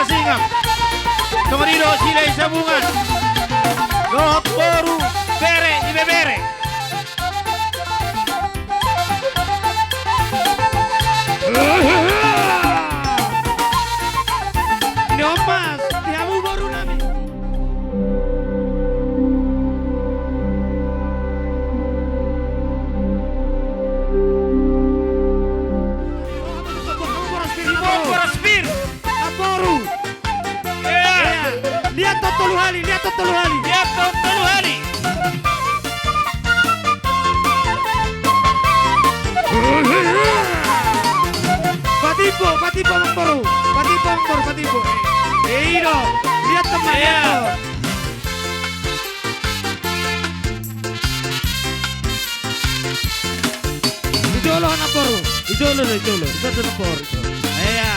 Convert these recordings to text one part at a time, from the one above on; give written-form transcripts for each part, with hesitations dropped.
masingap. Tumanido sila sabungan. Got boru bere ibebere. Nyomas, dihamu baru namin. Spear. Aboru. Lihat tolu hali. Patipo Mangboru. Eiro, lihat teman ya. Ijolo Naporu. Ijolo. Itu Naporu. Iya.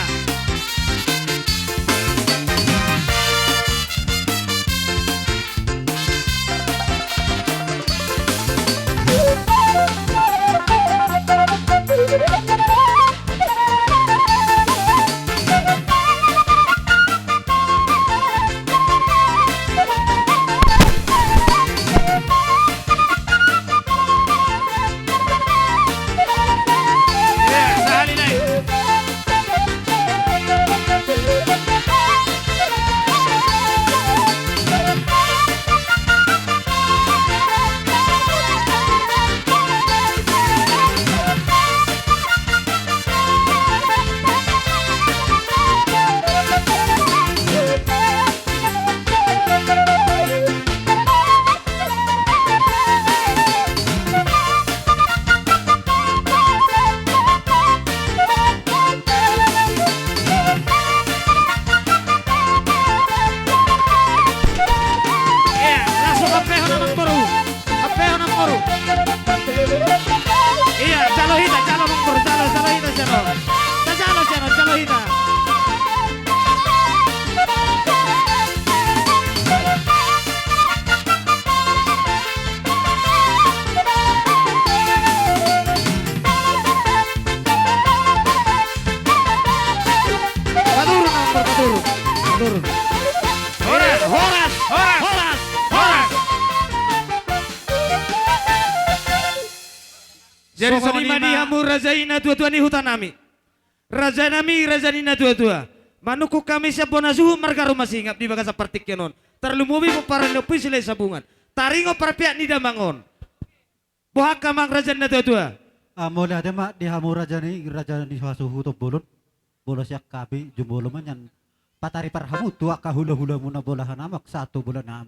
Iya, calo Mangboru, calo hita. Paduru. Horas. Jadi sonima dihamu rajaina dua-dua ni hutan nami. Raja nina dua-dua. Manuku kami siapona suhu marga rumah singap di bagasa partik kenon. Terlumubi paparan lepi silai sabungan. Taringo parpiak ni damangon. Bohak kamang raja nina dua-dua. Amole ade mak dihamu raja ni suhu to bolon. Bolos yak kabi jumbolo manyan. Patari parhamu tua kahula-hula muna bolahan amak 1 bulan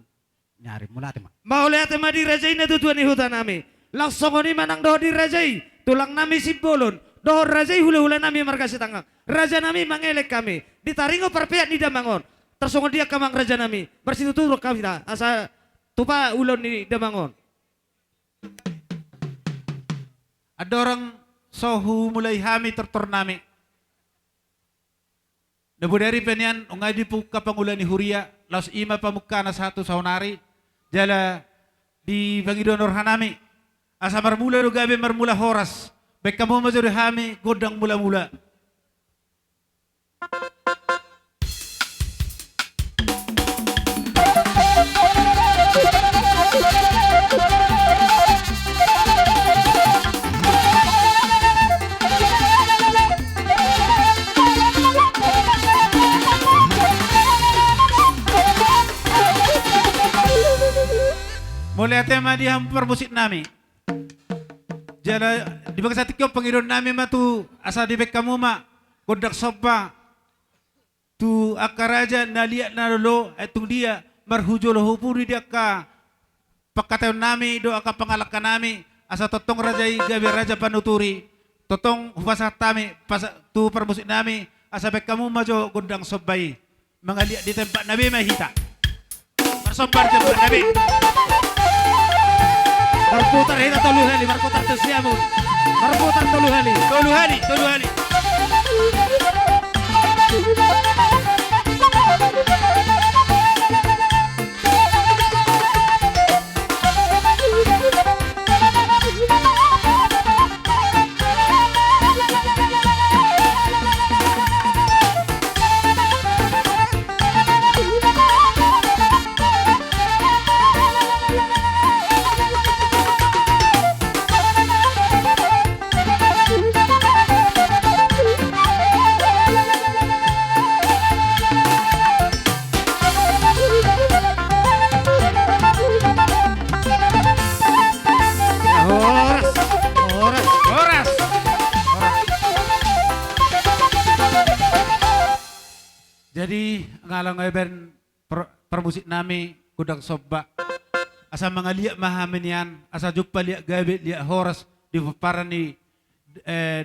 nyari mula ate mak. Maule ate mak di rajaina dua-dua ni hutan nami. Langsung ni manang doh di rajai tulang nami si bolon doh rajai hula-hula nami marga tanggang raja nami mangelek kami ditaringo perpiak ni damangon tersongo dia kamang raja nami bersitu turuk kami dah asa tupa ulon ni damangon. Ada orang sohu mulai hami tertor nami Nabu dari penian ungai di puka pangulan ni huria laus ima pamukana 1 saunari jala di bangidonor hanami. Asa marmula do gabe marmula horas. Baik kamu mazuri hami godang mula-mula. Mulai tema di hampir musik nami. Jala di bangsa tikyo pangidon nami matu asa di bek kamu ma kodak sopa tu akaraja naliat narolo etung dia marhujolo hupuri dia ka pakatayon nami do aka pangalakan nami asa totong rajai gabi raja panuturi totong hufasa tami pas tu permusik nami asa bek kamu majo godang sobai mangaliat di tempat nabi mahita marsobar tempat nabi. Berputar hita tolu hali, berputar tersiamu. Berputar tolu hali. Jadi ngalang ngayon permusik nami kudang sobba. Asa mga liya mahamin yan, asa jukpa liya gabi liya horas di para ni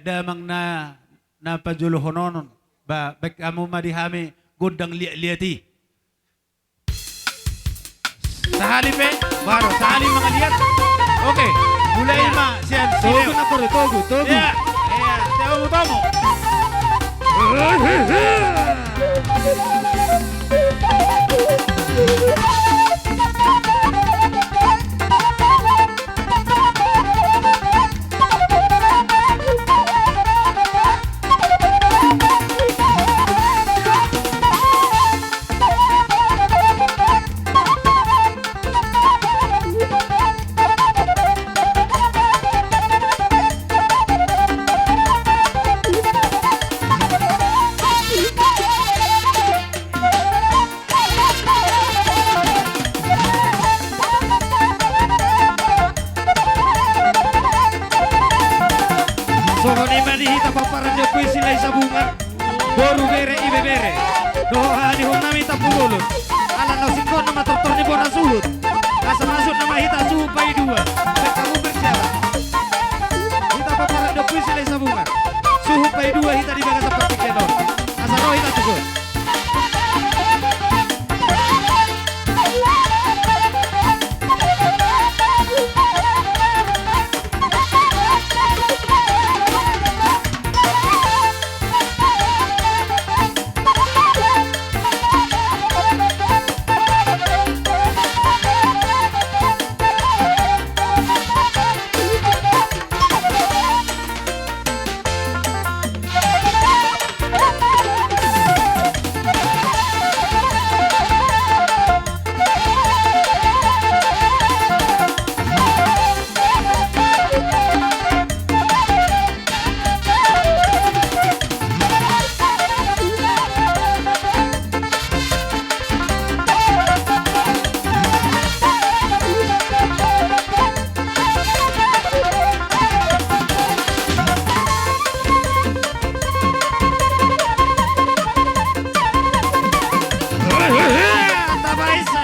damang na pajulo hononon. Baik kamu madihami gudang liya liyati. Sahali pe, baru sahali mga liyat. Oke, mulai ma siyan Togo sinew. na po, togo. Ya, ya, tamu. Sokoni madihita paparan niyo po sila isabungan. Boru bere ibe bere. Doha di hong nami tapululot. Alan na singkon na matortor ni Bona suhut. Asa masuk na mahita suhu pai dua. Baik kamu bersiaran. Hita paparan niyo po sila isabungan. Suhu pai dua hita di bagas seperti kedon. Asa roh hita cukup. Tabaisa.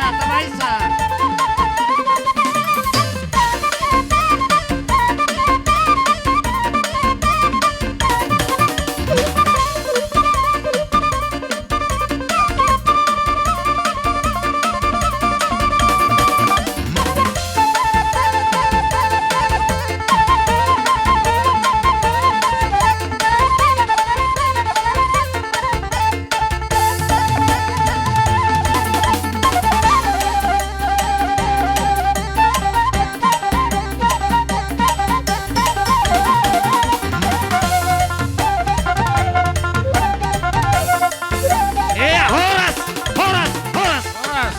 Horas.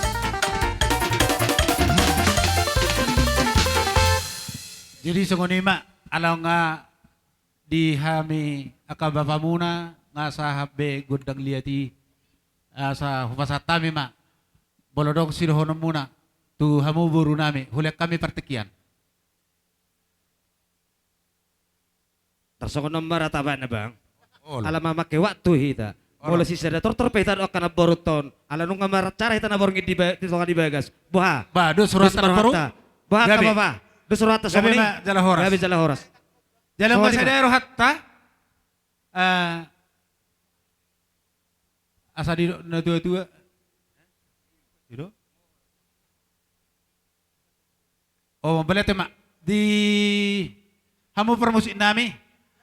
Jadi sungunima alaw nga di hami akababa muna nga sa habbe gudang liyati sa hupasatami ma bolodong sinuhonon muna tu hamuburu nami hulek kami partikian. Tersokon nomor ataban na bang? Oh, Alam mamake waktu hita. Mula si sada torpetan o kana boruton. Alam nung cara hita na borong di bagas. Buha. ba do suratan baru Buha ka Gabi. ba? Do surata sa gabi ma jala horas. Gabi jala horas. Jalan Sorry, masadero hatta asa di na tua-tua. Dito? Oh, balete ma. Di hamu permusik nami.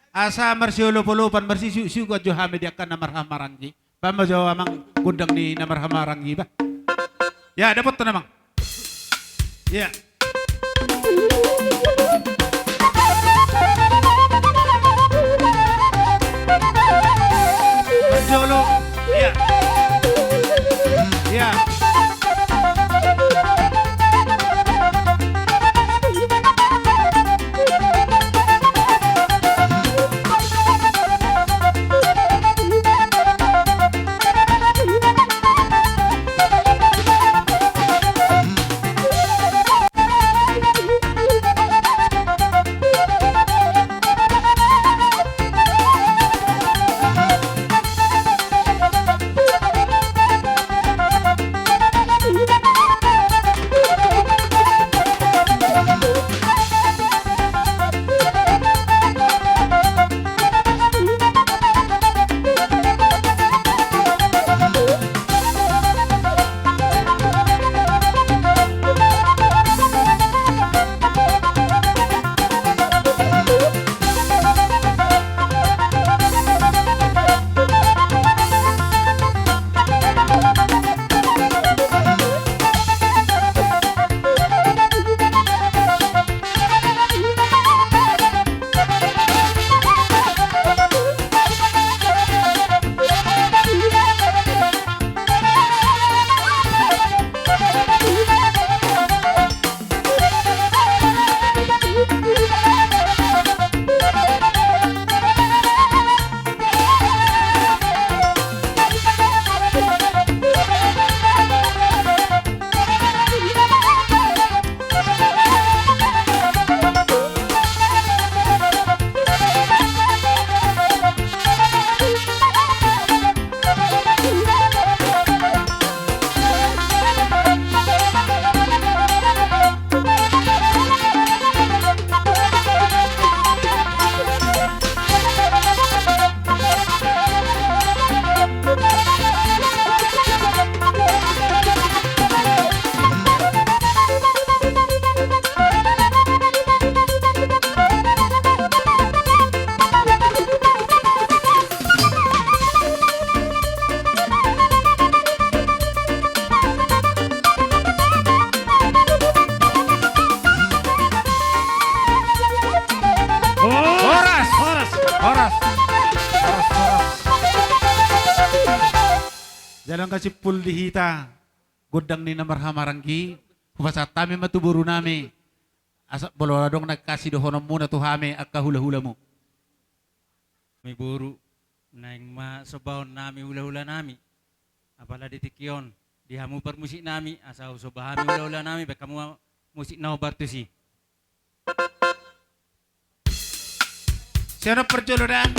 Asa marsiolo polupan marsisiu ko jo hame dia kan namarhamaranggi. Pama jawa mang gudang ni namarhamaranggi ba. Ya, dapat to namang. Ya. Jolo, ya, ya. Dalam kasih pul dihita. Godang ni namarhamarangki. Kupasa tami matuburu nami. Asa bololadong nagkasih dohonom muna tuhame at kahula-hula mo. May buru. Naing masobaw nami hula-hula nami. Apala ditikyon. Dihamu permusik nami. Asa usobahami hula-hula nami. Baka mo musik na bartusi. Siapa perjalanan?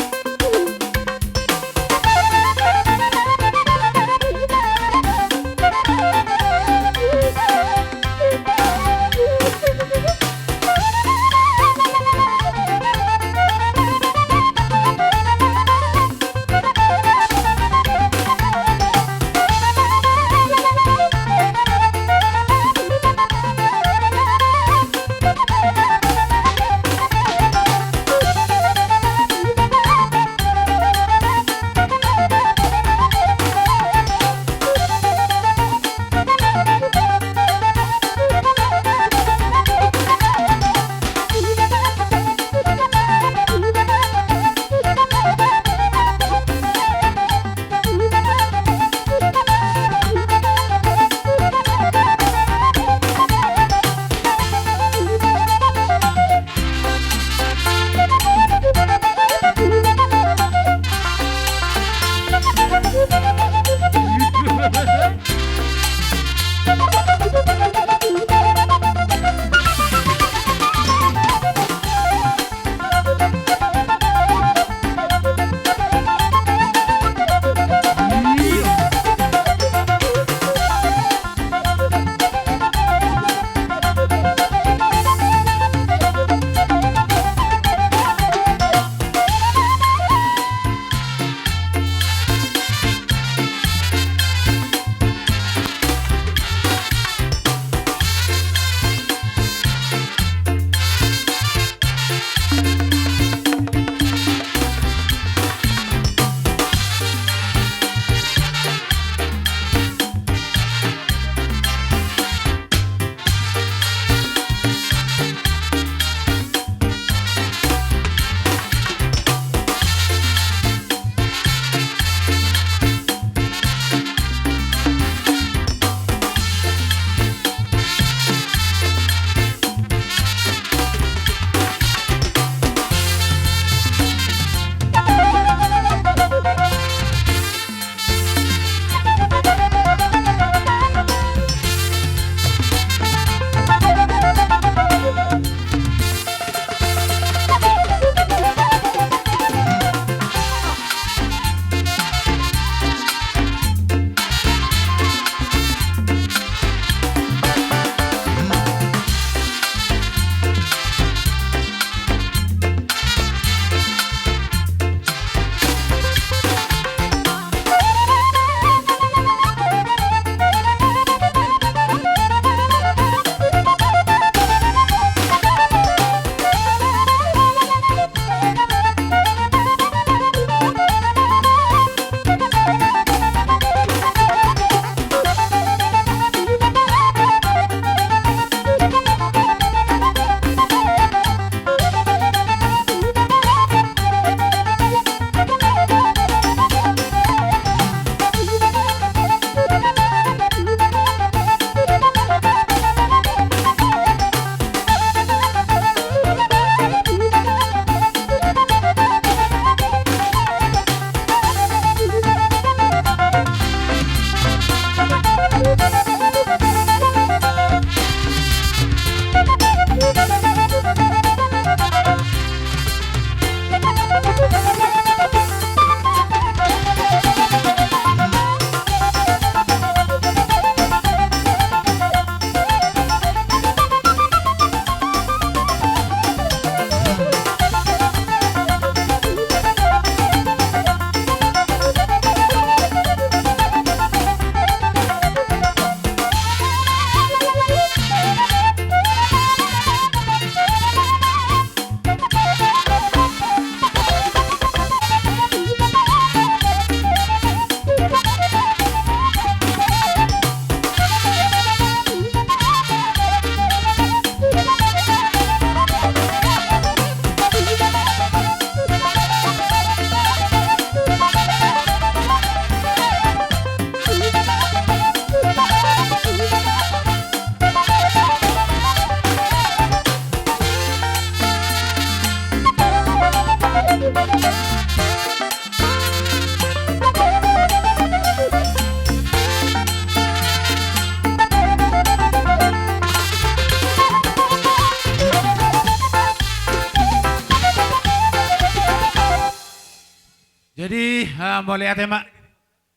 Jadi mulai ate mak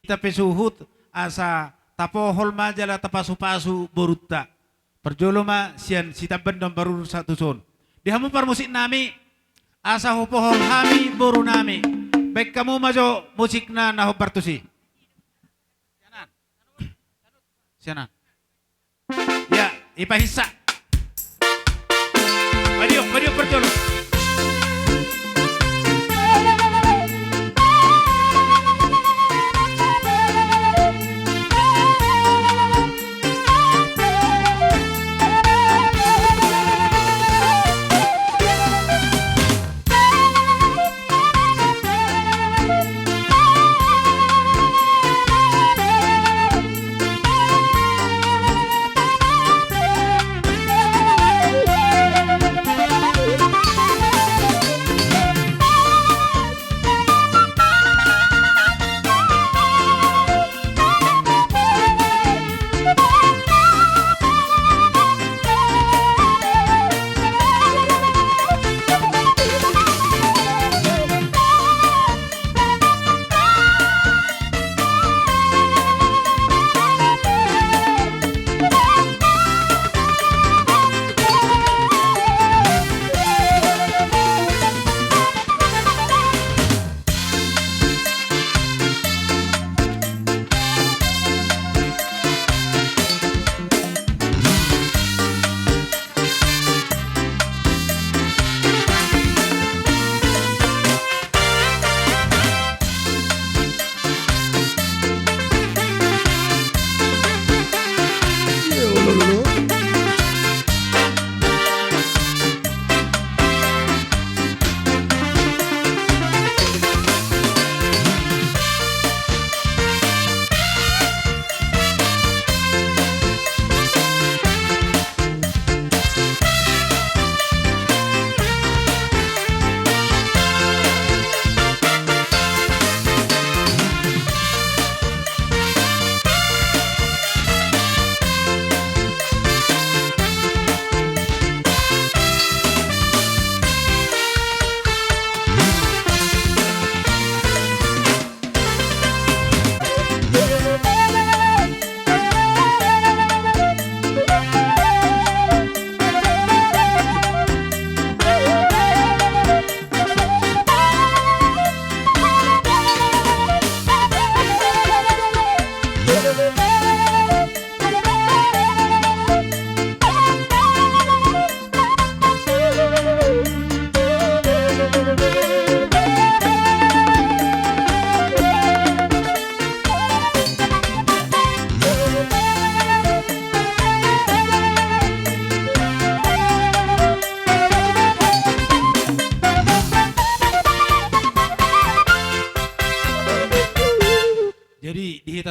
kita pesuhut asa tapohol majala tapasu-pasu borutta. Perjolo ma sian sita bendom baru satu son. Dihamu musik nami asa hupohol hami boru nami. Baik kamu majo musik na naho bartusi. Sianan. Ya, ipahisa. Madio perjolo.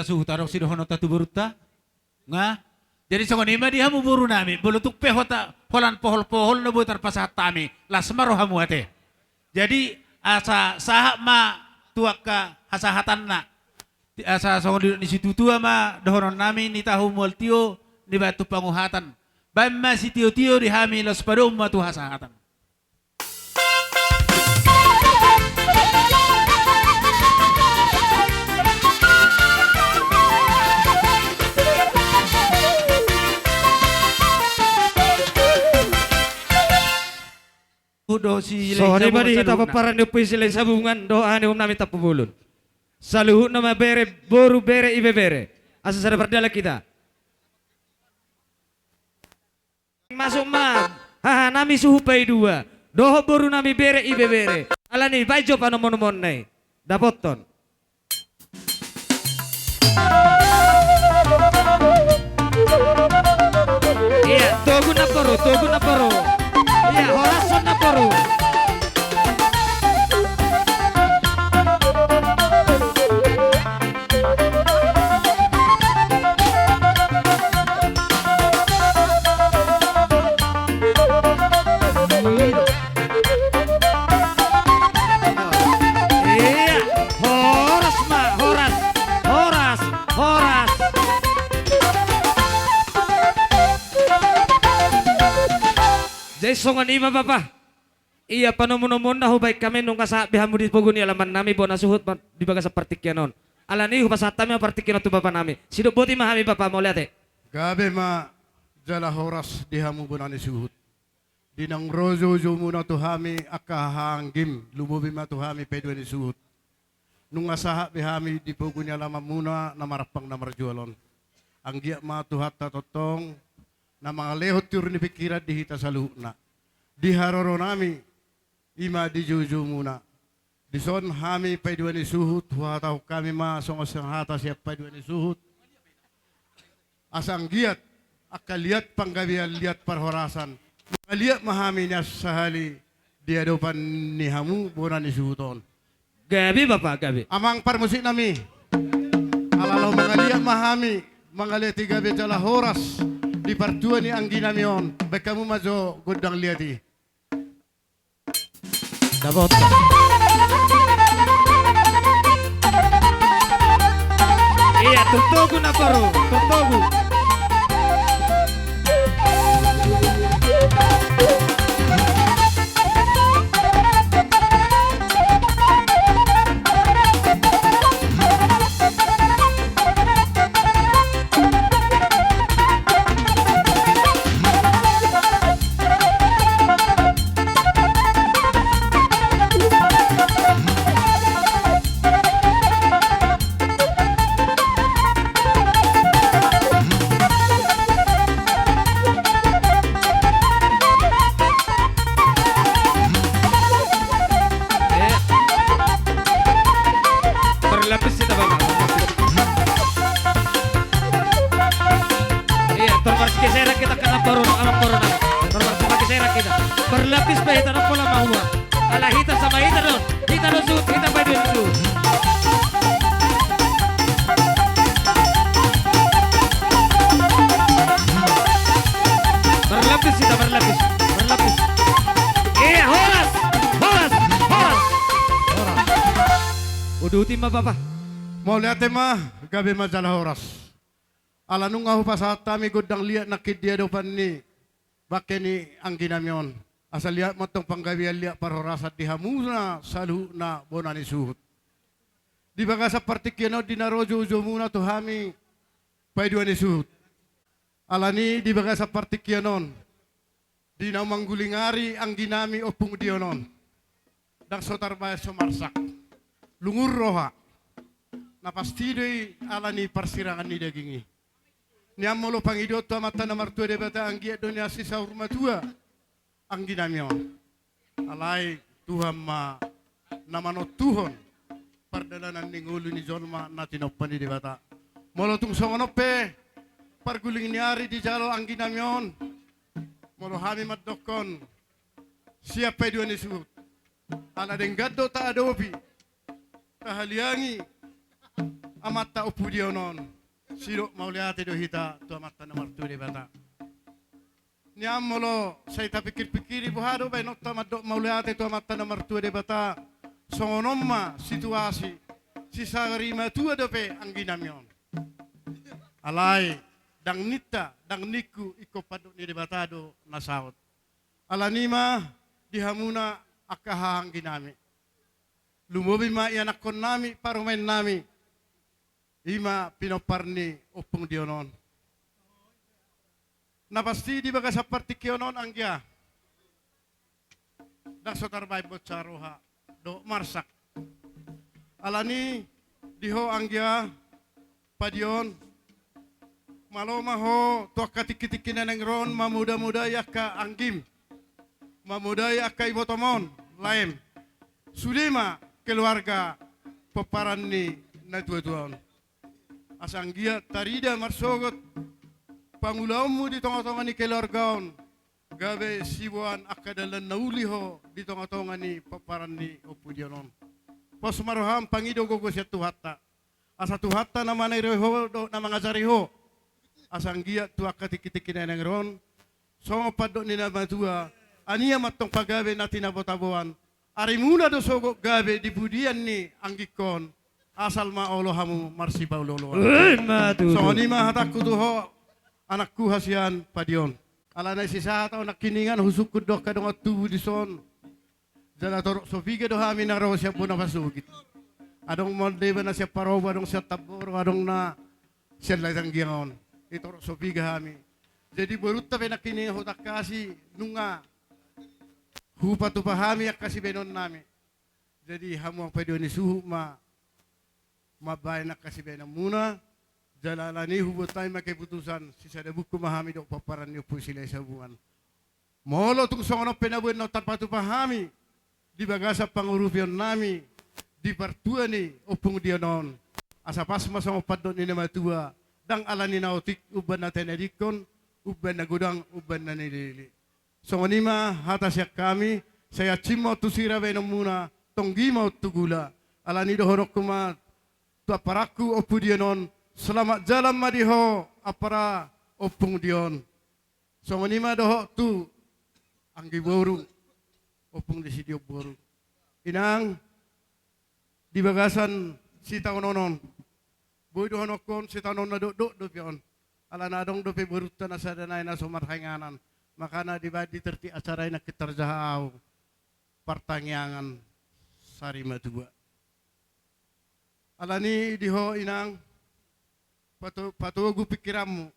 suhu tarok sido hono tatu burutta nga jadi songo nima dia mu buru nami bulutuk pe hota holan pohol no butar pasatami lasmaro hamu ate jadi asa sahak ma tuaka hasahatanna asa songo di situ tua ma dohonon nami ni tahu multio di batu panguhatan bamma si tio di hami los pada ummatu hasahatan. Sorry bari kita paparan di sila sabungan doa ni nami tapubulun. Saluhut nama bere boru bere ibe bere. Asa sada berdala kita. Masuk ma. Ha nami suhu pai dua. Doho boru nami bere ibe bere. Alani baijo panomon-mon nai. Dapoton. Iya, togu na poro. Iya, horason na poro. Iya, horas ma, horas. Jai songan ima papa. Iya panomunomon na hubay kami nung kasabi hamu di pogun ni alaman nami bona suhut di baga sa partikyanon. Alani hupasata mi partikyanon tu bapa nami. Sido boti mahami bapa mo liate. Gabe ma jala horas dihamu bunani suhut. Dinang rozo jo muna tuhami akahanggim lumubi ma tuhami pedwe ni suhut. Nung asaha bihami di pogunya lama muna na marapang na marjualon. Ang giya ma tuhat tatotong na mga lehot tur ni pikiran dihita sa luhna. Diharoro nami ima di juju muna. Dison hami pedwe ni suhut huataw kami ma songos ang hata siya pedwe ni suhut. Asang giat akaliat panggabian liat parhorasan. Akaliat mahami niya sahali diadopan ni hamu bulan ni suhuton. Gabi bapa gabi. Amang parmusik nami. Alalaw mangaliat mahami mangaliat gabi jala horas di partua ni anggi namion. Baik kamu majo godang liati. Dabot. Iya tutugu na paru. Tutugu. Berlapis kita bapa. Iya, terus geserak kita kena corona. Terus geserak kita. Berlapis pa ita na pula mahua. Ala hita sama hita don. Hita don suit, hita pa din su. Berlapis kita berlapis. Iya, horas. Udutin ma bapa. Mau lihat mah gabi ma jala horas. Ala nung ahu pasata mi godang liat nakid diadopan ni bakeni anggi namion. Asal liat matong panggabian liat parhorasat di hamuna salu na bonani suhut. Di baga sa partikyano dinarojo muna tuhami paiduan ni suhut. Alani di baga sa partikyanon dina manggulingari ang ginami opung dionon. Dak sotar baya sumarsak. Lungur roha. Napastidoy alani persirangan ni dagingi. Niam molo pangidot to mata na martua de bata anggi donya sisa urmatua anggi namyo. Alai Tuhan ma namano Tuhon pardalanan ning ulu ni jolma natinoppan di bata. Molo tung songonope parguling niari di jalo anggi namyon. Molo hami maddokon siap pedua ni suhut. Ala denggaddo ta adopi. Tahaliangi amata upudionon siro mauliate do hita tu amata na martu de bata niamolo saya ta pikir-pikiri buhado bay notta maddo mauliate tu amata na martu de bata songonomma situasi si sagari matua dope angginamion alai dang nita dang niku iko padu ni de bata do nasaut alanima dihamuna akahang ginami lumubi ma ianak kon nami parumain nami ima pinoparni upung dionon napasti di baga sa partikyonon anggia dak sotar bay botsaroha do marsak alani diho anggia padion maloma ho to katikitikinan ng ron mamuda-muda ka anggim mamuda ka ibotomon laem Sulema keluarga peparan ni na tuan. Asang gia tarida marsogot pangulamu di tongah-tongah ni keluargaon gabe sibuan akadalan nauliho di tongah-tongah ni peparan ni opudionon. Pos maroham pangido gogo siya tuhatta. Asa tuhatta na manayreho do na mga zariho. Asang gia tuak katikitikin ng ron. Songo padok ni nabatua. Aniya matong pagabe na tinabot-aboan. Ari muna do sogo gabe di budian ni anggikon asal ma Allahamu marsi paulolo. So ni ma hatakku tuho anakku hasian padion. Ala na si sa tao nakiningan husuk kudok kadong tubuh di son. Jala torok sofiga do hami na raw siya po na pasugit. Adong molde ba na siya paroba, adong siya taboro, adong na siya lasang giyaon. Itorok sofiga hami. Jadi beruta pe nakini hotak kasi nunga hupa tu pahami ak kasi benon nami. Jadi hamu ang pwede ni suhu mabay na kasi benon muna. Jalalani hubot tayo makiputusan si sadabuk kumahami do paparan niyo po sila sa buwan. Molo tung songono penabuan no tanpa tu pahami. Di bagasa pangurupyon nami, di partua ni opung dia non. Asa pas masang opat ni nama tua, dang alani na otik uban na tenedikon, uban na gudang, uban na nilili. So nima hata siya kami, saya cimo tu sirabe no muna, tonggi mau tugula. Alani dohorok kuma, tua paraku opu dia non, selamat jalan madiho, apara opung dion. So nima doho tu, anggi boru. Opung di sidio boru. Inang di bagasan si taunonon. Boy do honokon si taunon na do pion. Ala na dong do pe beruta na sa danay na sumarhanganan. Makana di ba di terti acara na kitarjahaaw. Partangyangan sari matua. Ala ni diho inang patuwagu pikiranmu.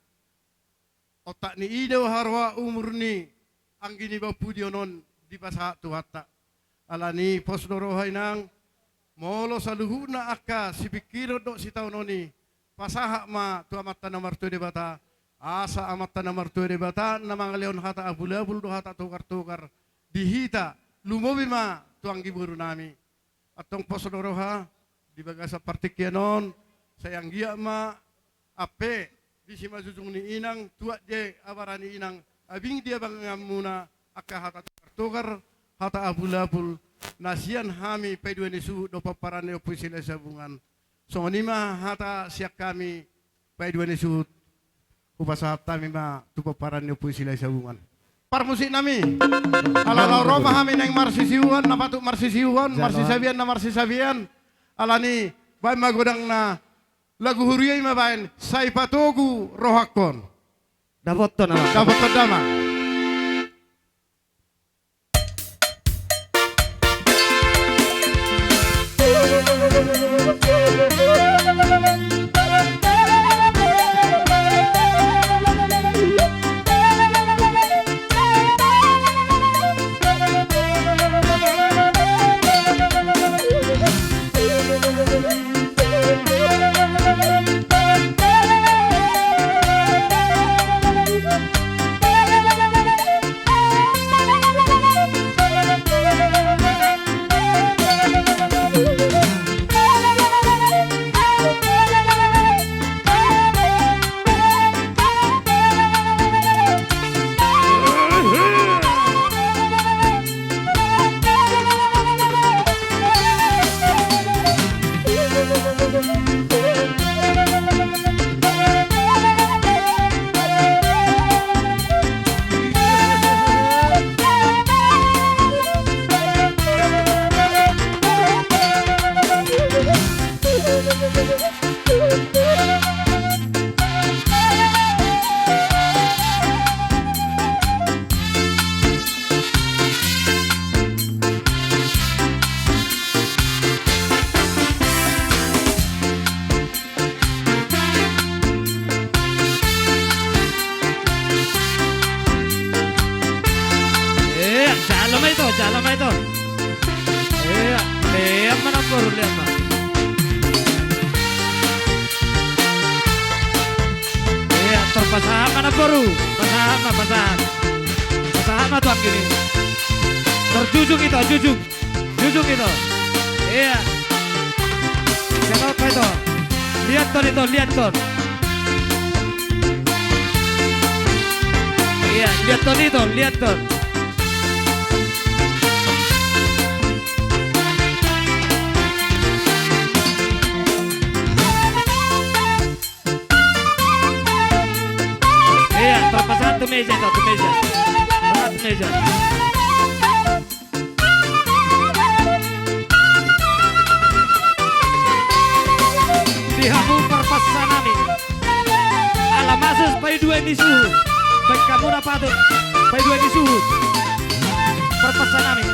Otak ni idaw harwa umur ni ang ginibaw pudionon di pasaha tuhata. Alani posdorohay nang molo sa luhuna aka si pikiro do si taunoni pasaha ma tu amatta na martu de bata asa amatta na martu de bata na mga leon hata abulabul do hata tukar-tukar dihita lumobi ma tu ang giburu nami atong posdoroha di baga sa partikyanon sayang giya ma ape di si mazujung ni inang tuat je abarani inang abing dia bang muna aka hata tukar hata abulabul nasian hami pedua ni suhu do paparan ni sila sabungan. So nima hata siak kami pedua ni suhu upasa kami ma tu paparan ni sila sabungan. Parmusik nami. Ala Roma hami nang marsisiuan na patuk marsisiuan, marsisabian na marsisabian. Ala ni bay magodang na lagu huriyay mabayan say patogu rohakon. Dapat to na. Dapat to dama. Jalan itu. Iya, lihat mana baru lihat mah. Iya, terpasahan mana baru? Pasahan. Pasahan mah tuan gini. Terjujung itu, jujung itu. Iya. Jangan apa itu. Lihat ton. Iya, lihat ton. Terpasahan tu meja. Meja. Dihamu perpasan nami. Alamasus pai dua di suhu. Baik kamu dapat pai dua di suhu. Perpasan nami.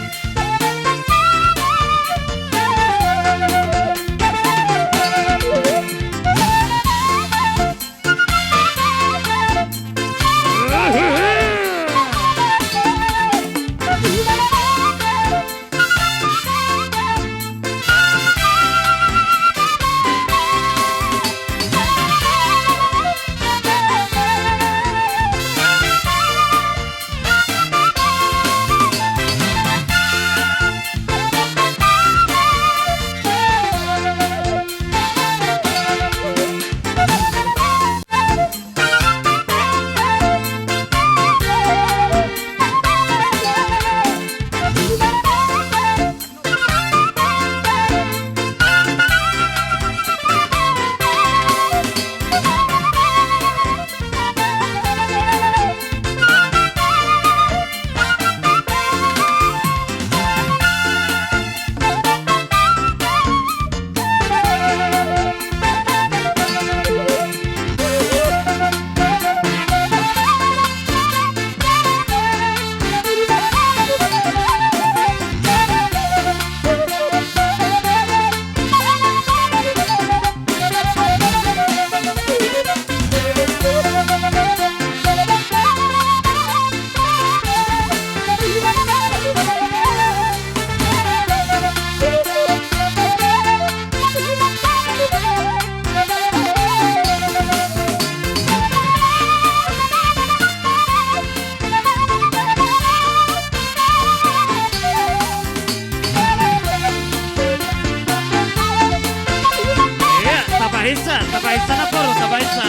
Tabaisa.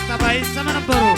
Tabaisa mana baru?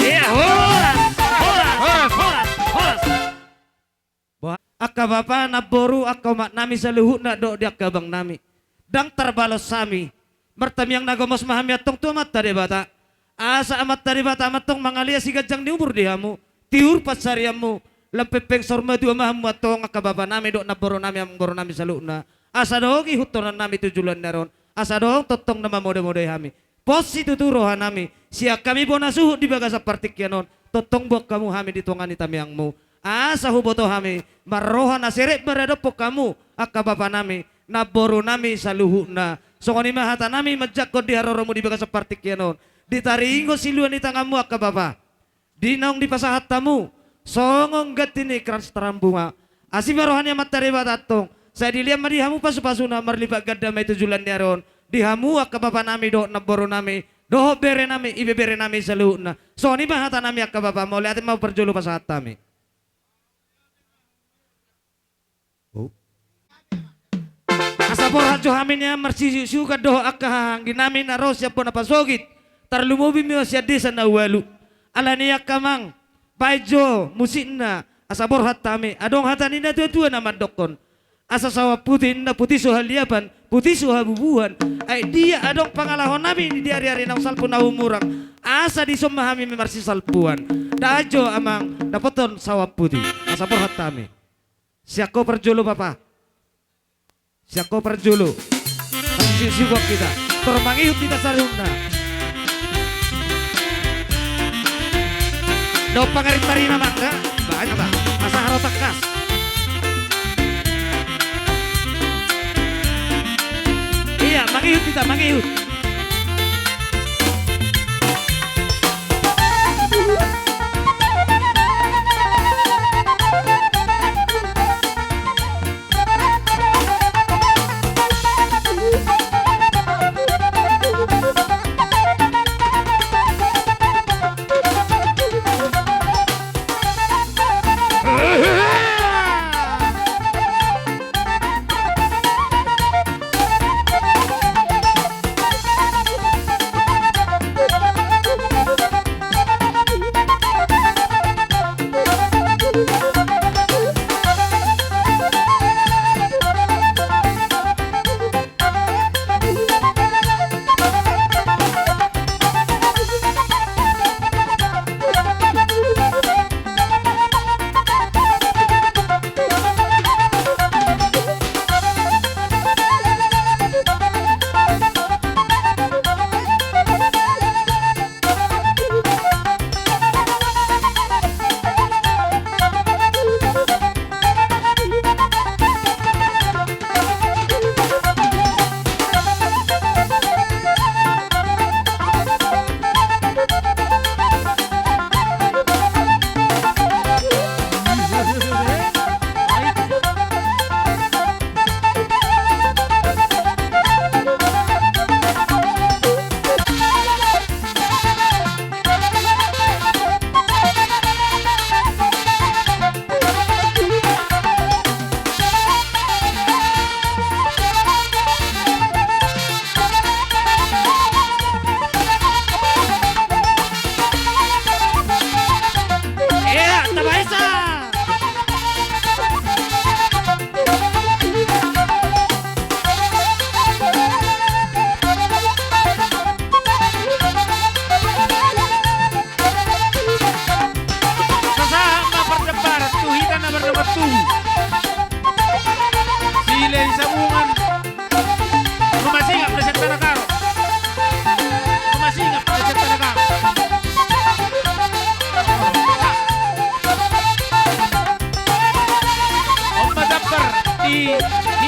Iya, horas. Akka bapa na boru akka mak nami saluhu na do di akka bang nami. Dang terbalos sami. Mertam yang nagomos mahami atong tumat tadi bata. Asa amat tadi bata amatong mangalia si gajang di umur dihamu. Tiur pasariamu. Lampepeng sorma dua mahamu atong akka bapa nami do na boru nami am boru nami saluhu na. Asa doong ihutonan nami tujulan naron. Asa doong totong nama mode-mode hami. Posi tuturohan nami. Siak kami bona suhu di bagasa partikyanon. Totong buat kamu hami ditungani tamyangmu. Asa huboto hami. Maroha na sirip meredopok kamu. Akka bapa nami. Naboru nami saluhu na. Sokoni mahata nami majakot di haroromu di bagasa partikyanon. Ditaringo siluan di tanganmu akka bapa. Dinaong di pasahat tamu. Songong gatini krans terambunga. Asi marohannya matari batatong. Saya dilihat madihamu pasu-pasuna marlibat gadamai tujulan niaron. Dihamu akka bapa nami do naboru nami. Doho bere nami, ibe bere nami saluhna. So ni bahata nami akka bapa mau lihat mau perjulu pasahat kami. Asapor hajo haminnya mersi suka doho akka hanggi nami naros ya pun apa sogit. Tarlumubi mi wasya desa na walu. Alani akka mang. Baijo musikna asapor hatami. Adong hatanina tua-tua nama dokon. Asa sawah putih na putih sohaliapan. Putih suhabubuhan. Ay dia adong pangalahon namin di hari-hari nang salpun na umurang. Asa di sumahami memarsi salpuan. Dajo amang dapoton sawah putih. Asa porhat kami. Siako perjulu papa. Siako perjulu. Sibuk kita. Termangihut kita saruna. Do pangarit tarina maka. Banyak pak. Asa harotakas. Iya, mangihut kita, mangihut.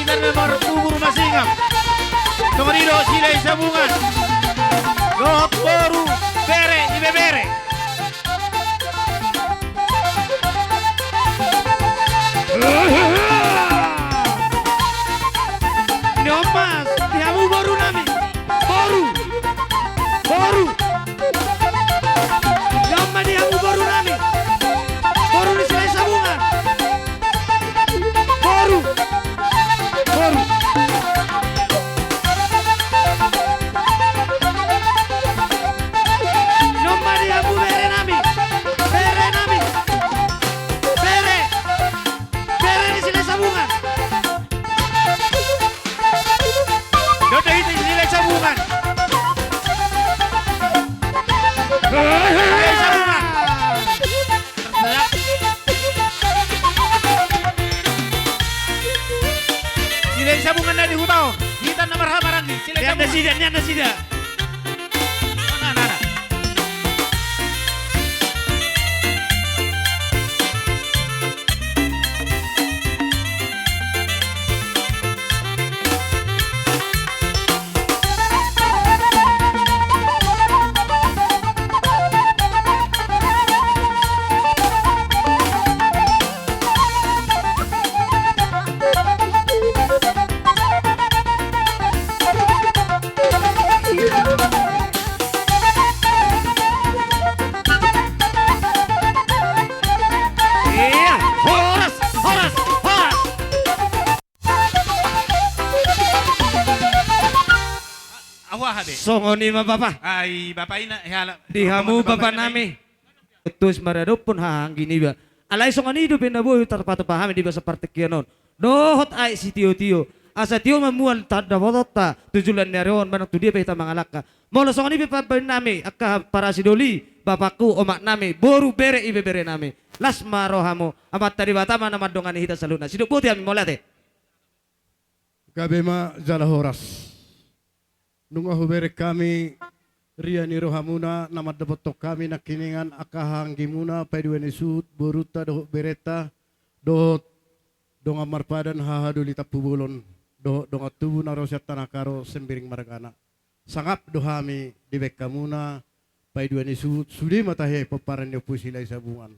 Gitan nomor tubur masingam. Tumarido sila isabungan. Dohot boru bere ibebere. Nyomas, dihamu baru nami. Baru. Nyoma dihamu baru nami. Baru di sini sabungan. Baru. Nyoma dihamu bere nami. Bere nami. Bere di sini sabungan. Dodo itu sila isabungan. Sila isabungan. Terselak. Sila isabungan na di hutaw. Gitan nomor hamarang ni. Sila Nianda isabungan. sida, nianda sida. Nah. Iya, horas. Awah habe. Songoni ma bapa. Ay, bapak ina hala. Dihamu bapa nami. Terus marado pun hanggi ni ba. Alay songoni hidup na buhay terpatu pahami di bahasa partikianon. Dohot ay si tio. Asa tio mamual tada wadota tujulan nyareon manang tu dia pehita mangalaka. Molo songoni be papa nami akka para sidoli bapakku omak nami boru bere ibe bere nami. Las marohamo amat tadi batama nama dongani hita saluna. Siduk putih ami molate. Gabi ma jala horas. Nung ahubere kami ria ni rohamuna nama dapat kami nak kiningan akahanggi muna paiduan isut boruta doh bereta doh donga marpadan hahaduli tapubulon doh donga tubu na rosyat tanakaro sembiring maragana sangap dohami di beka muna paiduan isut sudi matahe paparan yo pusila isabungan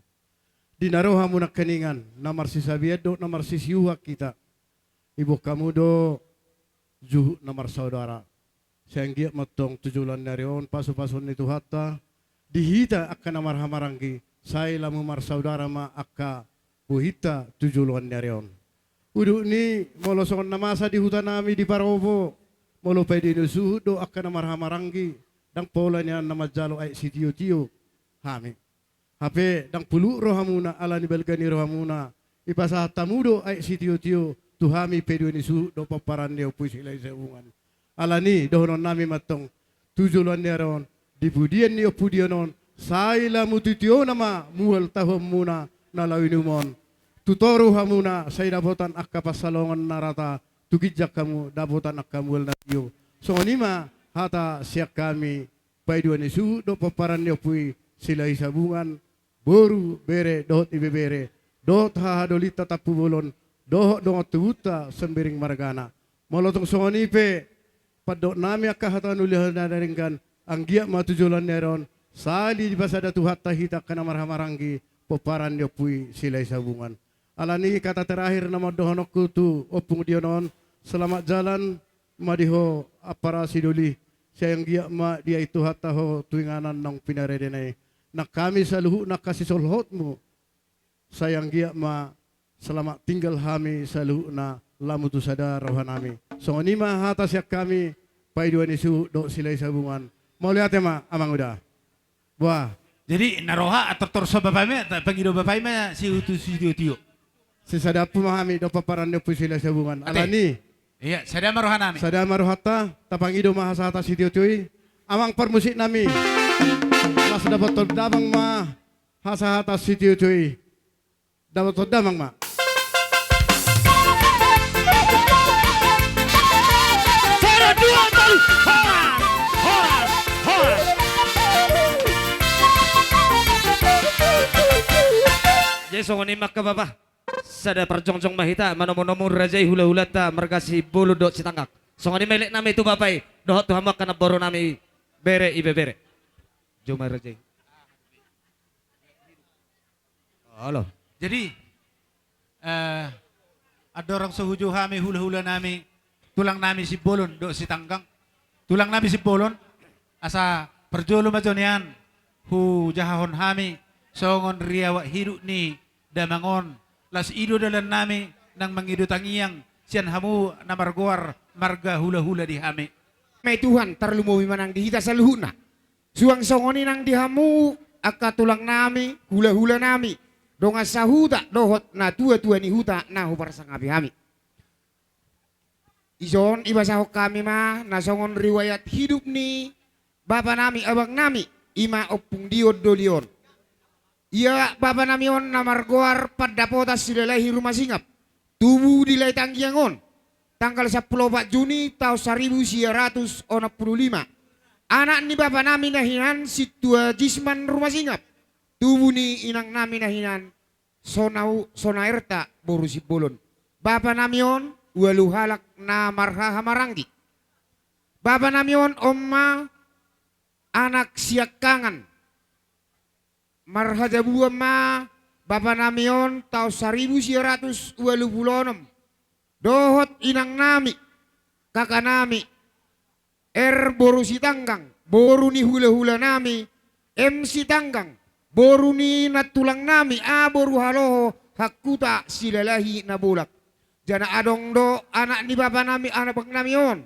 di narohamuna kiningan namar sisabiad do namar sisiuhak kita ibu kamu do juhu namar saudara Senggiak matong tujulan narion pasu-pasun itu hatta dihita akan namar hamaranggi saya lamu mar saudara ma akka buhita tujulan narion udu ni molosongan namasa di hutan nami di Parovo molo pedi nusu do akan namar hamaranggi dang polanya nama jalo ay si tio hami hape dang pulu rohamuna ala ni belgani rohamuna ipasa tamudo ay si tio tuhami pedi nusu do paparan dia pusilai seungan alani dohonon nami matong tujulan neron dipudian ni opudionon saila mutitio nama muhal tahom muna nalawinumon tutoru hamuna say dabotan akka pasalongan narata tukijak kamu dabotan akka muhal natio so nima hata siak kami paiduan isu do paparan ni opui sila isabungan boru bere dohot ibebere dohot hahadolita tapubulon dohot dongot tubuta sembiring margana molotong songonipe padok nami akahatan ulihan nadaringkan anggia matujulan neron sali di pasada tuhat tahita kana marhamaranggi peparan yopui silai sabungan alani kata terakhir nama dohonokku tu opung dionon selamat jalan madiho apara siduli sayang gia ma dia itu hataho tuinganan nong pinaredenai nak kami saluhu nak kasih solhotmu sayang gia ma selamat tinggal kami saluhu na lamu tu sadar rohanami so nima hata siak kami paiduan isu do silai sabungan mau lihat ya ma amang udah wah Jadi naroha atau torso bapak me pagido bapak me si utu si tio. sisadapu mahami do paparan do silai sabungan Ate. alani Iya, saya maroha nami. sada maruhata tapangido mahasata si tio amang permusik nami mas dapat todamang ma hasahata si tio dapat todamang ma Dua kali horas. Jadi songoni mak ke bapa. Sada perjongjong mahita manomo-nomo rajai hula-hula ta margasi bulu dok sitanggak. Songoni melek nami tu bapai dohot tu hamak kana boro nami bere ibe bere. Joma rajai. Halo. Jadi ada orang sehuju kami hula-hula nami tulang nami si bolon do si tanggang tulang nami si bolon asa perjolo majonian hu jahahon kami songon riawa hidup ni damangon las ido dalan nami nang mangido tangiyang sian hamu namarguar marga hula-hula di kami. May Tuhan tarlumowi manang dihita sa luhuna. Suang songoni nang dihamu akka tulang nami hula-hula nami. Donga sa huta dohot na tua-tua ni huta na hupar sang api hami. Ison iba sahok kami ma nasongon riwayat hidup ni bapa nami abang nami ima opung diod dolion. Ia bapa nami on namargoar pada potas silalahi rumah singap. Tubuh dilai tanggiangon. Tanggal 14 Juni tahun 1965. Anak ni bapa nami nahinan situa jisman rumah singap. Tubuh ni inang nami nahinan sonaerta borusi bolon. Bapa nami on walu halak na marhaha maranggi. Bapa nami on omma anak siak kangan. Marhaja buah ma bapa nami on tahun 1986. Dohot inang nami kakak nami boru si tanggang boru ni hula-hula nami MC tanggang boru ni natulang nami boru haloho hakuta silalahi nabulak. Jana adong do anak ni bapa nami anak bang nami on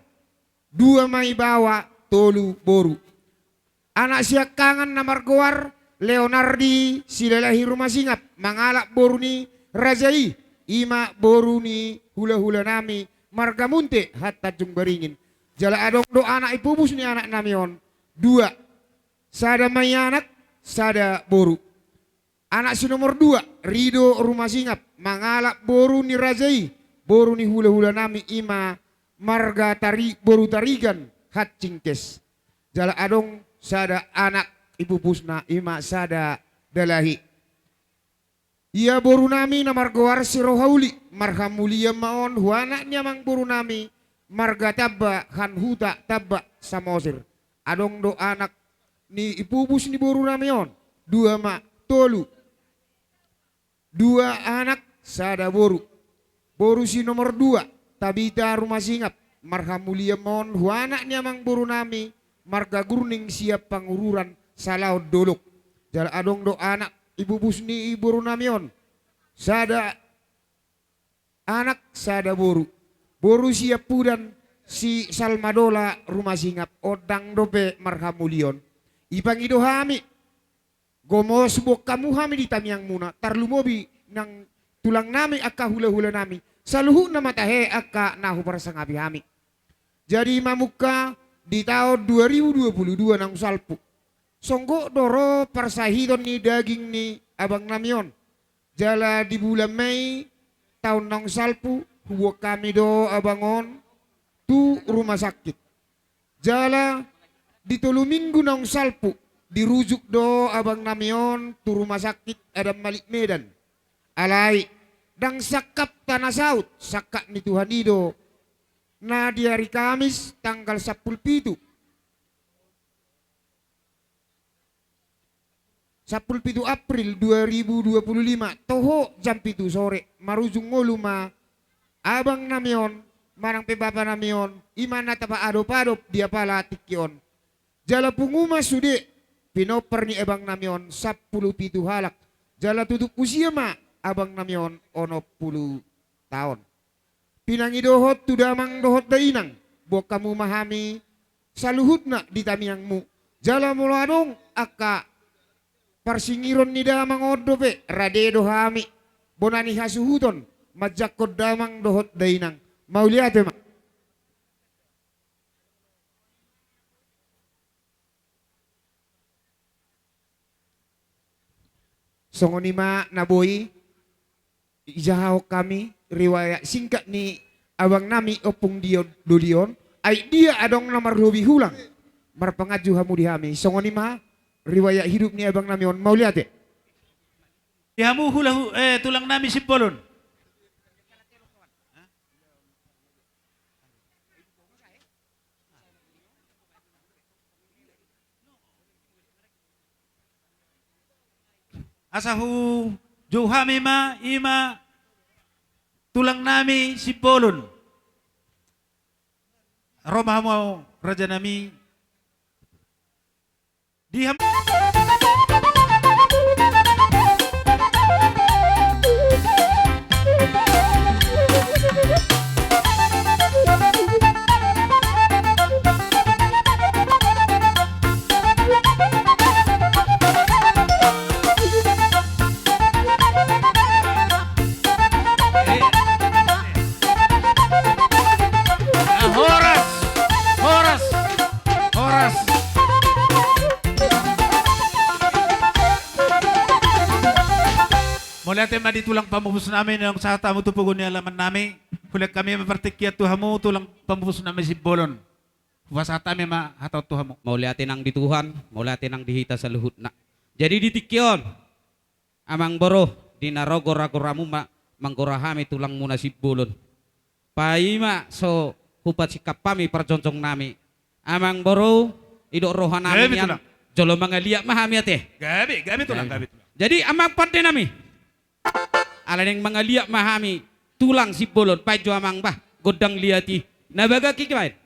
2 mai bawa tolu boru. Anak siak kangan na margoar Leonardi silalahi rumah singap mangalak boru ni Rajai ima boru ni hula-hula nami marga munte hatta jung beringin. Jala adong do anak ipubus ni anak nami on 2. Sada mai anak sada boru. Anak si nomor 2 Rido rumah singap mangalak boru ni Rajai boru ni hula-hula nami ima marga boru tarigan hat cingkes. Jala adong sada anak ipubusna ima sada dalahi. Ia boru nami na margoar si rohauli marhamulia maon huana niya mang boru nami marga tabba han huta tabba samosir. Adong do anak ni ipubus ni boru nami on 2 ma tolu. 2 anak sada boru. Boru si nomor 2 Tabita rumah singap marhamulia maon huana niya mang boru nami marga gurning siap pangururan salaw dolok. Jal adong do anak ibubus ni boru nami on sada anak sada boru. Boru siap pudan si Salmadola rumah singap odang dope marhamulion. Ipangido hami gomos bok kamu hami di tamiang muna tarlumobi nang tulang nami akka hula-hula nami saluhu na matahe akka nahu parasangabi hami. Jadi mamuka di tahun 2022 nang salpu songgo doro persahidon ni daging ni abang namion. Jala di bulan Mei tahun nang salpu huwa kami do abangon tu rumah sakit. Jala di 3 minggu nang salpu dirujuk do abang namion tu rumah sakit Adam Malik Medan. Alai dang sakap tanah saut sakak ni Tuhan ido na di hari Kamis tanggal 17 April 2025 toho jam 7 sore marujung ngoluma abang namion marang pebaba namion imana tapa adop-adop dia pala tikion. Jala punguma sude pinoper ni abang namion 10 halak. Jala tutup usia ma abang namion ono 10 tahun. Pinangi dohot tudamang dohot dainang bok kamu mahami saluhutna di tamiangmu. Jala muladong akka parsingiron ni damang odope radedo hami bonani hasuhuton majakod damang dohot dainang mauliate ma. Songonima naboy ijahaw kami riwayat singkat ni abang nami opung dolion ay dia adong namar hobi hulang marpangaju hamu di hami songonima riwayat hidup ni abang nami on mau lihat ya. Dihamu tulang nami si bolon asahu johami ma ima tulang nami si bolon. Roma mo raja nami diham. Horas, horas, horas. Mula tayo tulang pamubos namin ng sa tamo tupugon ni alaman namin. Kulag kami mapartikyat tuhamu tulang pamubos namin si Bolon. Sa tami mahataw tuhamu. Mauli ang dituhan, mauli ang dihita sa luhut na. Jadi ditikyon, amang boro, dinarogor-ragoramu manggorahami tulang muna si Bolon. Paima, so hupat sikap kami perjoncong nami. Amang boro, idok rohan namin yan. Jolo mga liyak mahami ate. Gabi tulang. Jadi amang pande nami. Ala yang mga liyak mahami tulang si Bolon. Pajo amang bah, godang liati. Nabaga kikibain.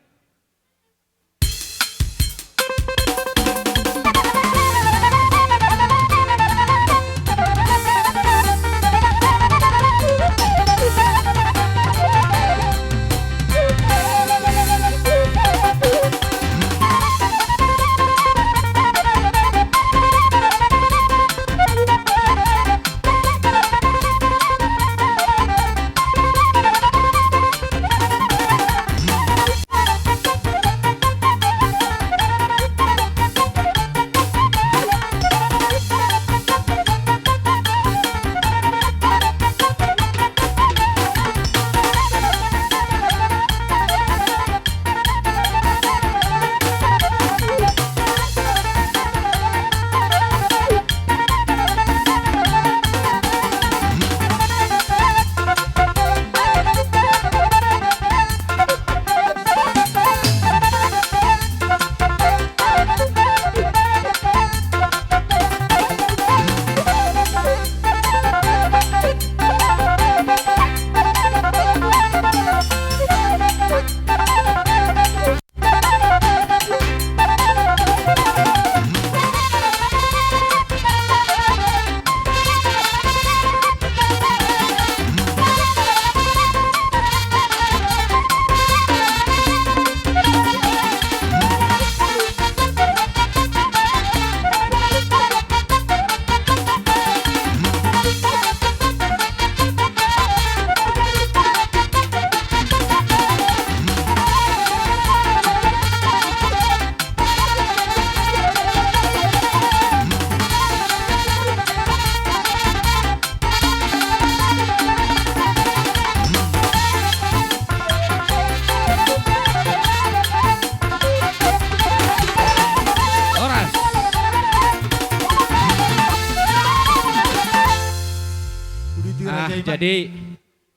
Jadi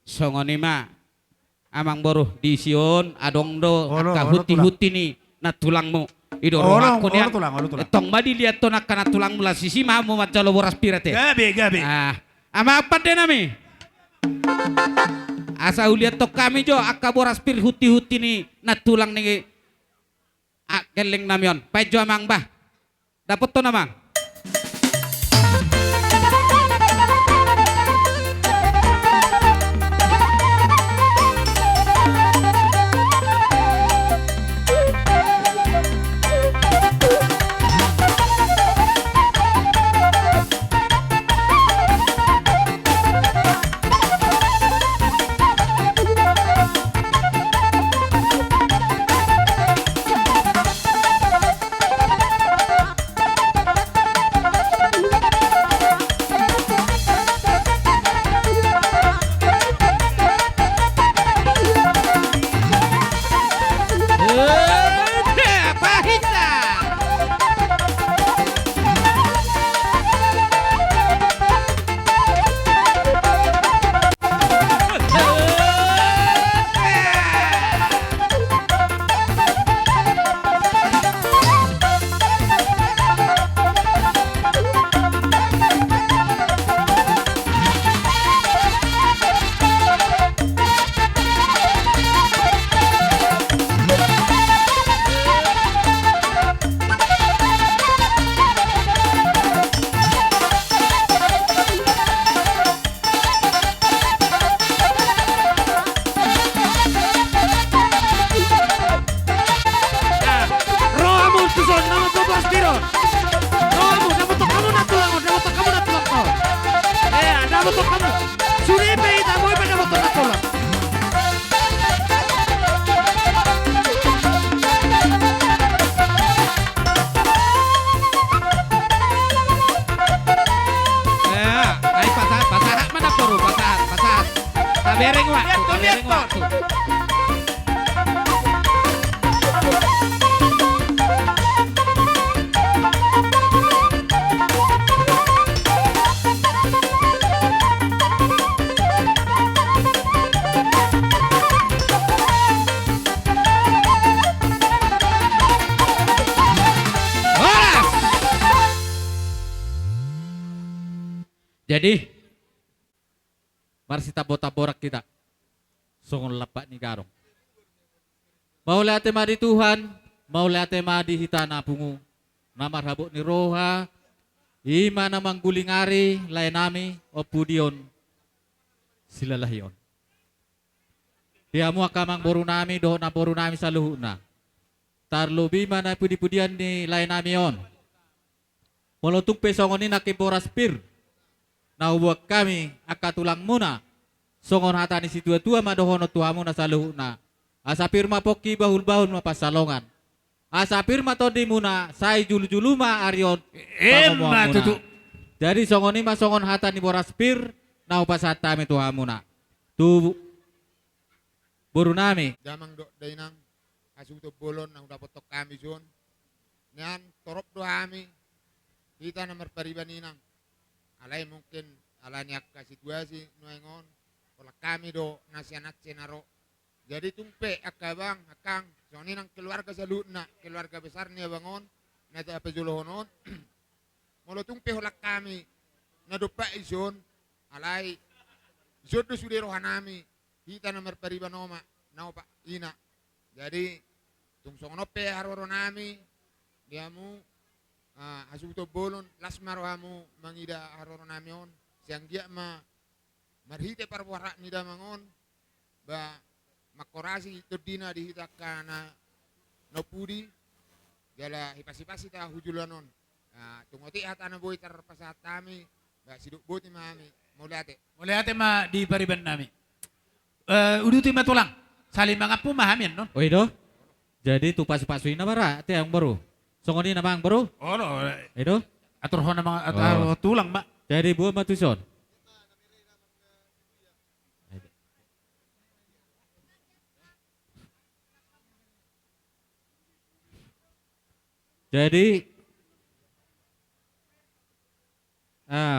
songoni ma amang boruh di Sion adong do ka huti-huti ni na tulangmu ido roha kunia tong badi lihat to nak kana tulang mula sisi ma mu macalo boras pirate Gabi. Ama apa de nami asa uliat to kami jo akka boras pir huti-huti ni na tulang ni keleng namion pajo amang bah dapat to namang. Jadi marsita borak kita. Songon lapak ni garong. Mau lihat tema di Tuhan, mau lihat tema di hitana pungu. Namar habuk ni roha, ima namang gulingari, lain nami, opudion, silalahion. Dia mu akamang boru nami, doh na boru nami sa luhut na. Tarlubi mana pudi-pudian ni lain nami on. Molotung pesongon ni nakiboras pir. Naubuak kami akatulang muna. Songon hata ni si tua-tua madohono tuamu na sa luhut na. Asa pirma poki bahul-bahul mapasalongan. Asa pirma todi muna say julu-julu ma arion. Emma tutu. Jadi songon ni masongon hata ni boras pir. Nau pasata mi tuamu na. Tu buru nami. Damang do dainang asuto bolon nang dapat tok kami zon. Nian torop do kami. Kita nomor paribaninang. Alay mungkin alanya ka situasi nuengon. Wala kami do nasianat senaro. Jadi tumpe akabang akang soni nang keluarga salutna, keluarga besar ni bangon na ta pejulohonon. Molo tumpe holak kami na dopa ison alay jodo sudiro hanami kita nomor paribanoma nao pa ina. Jadi tungsong nope haroro nami diamu asuto bolon lasmaro hamu mangida haroro nami on siang dia marhite parwara ni damangon ba makorasi todina dihitakana no pudi gala hipasi-pasi ta hujulanon tungoti hatana boy tarpasatami ba siduk boti mami Mulai ma di pariban nami. Uduti matulang. Saling mga pumahamin, no? Oi do. Jadi tu pas-pasuin na bara ate ang baru. Songon ni namang baru. Oh, no. Edo. Atur ho na mga atur tulang, ma. Jadi buah matuson. Jadi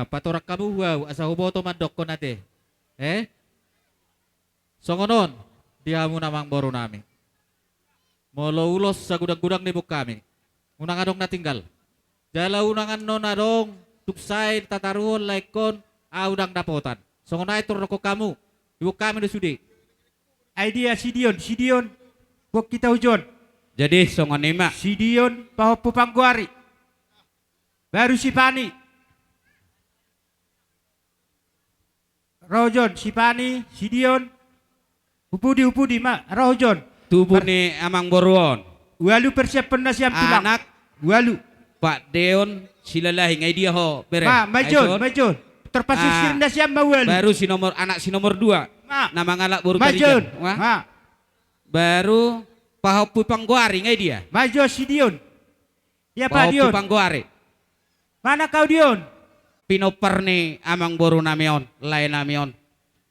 patorak kamu wow asa huboto mandok ko nate. Songonon diamu namang baru nami. Molo ulos sa gudang-gudang ni kami. Unang adong natinggal. Jala unangan non adong tuksay tataruhon laikon udang dapotan. Songonay turno ko kamu. Ibu kami na sudi. Idea Sidion. Buat kita hujon. Jadi songon ima. Sidion pahopo pangguari. Baru si Pani. Rojon, si Pani, Sidion. Upudi ma, Rojon. Tubuh ni amang boruon. Walu persiapan na siyang tulang. Anak Walu. Pak Deon silalahi ngai dia ho bere. Majon. Terpasisir na siyang mawalu. Baru si nomor 2. Nama ngalak baru Majon. tarikan. Baru pahopu pangguari ngai dia. Majo Sidion. Ya Pak Dion. Pahopu pangguari. Mana kau Dion? Pinoper ni amang boru namion, lain namion.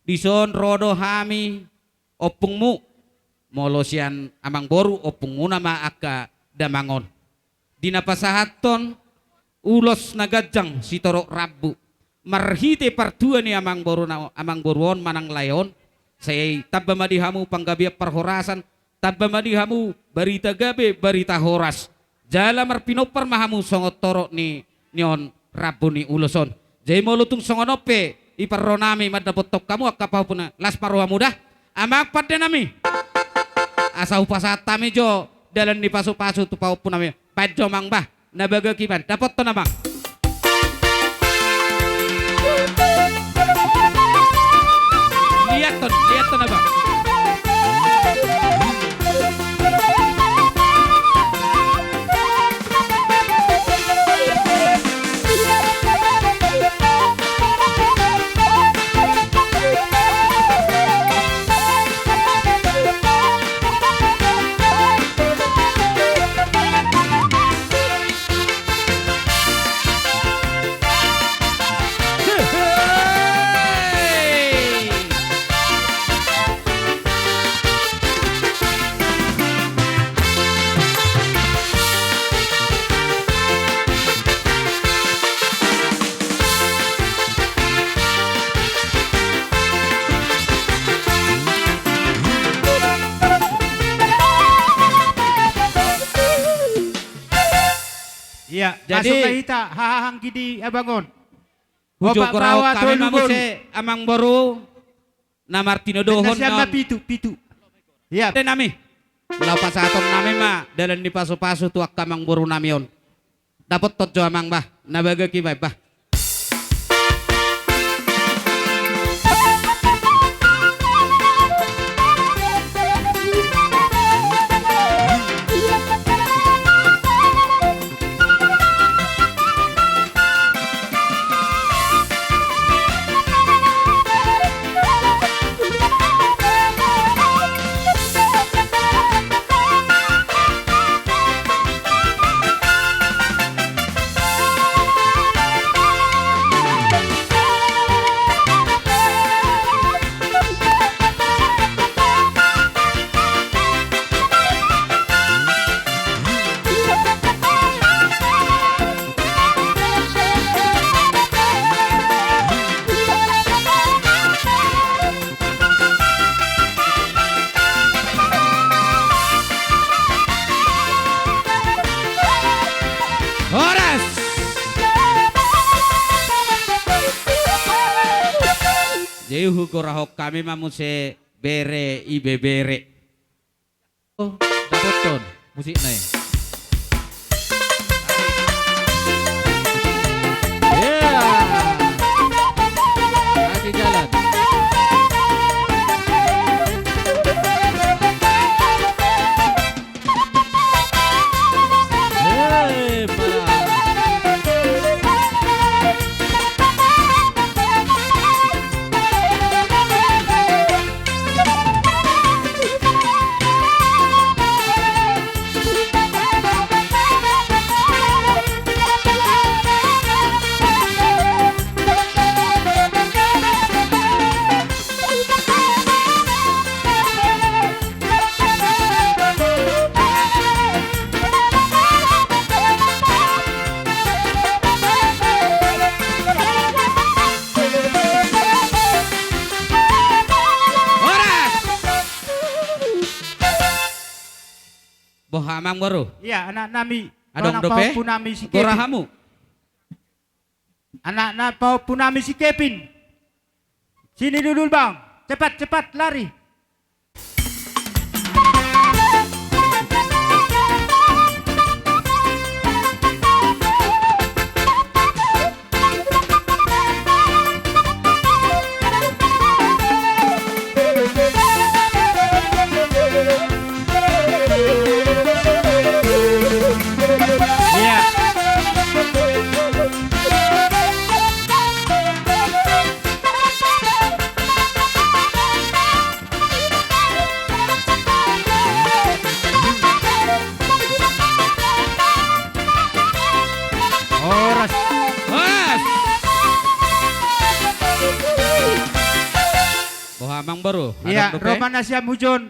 Dison rodo hami opungmu. Molosian amang boru opungmu nama aka damangon. Dinapasahaton ulos nagajang si torok rabu. Marhite partua ni amang boruon manang layon. Saya tabba madihamu panggabiak parhorasan. Tabba madihamu barita gabe barita horas. Jala marpinoper mahamu songot torok ni nion rabu ni uloson. Jai molutung songonope iparronami madapotok kamu akapau puna las paruha mudah. Amak pada nami. Asa upasatami jo dalan di pasu-pasu tu pau punami. Pajo mangbah nabaga kiban dapat to namang. Lihat to nabang. Iya, Jadi- masuk na hita, hahang gidi abangon. Ujo Opak korao bawa kami tolu mamuse amang boru na Martino dohon Siapa non. pitu. Ya, Ate nami. Lapas aton nami ma dalan di paso-paso tuak kamang boru nami on. Dapat totjo amang bah nabaga kibay bah. Horas. Jauh korahok kami mamuse bere ibe bere. Oh, dapat ton musik naik. Kaki jalan. Boh amang baru. ya anak nami. Adong Anak dope. pau punami si Kevin. Gorahamu. Anak pau punami si Kevin. Sini dulu bang. Cepat lari. Iya. Horas. Horas. Boh amang baru. Iya, Adong dope. Roman Asia Mujon.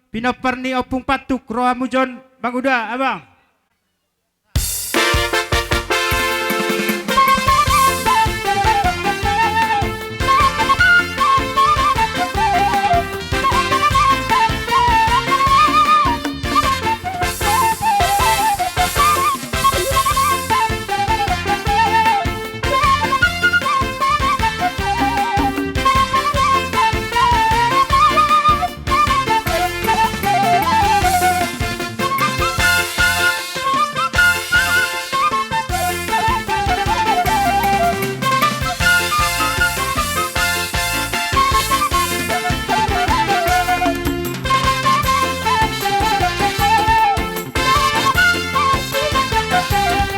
Pinoperni opung patuk. Roa Mujon. Bang Uda, abang.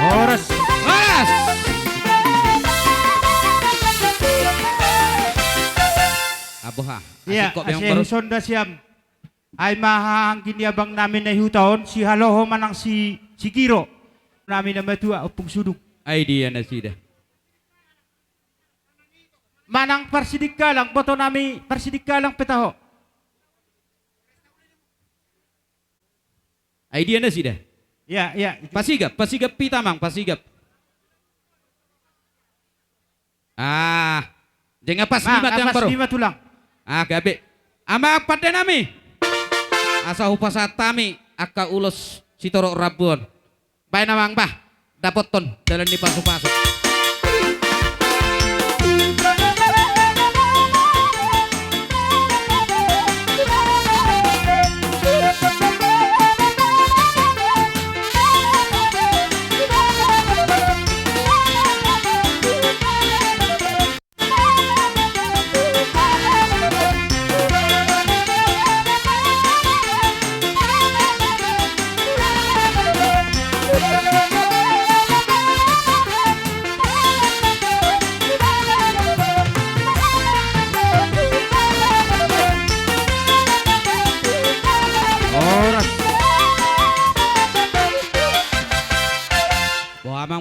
Horas. Horas. Aboha. Iya, Kok yang Asia baru. Sonda Siam. Ay mahang gini abang namin na hutaon. Si Haloho manang si Kiro. Namin na matua opung suduk. Idea na sida. Manang persidik ka lang. Boto nami persidik ka lang petaho. Idea na sida. Ya. Pasigap pita mang, pasigap. Jangan pas lima yang apas baru. 5 tulang. Gabe. Ama pada nami. Asa upasatami aka ulos sitoro rabon. Baik namang bah. Dapat ton dalam di pasu-pasu.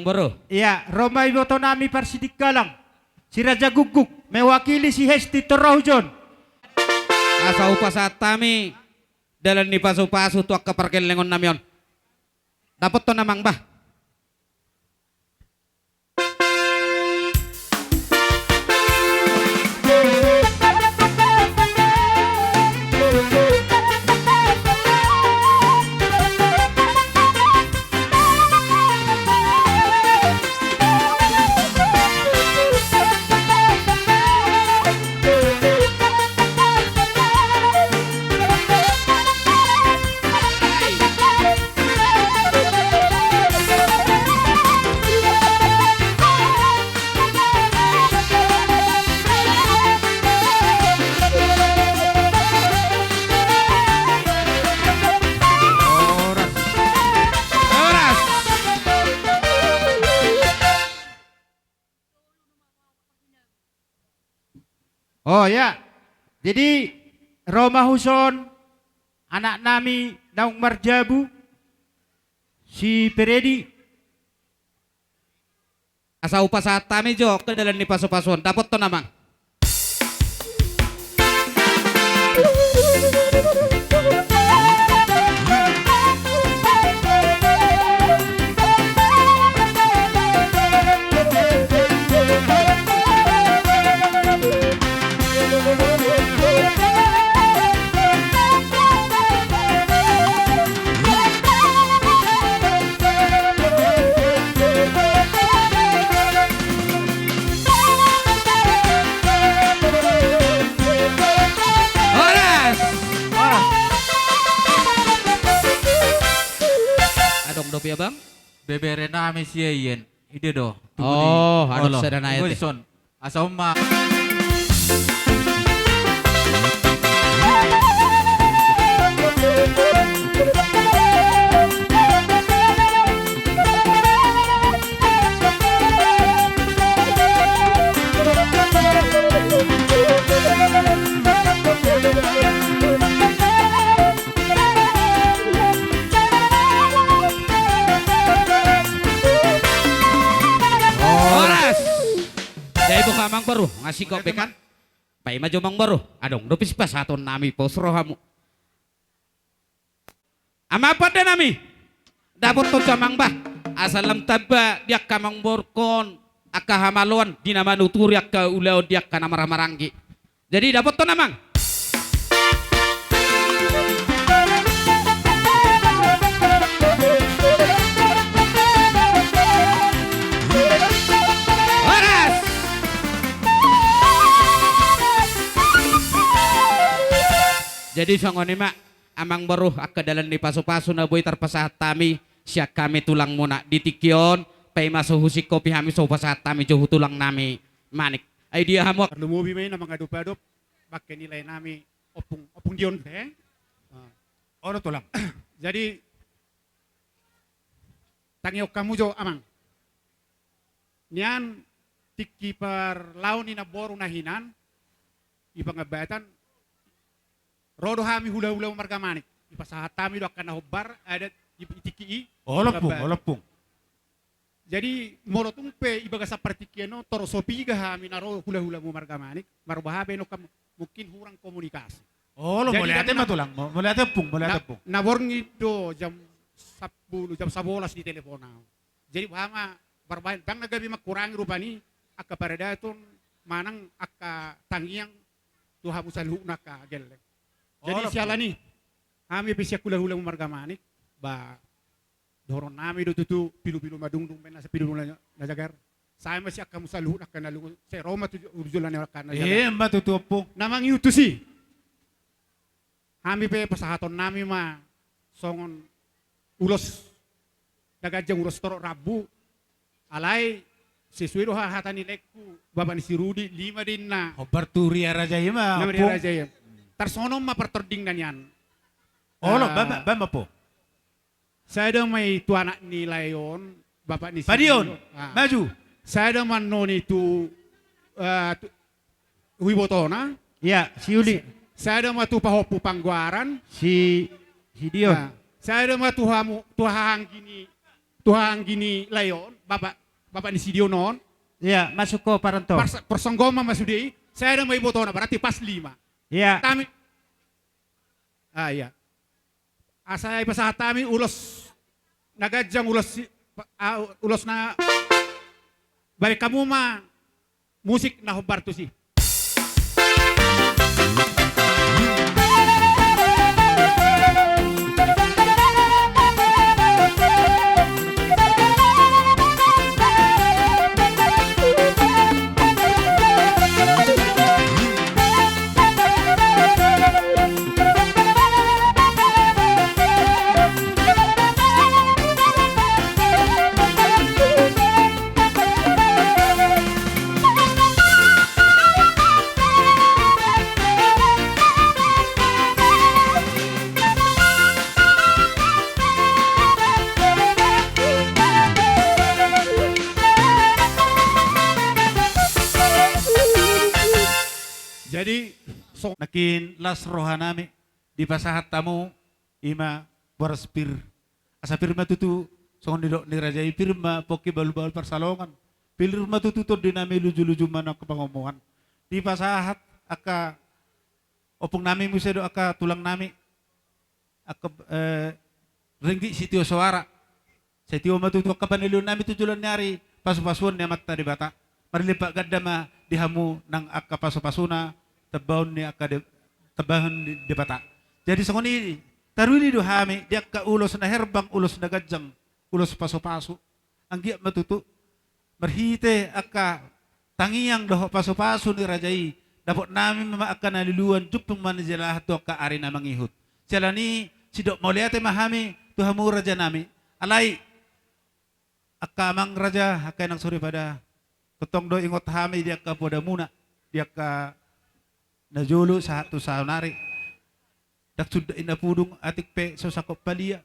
Amang Boro. Iya, Roma iboto nami parsidik galang. Si Raja Guguk mewakili si Hesti Torohujon. Asa upasa tami dalan ni pasu-pasu tuak keperken lengon namion. Dapat to namang bah. Oh ya, jadi Roma Huson, anak nami Naung Marjabu, si Peredi. Asa upasa tami jo ke dalan ni pasu-pasuan. Dapat to namang. Ya bang? Bebere nami siya yen. Ide do. Oh, ada sedana Ito. ite. Son. Asa umma. Amang Baru ngasih kopi kan Pai maju Mang Baru adong dopis pas satu nami pos rohamu ama apa deh nami dapat to camang bah asalam taba dia kamang borkon aka hamaluan dinama nuturi aka ulau dia kana maranggi jadi dapat to namang jadi sangoni mak amang baru akka dalan ni pasu-pasu na boy tarpasahat tami siya kami tulang muna ditikyon pay masuhusik kopi hami so pasahat tami juhu tulang nami manik ay dia hamok lumubi may na mga dupadop bakit nilay nami opung diyon Ono tulang. jadi tangyok kamu jo amang niyan tiki par laon ni na boro na hinan ipangabatan rodo hami hula-hula margamanik ipasahat tami do akan nahobar ada itiki Olopung. jadi molotung pe ibaga sa partikiano toro sopiga hami naro hula-hula mo margamanik marubahabe no kam mungkin hurang komunikasi Jadi mulai ate matulang. Mulai ate pung. naborngi do jam 10 jam 11 di telepon na. Jadi bahama barbahan bang nagabi makurangi rupani akka paradaton manang akka tangiang tuha musalhu na ka gelle. Jadi siala ni kami bisa hula-hula margamanik ba doron nami do tutu pilu-pilu madungdung pena sa pilu na jagar. Saya masih akka musalhu na kanalu se Roma tu urjulan na kana jagar. Matutupong. Namang yutu si. Kami pe pasahaton nami ma songon ulos dagajang ulos toro rabu alay sesuai doha hatani lekku bapak ni si Rudi 5 din na Hobar turia raja ima. nama dia raja ya tarsonom ma pertording dan yan Bama po. saya dah may tu anak ni layon bapak ni si Padion. Ah. Maju. saya dah man non itu Wibotona Ya, si Uli. saya dah matu pahopu pangguaran Si Dion. saya dah matu hamu tu hang gini Tuhan gini layon, Bapak ni Sidio non, Ya, masuk ko paranto. persenggoma masudi, saya ada mau ibu tona berarti pas 5. Ya, Tami, iya. Asa ipasahat tami ulos, nagajang ulos na, baik kamu mah, musik na hubar tu sih. Jadi, nakin las rohanami di pasahat tamu ima boras pir. Asa pirma tutu songon didok ni rajai pirma poki balu-balu persalongan. Pirma tutu to dinami luju-luju mana kepangomongan. Di pasahat aka opung nami musedo aka tulang nami aka ringgi sitio suara. Sitio matutu kapanilun nami tujulan nyari pasu-pasuan ni mata di bata. Marilipak gadama dihamu nang aka pasu-pasuna tabahun ni aka tabahan di bata. Jadi songon ini taruli do hami dia ka ulos na herbang ulos na gajang ulos paso-paso. Ang giya matutu marhite aka tangiyang doho paso-paso ni rajai dapat namin maka naliluan jupung manijalah to ka ari na mangihut. Sila ni sidok mauliate mahami tuhamu raja nami alay aka mang raja akay nang suri pada ketong do ingot hami dia ka poda muna dia ka najulu sa hatu sa nari. Dak sudah inapudong atik pe sosakop palia.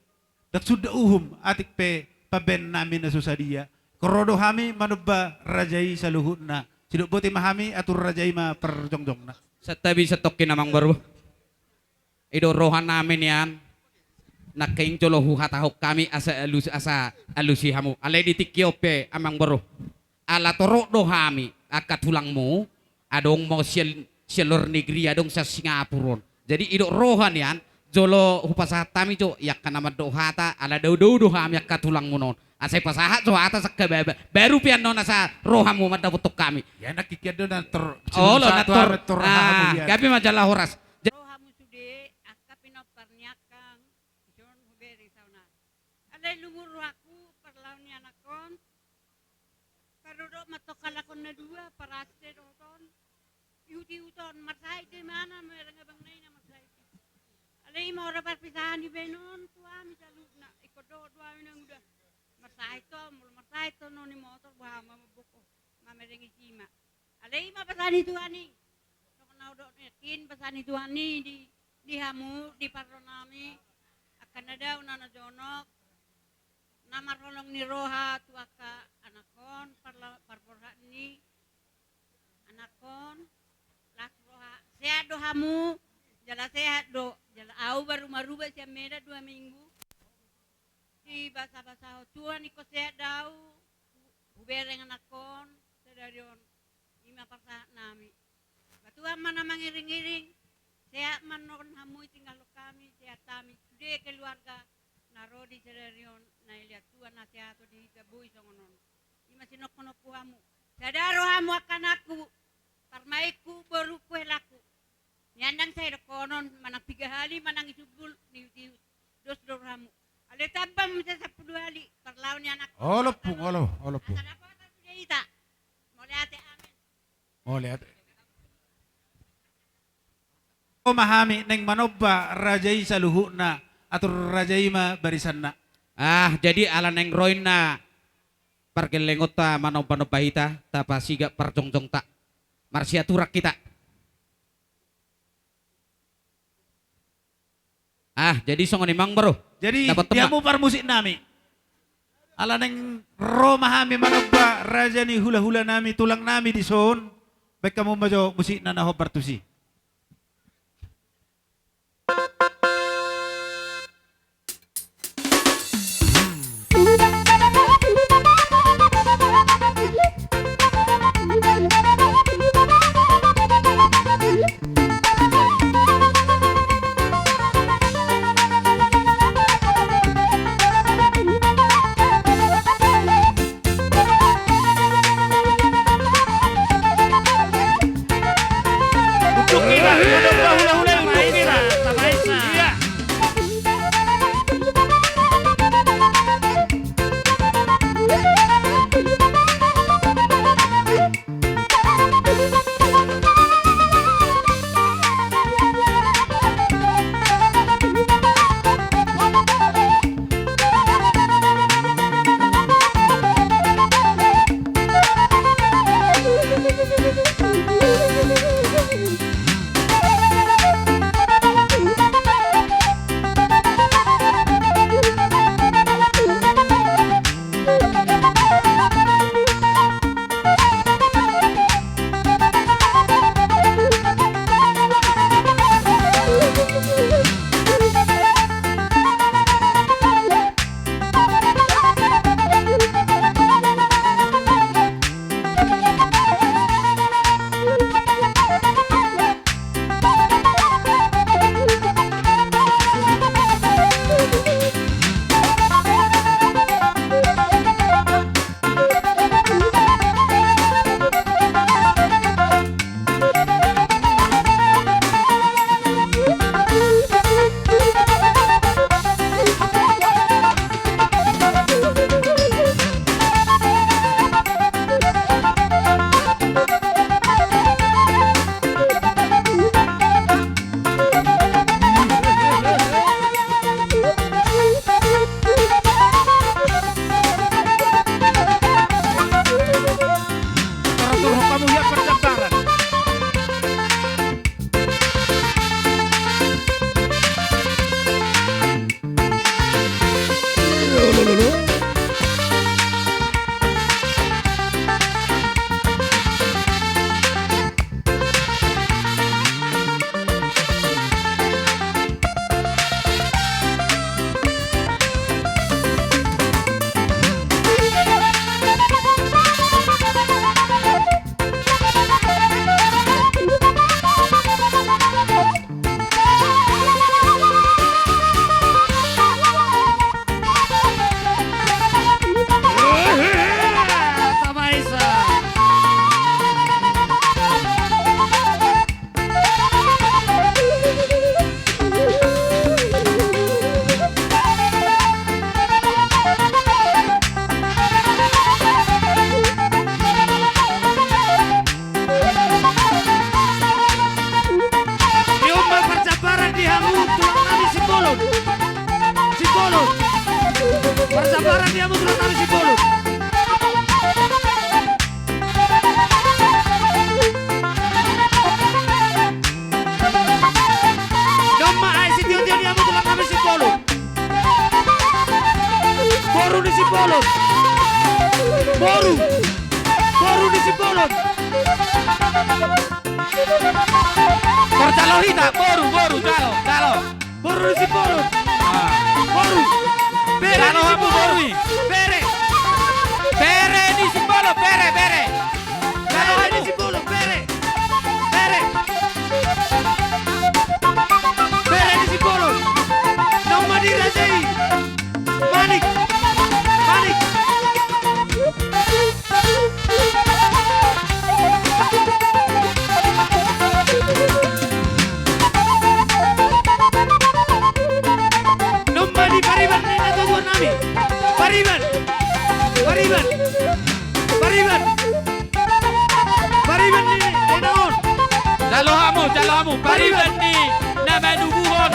Dak sudah uhum atik pe paben namin na susadia. Korodo hami manubba rajai sa luhut na. Sidok buti mahami atur rajai ma perjongjong na. Sa tabi sa tokin namang baro. Ido rohan namin yan. Nakaing cholo huhatahok kami asa alusi hamu. Alay ditikyo pe amang baro. Ala toro do hami akatulang mo adong mo selor negeri adong sa Singapura. Jadi idok rohan yan jolo hupasahat tami jo yak kana dohata ala do hami akatulang mo non. Asay pasahat jo ata sa baru pian non sa rohamu madabutok kami. Ya nakikya do na tor. Oh lo nator. Gabi majalah horas. Rohamu sude akka pinoparnyakang John Huberi sauna. Alay lumur aku perlawan anakon. Karudo matokalakon na dua paraste doton. Yuti uton marsay di mana mereng bang nay na marsay. Alay mo ora perpisahan di benon tuami saluna ikodo tuami nang udah marsay to no ni motor bahama mabuko mamereng isima. Alay mapasani tuani. Nau do yakin pasani tuani di hamu di paronami akan ada unana jonok nama rolong ni roha tuaka anakon parporha ni anakon las roha sehat do hamu jala sehat do jala au baru maruba siya meda 2 minggu di basa-basa tuan iko sehat dau hubereng anakon sedarion 5 parsa nami batuan mana mangiring-iring sehat manon hamu tinggal kami sehat kami sudah keluarga naro di sedarion na iliat tuan nasihat di kabui songonon ima sinok-nok hamu sadaro hamu akan aku parmaiku baru kue laku nyandang saya konon manang 3 hari manang isubul di dos hamu ale tabam sa 10 hari parlaw ni anak Olopung. kenapa tak sudah ita mau lihat amin Oh lihat. O mahami neng manobba rajai sa luhut na atur rajai ma barisan na. Jadi ala neng roin na parkelengot ta manob bahita ta pasiga parjongjong ta marsiaturak kita. Jadi songon imang bro. Jadi Dapat dia temak. mu par musik nami. Ala neng ro mahami manobba rajani hula-hula nami tulang nami di son. Baik kamu majo musik na nahobar tusi. percabaran dia mau tulang nami Sibolon. Doma ay si Tio dia mau tulang nami Sibolon. Boru di Sibolon. Boru di Sibolon. Percalo hita, boru, calo. Boru di Sibolon. Boru. Bere Calo di hamu Sibolon. boru. Bere. Bere di Simbolo, bere. Calo di Sibolon. Bere. Bere. Bere di Sibolon. Nama dirajai. Manik. Nama di Pariban ni na tuan nami. Pariban ni naon. Calo hamu, pariban ni nama nubuhon.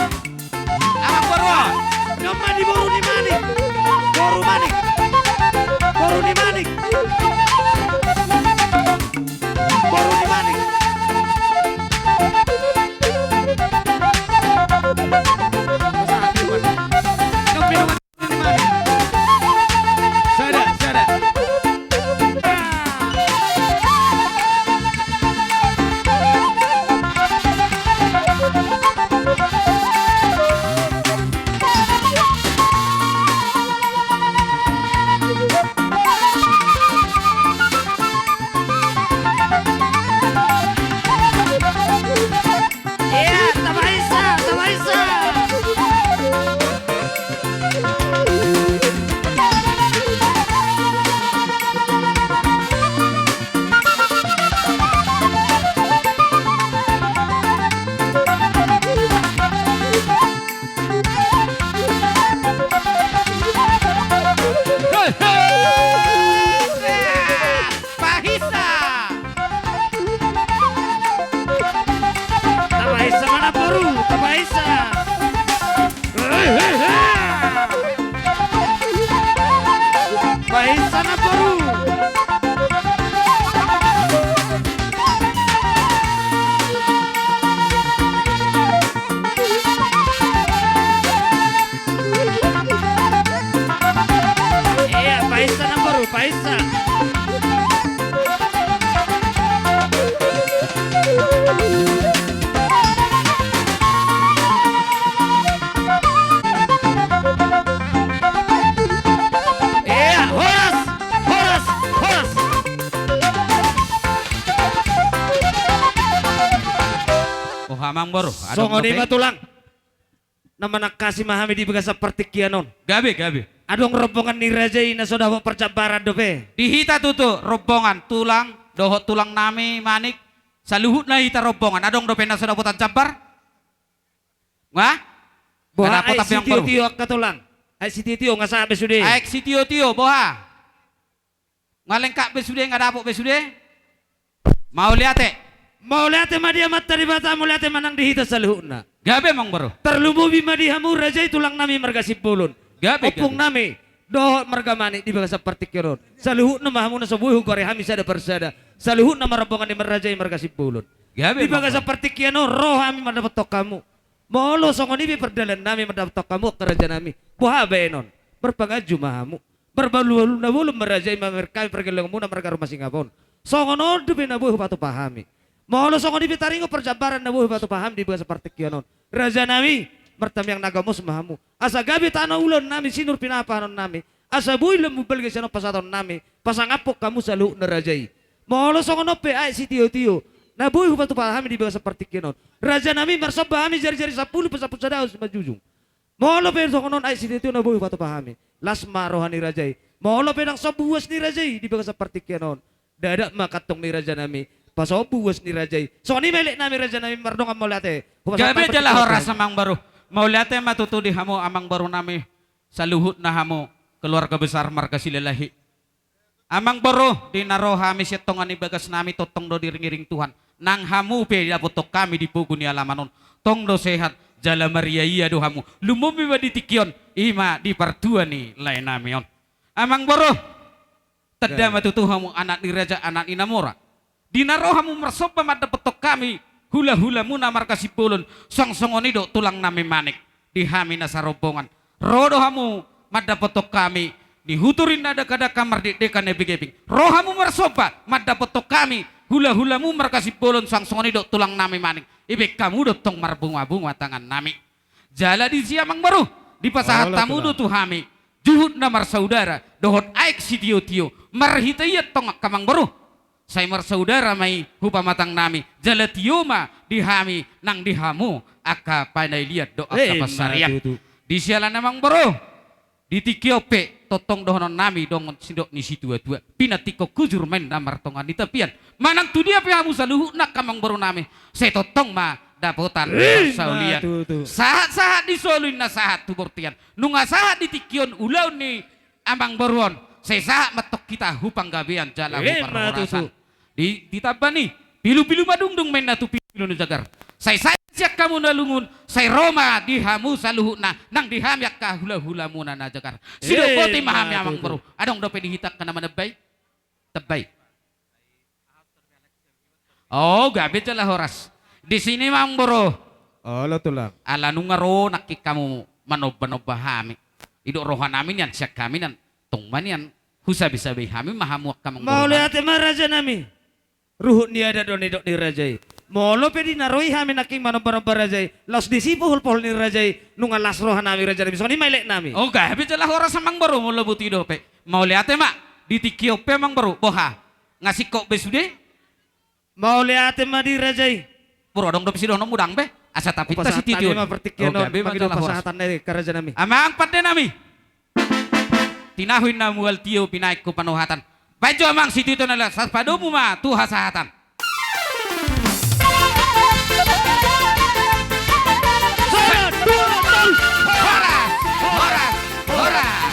Amang boro. Nama di Boru ni Manik. Boru ni Manik. Sada. Iya, Tabaisa. Pahisa. Tabaisa mana Boru? Tabaisa. Tabaisa na Boru. Iya, Paisa na Boru, Paisa. Iya, Horas. Oh, amang boro. Songo di Matulang. Nama nak kasih mahami di bekas seperti kianon. Gabe. Adong rombongan ni Raja ina sudah mau percabaran dope. Dihita tutu rombongan tulang, dohot tulang nami manik. Saluhut na hita rombongan. Adong dope na sudah putan campar. Wah? Boha Ada apa ay tapi si yang baru? Tio katulang. Ay si Tio nga sabi sude. Aek si tio boha. Ngalengkak besude ngadapok besude. Mau liate. Mau lihat dia mata di bata mau lihat manang dihita sa luhuna. Gabe mang boro. Terlumubi madihamu Raja tulang nami marga sipulun. Gabe. Opung nami dohot marga mani di bekas seperti kianon. Sa luhuna mahamu na sa buhu gore hami sada persada. Sa luhuna marabongan di Raja marga sipulun. Gabe. Di baga seperti kiano roh kami mendapat tok kamu. Molo songon ini perdalan nami mendapat tok kamu kerajaan nami. Buha benon. Berpangaju mahamu. Berbalu-balu na bulum merajai kami pergelang muna mereka rumah Singapura. Songon ordu benabuh batu pahami. Molo songon ini taringo perjabaran nabuh batu paham di baga seperti kiano. Raja nami mertam yang nagamus mahamu. Asa gabi tanah ulon nami sinur pinapahanon nami. Asa buy lemu belge sano pasaton nami. Pasangapok kamu salu nerajai. Molo songon ope ay si Tio. Nabuh batu pahami di baga seperti kiano. Raja nami marsoba kami jari-jari 10 pesaput sadaus majujung. Molo pe songonon ay si Tio nabuh batu pahami. Lasma rohani rajai. Molo pe nang sobuwas ni rajai di baga seperti kiano. Dadak makatong ni raja nami. Pasobuwas ni rajai. So ni melek nami raja nami mardong ang molate. Gabe jala horas amang baru. Mau lihat matutu di hamu amang baru nami saluhut na hamu keluarga besar marga silalahi. Amang baru di narohami sitongan ibagas nami totong do diring-iring Tuhan. Nang hamu pe dapotok kami di pugu ni alamanon. Tong do sehat jala Maria iya dohamu lumumi wa ditikion ima di partua ni lain namion amang boro tadda matutuhamu anak ni raja anak ni namora dinarohamu mersopa mada petok kami hula-hula muna markasi pulun song-songoni do tulang nami manik dihami nasarobongan rodohamu mada petok kami dihuturin nada kada kamar di dekan ebing-ebing rohamu mersopa mada petok kami hula-hulamu markasi pulun song-songoni do tulang nami manik ibe kamu do tong marbunga-bunga tangan nami jala di siamang baru di pasahat tamu do tuhami juhud namar saudara dohot aik si tio-tio marhitayat tong kamang baru saya marsaudara mai hupa matang nami jala tioma dihami nang dihamu aka panai liat do aka pasarian di sialan namang bro di tikiope totong dohonon nami dong sindok ni situ dua pinatiko kujur main namar tongan di tepian manang tu dia pihamu saluhu nak kamang bro nami saya totong ma dapotan saulian sahat-sahat disoluin na sahat tu bortian nunga sahat di tikion ulau ni amang boruon saya sahat metok kita hupang gabean jala hupar horasan di tabani pilu-pilu madungdung main natu pilu nu jagar saya siak kamu nalungun saya Roma dihamu saluhu nang dihamiak ka hula-hula muna na jagar sido poti mahami amang baru adong dope dihitak kana manebay tebay oh gabe jala horas di sini mang bro Oh, lo tulang. ala nu ngaro nakik kamu manoba-noba hami idok rohan amin yan siak kami nan tongman yan husa-bisa hami mahamuak kamang Mau boro lihat emang raja nami. Ruhut ni ada doni dok ni rajai. Molo pedi naroi hami naking manoba-noba rajai. Los disipu hul-pol ni rajai. Nunga las rohan nami raja nami. So ni mailek nami. oh gabe jala horas amang baru mau lebuti dope mau lihat mak di tikiope mang baru boha ngasih kok besude Mau lihat emang di rajai. puro dong dope sido mudang be asa tapi tas Pasahatan titiun ni mapertikian oh gabe mang jala horas pasahatan dari karaja nami. amang pade nami tinahuin na mual tio pinaik ku panuhatan baju amang situ itu nala sapadomu ma tu hasahatan horas horas horas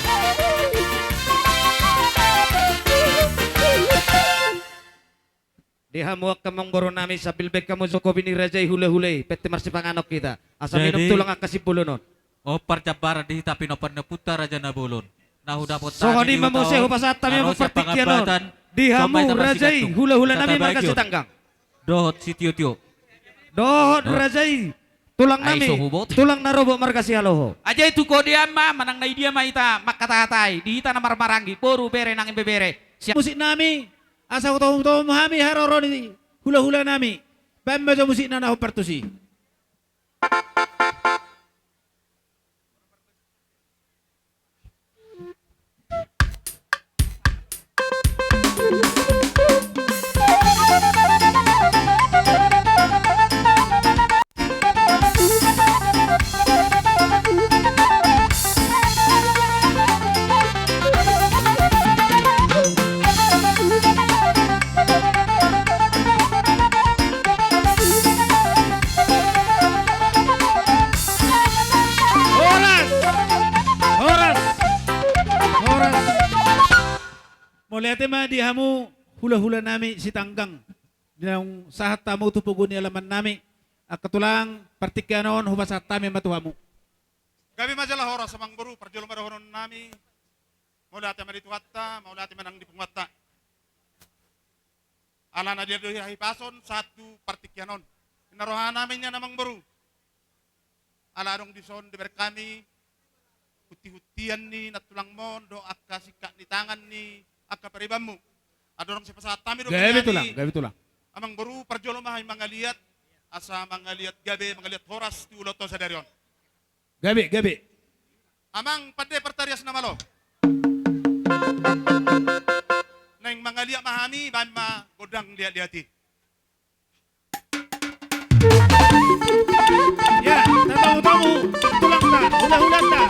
Dihamuak kamang boro nami sa bilbek kamu Jokowi ni rajai hule-hule. Peti marsi panganok kita. Asa minum Jadi- tulang ang kasipulonon. O parcabara di tapi no parna puta raja na bulon. Nahu dapat So kani mamuse hupasat tami mapertikian. Dihamu rajai hula-hula nami markasi tanggang. Dohot si tio-tio. Dohot rajai tulang Ay, nami suhubot. tulang narobo markasi haloho. aja itu kodian ma manang na idia ma ita makatahatay di ita na marmarangi poru bere nang bebere siap musik nami asa utaw mahami haroro ni hula-hula nami pembaca musik na naho partusi Mulai ma dihamu hula-hula nami si tanggang. Yang sahat tamu tupugun ni alaman nami. Ketulang partikyanon hubasat tami matuhamu. Gabi majalah horas samang baru perjolong horon nami. Mula ati marituhatta, mula ati manang dipungwatta. Ala na dia dohi pason satu partikyanon. Inarohan namin niya namang baru. Ala dong dison diber kami. Huti-hutian ni natulang mon do akka sikak ni tangan ni akka peribamu. Adorong si pasat tami do Gabi tulang. Amang baru perjolong mahay mangaliat asa mangaliat gabi mangaliat horas ti uloto sa darion. Gabi. Amang pade pertarias na malo. Neng mangaliat mahami ban ma godang liat-liati. Ya, tamu-tamu, tulang ta, hula-hula ta.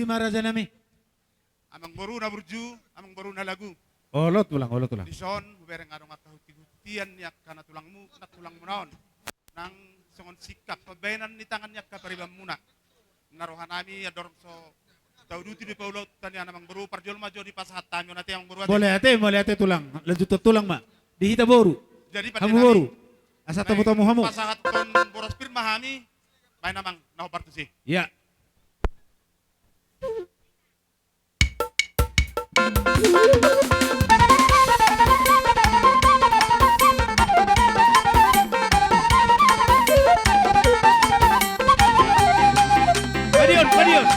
maraja nami. Amang boru na burju, amang boru na lagu. Olot ulang. Dison, hubereng arong at kahuti-hutian niyak ka na tulang mo naon. Nang songon sikap, pabayanan ni tangan niyak ka paribam muna. Narohan nami, adorong so, tau duti di paulot, tanya namang boru, parjol majo di pasahat tanyo nati ang boru. Boleh ate tulang. Lanjut tulang ma. Dihita boru. Jadi Hamu boru. Asa tamu hamu. Pasahat kon boros pirma hami, may namang nahopartu si. Ya. Padion.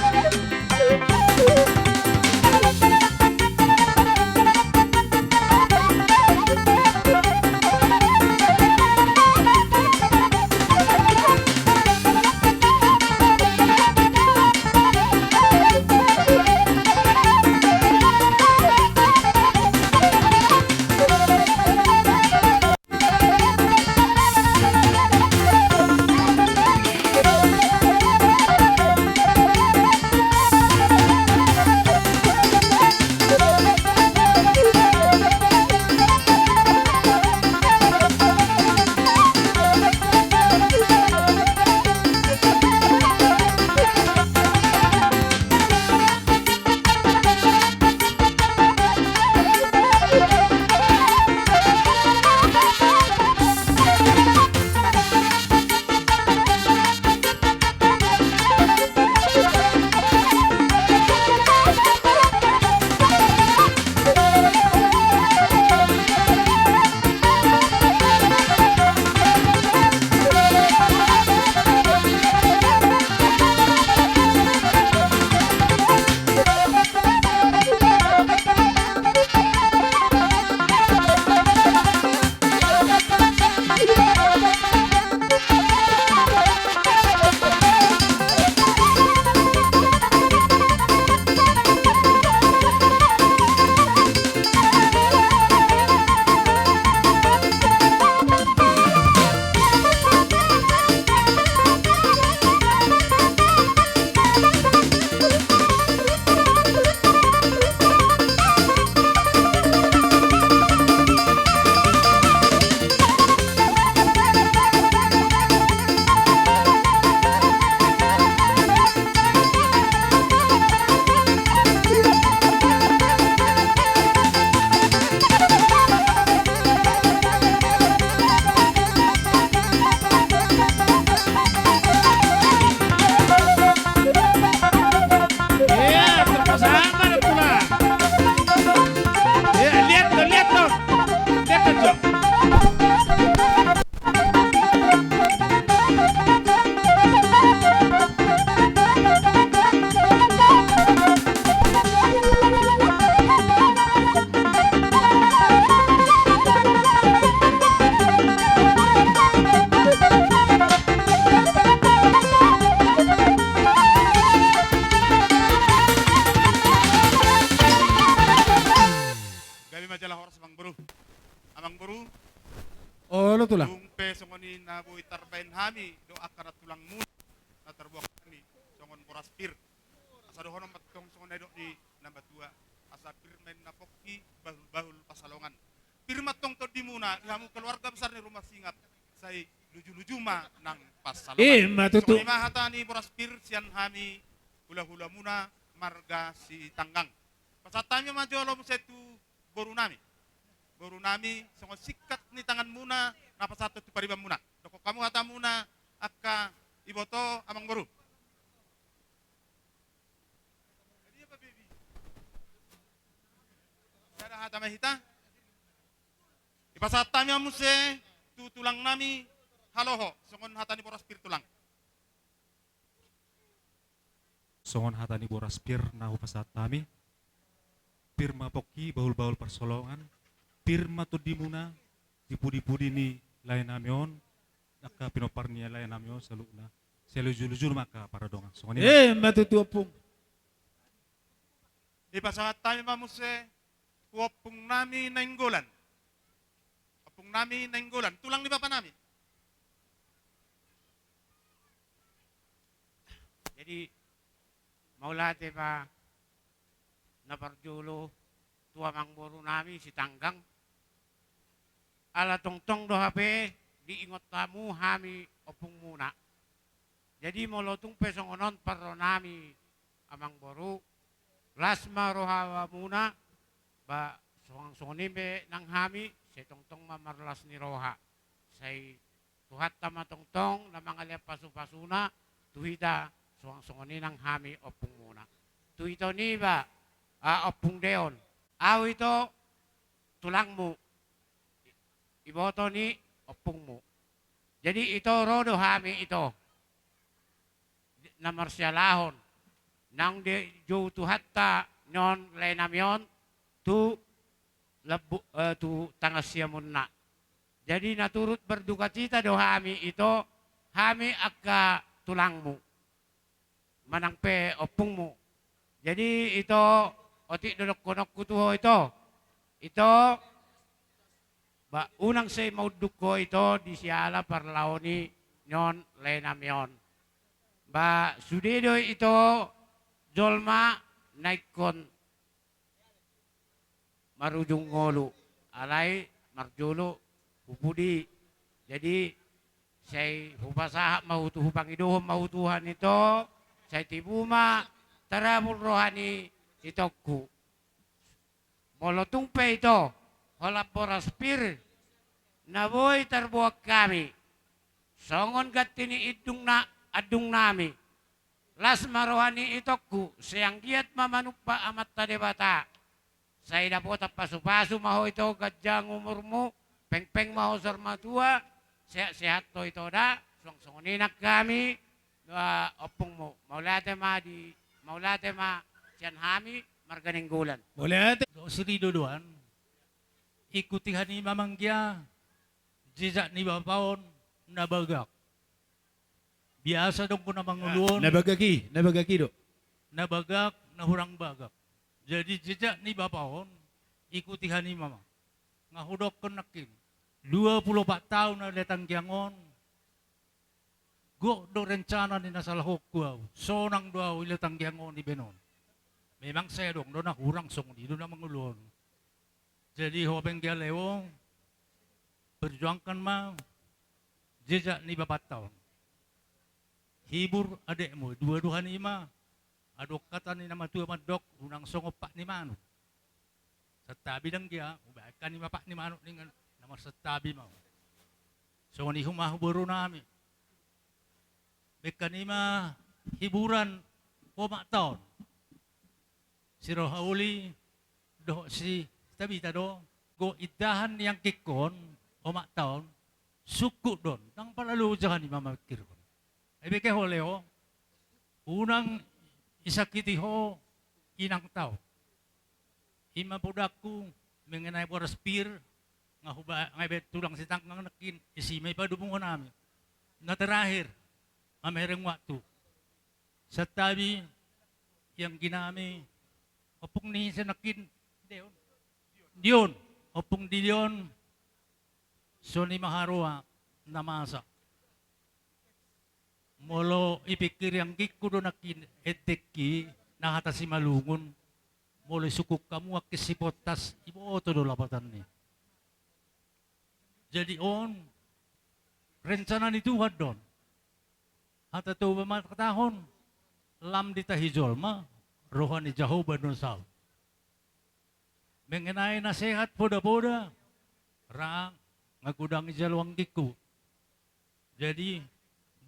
Olot ulang. Kung peso ko ni nabuhi tarbain hami, do akarat tulang muna, na tarbuak kami, songon boras pir. Asa doon ang matong songon na do ni nabatua, asa pir men napoki, bahul pasalongan. Pir matong to di muna, ihamu keluarga besar ni rumah singap, say luju-luju ma ng pasalongan. Matutu. Songon imahata ni boras pir, siyan hami, hula-hula muna, marga si tanggang. Pasatanya majolo mo sa ito, boru nami. Boru nami, songon sikat ni tangan muna, napasato tu paribam muna. Doko kamu hata muna, akka iboto amang boru. Jadi apa baby? Ada hata mahita? Ipasatanya muse, tu tulang nami, haloho, songon hata ni boras pir tulang. Songon hata ni boras pir nahu pasatami. Pir mapoki bahul-bahul persolongan. Pirma to di muna di pudi-pudi ni lain namion naka pinoparnia lain namion saluna selujur-lujur maka para dongan so Matutu opung. Ipasangat tayo mamuse, kuopung nami nainggolan. Opung nami nainggolan, tulang ni papa nami. Jadi maulate pa naparjulo tua mangboro nami si Tanggang. Ala tongtong do hape diingot tamu hami opung muna. Jadi molotung pesongonon parro nami amang boru. Lasma rohawa muna ba suang songoni be nang hami si tongtong mamarlas ni roha. Say tuhat tama tongtong na mga pasu-pasuna tuhita suang songoni nang hami opung muna. Tuhito ni ba opung deon. Aw ito tulang mo. Iboto ni opung mo. Jadi ito rodo hami ito na marsyalahon nang de jo tu hatta non lenamyon tu lebu tu tangasyamun na. Jadi naturut berduka cita do hami ito hami akka tulangmu manangpe opungmu. Jadi ito otik dodok konok kutuho ito ba unang say mauduk ko ito di siala parlaoni nyon lenamyon. Ba sudedo ito jolma naikon marujung ngolu alay marjolo hupudi. Jadi say hupasaha mahutu pangiduhom mahutuhan ito say tibuma tarabul rohani itokku. Molotung pe ito hola poraspir na boy tarbuak kami. Songon gatini idung na adung nami. Las marohani itokku siang giat mamanukpa amat tadebata. Saya dapat pasu-pasu maho ito gajang umurmu peng-peng maho sarmatua sehat-sehat to ito da song-songoninak kami opung mo maulate ma siyan hami marganing gulan. Maulate suri dodoan ikuti hani mamanggia jejak ni bapaon nabagak. Biasa dong ko na mangulon. Nabagaki do. Nabagak na hurang bagak. Jadi jejak ni bapaon ikuti hani mama. Ngahudok ko nakin. 24 tahun na letang giangon. Go do rencana ni nasalahok ko. Sonang doa iletang giangon ni Benon. Memang saya dong do na hurang song di do na mangulon. Jadi hopeng gialewo perjuangkan ma jejak ni bapat tahun. Hibur adekmu, dua-duhan ima. Adok kata ni nama tua madok, unang songop pak ni manu. Setabi dang dia, ubahkan ni pak ni manu dengan nama setabi mau. So ni humah buru nami. Bekan ima hiburan komak tahun. Si rohauli doh si tabi tado go idahan yang kikon komak tahun suku don. Nang palalu jangan ni mama pikir. Ibeke ho leo, unang isakiti ho inang tao. Ima budakku mengenai poraspir ngahuba ngabe tulang si tangkang nakin isi may padubungan namin. Na terakhir, mamereng waktu. Sa tabi yang ginami opung ni sa nakin Dion, opung Dion so ni maharua namasa. Molo ipikir yang kikudo nakin eteki nahata si malungun molo sukuk kamu akisipotas ibo to do lapatan ni. Jadi on rencana ni Tuhan don. Hata to mamakatahon lam di tahijolma rohani Jehovah don sao. Mengenai nasihat poda-poda rang ngagudang jalwang kiku. Jadi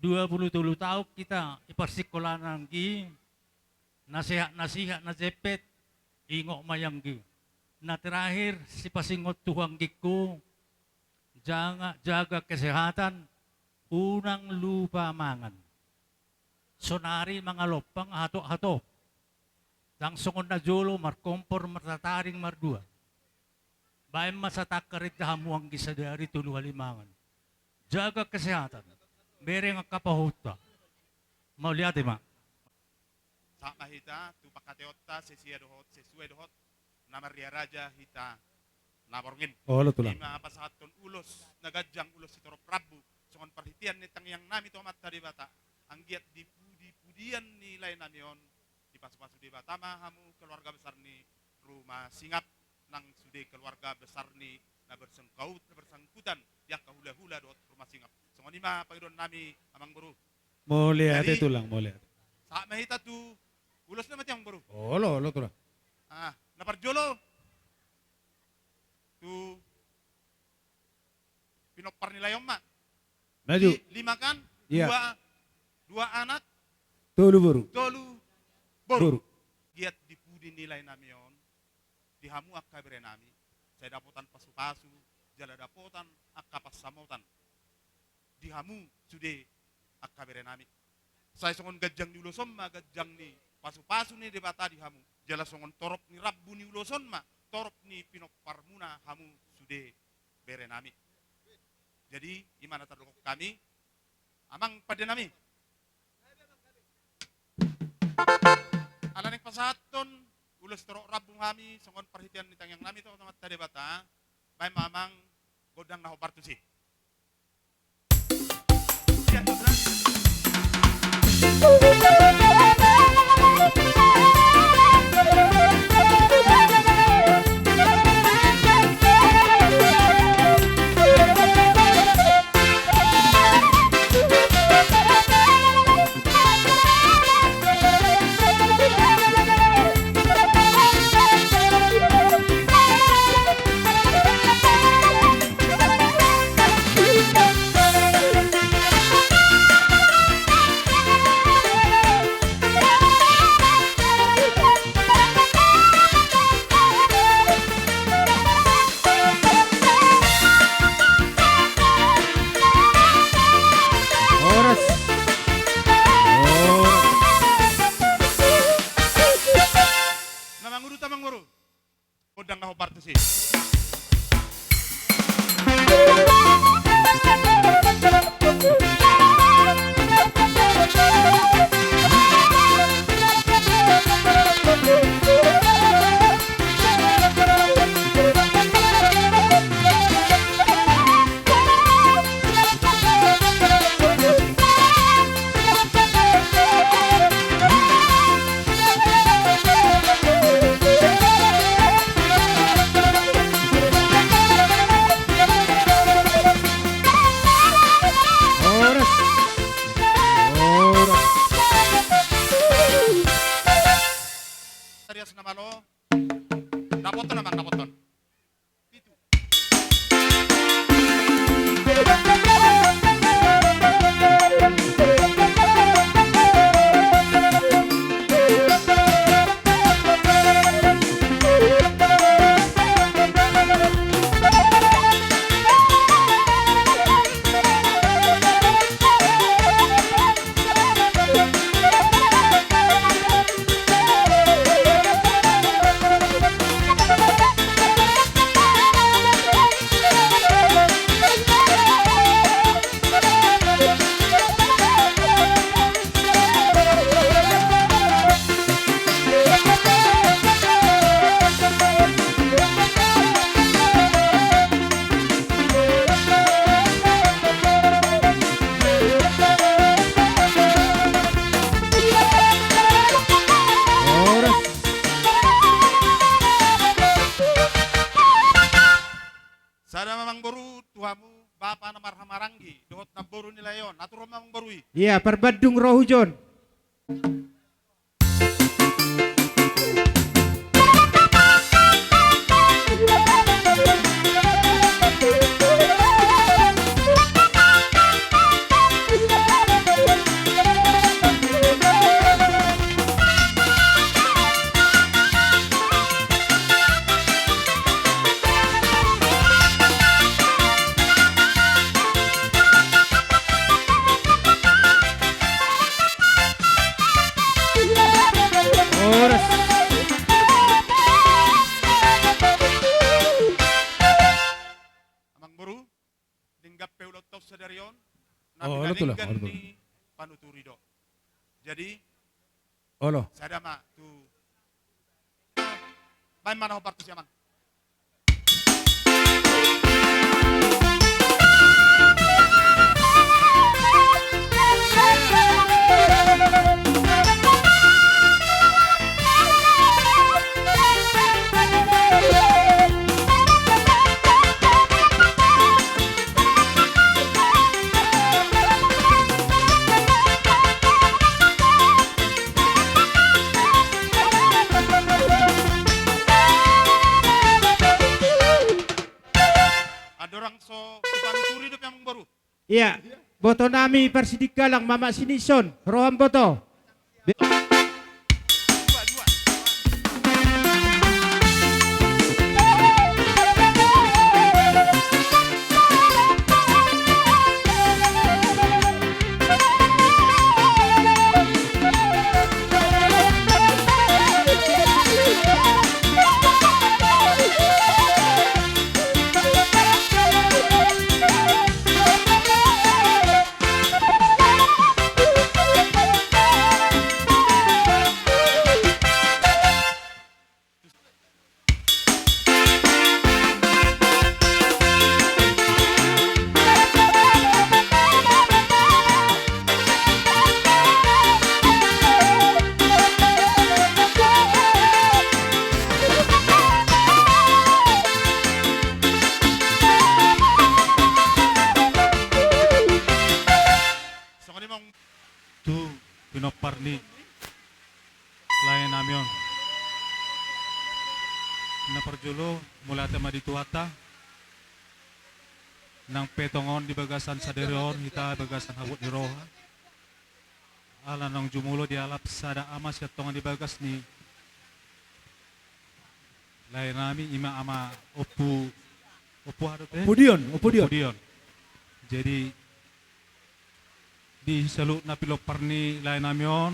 20 tahun kita iparsikolan ki nasihat na jepet ingok mayanggi. Na terakhir si pasingot tuhang kiku jaga kesehatan unang lupa mangan. Sonari mga lopang hato-hato. Dang sungon na jolo markompor matataring mardua. Bayan masatakarit na hamuang gisa dari tuluhalimangan. Jaga kesehatan. Mereng kapahuta. Mauliate ma. Sama hita tu pakateotta sesuai dohot namaria raja hita naborngin. Oh, lo tulang. Lima pasahaton ulos nagajang ulos itoro Prabu. Songon perhitian ni yang nami tomat tadi bata. Anggiat di pudian nilai namion di pasu-pasu di Batama hamu keluarga besar ni rumah singap nang sude keluarga besar ni na bersangkutan ya kahula-hula dot rumah singap. Songoni mah pagidon nami amang buru. Mulia Jadi- ate tulang, mulia. Sa mahita tu ulos na mati amang buru. Oh, lo tulang. Naparjolo tu pinopar nila yung ma. Maju. Lima kan? Iya. Dua anak, Tolu buru. tolu, Buru. boru. Giat dipudi nilai nami yon. Dihamu akka bere nami. Saya dapotan pasu-pasu, jala dapotan akka pasamotan. Dihamu sude akka bere nami. Saya songon gajang di uloson ma gajang ni pasu-pasu ni debata dihamu. Jala songon torop ni rabbu ni uloson ma torop ni pinopar muna hamu sude bere nami. Jadi imana terdokok kami amang pada nami. Alaning pasaton ulos torok rabung kami songon perhatian ni tangyang nami to tamat tadi bata. Bay mamang godang naho partusi. Ya, Oras. namang uru tamang guru. Godang naho partusi. Oras. Oras. Tarias na malo. Dapoton namang dapoton. Itu. Oras. Sada mamang boru tuhamu bapa na marhamaranggi dohot na boru nila yon. Aturo mamang borui. Iya, perbadung roh hujon. Oras. Amang boru dinggap peulot tos sadarion. Oh, ano tulang? Naminalinggan Ano tulang? ni panuturido. Jadi Olo. sada ma tu bay manaho partusi amang. orang so tupan suri hidup yang baru. Iya, boto nami persidika lang mama sinison. Roham boto. Dua. So kani mong Tu pinoparni layan namin. Naparjulo mula tema dituata nang petongon di bagasan sa dereon hita bagasan habut di roha. Ala nang jumulo di alap sada amas ya tongan di bagas ni layan nami ima ama opu hadap Opudion. Jadi di salu na piloparni layan namion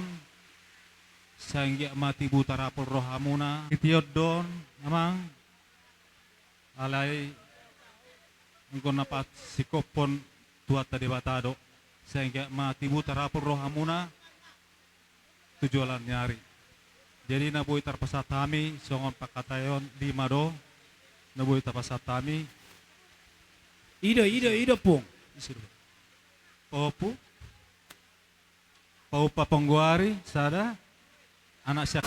sanggi mati butarapol rohamuna itiod don amang alay ngkon napat sikopon tuata debatado sanggi mati butarapol rohamuna tujualan nyari jadi nabuhi tarpasatami songon pakatayon di mado nabuhi tarpasatami Ido pong. Opu Paupa Pongguari sada anak siap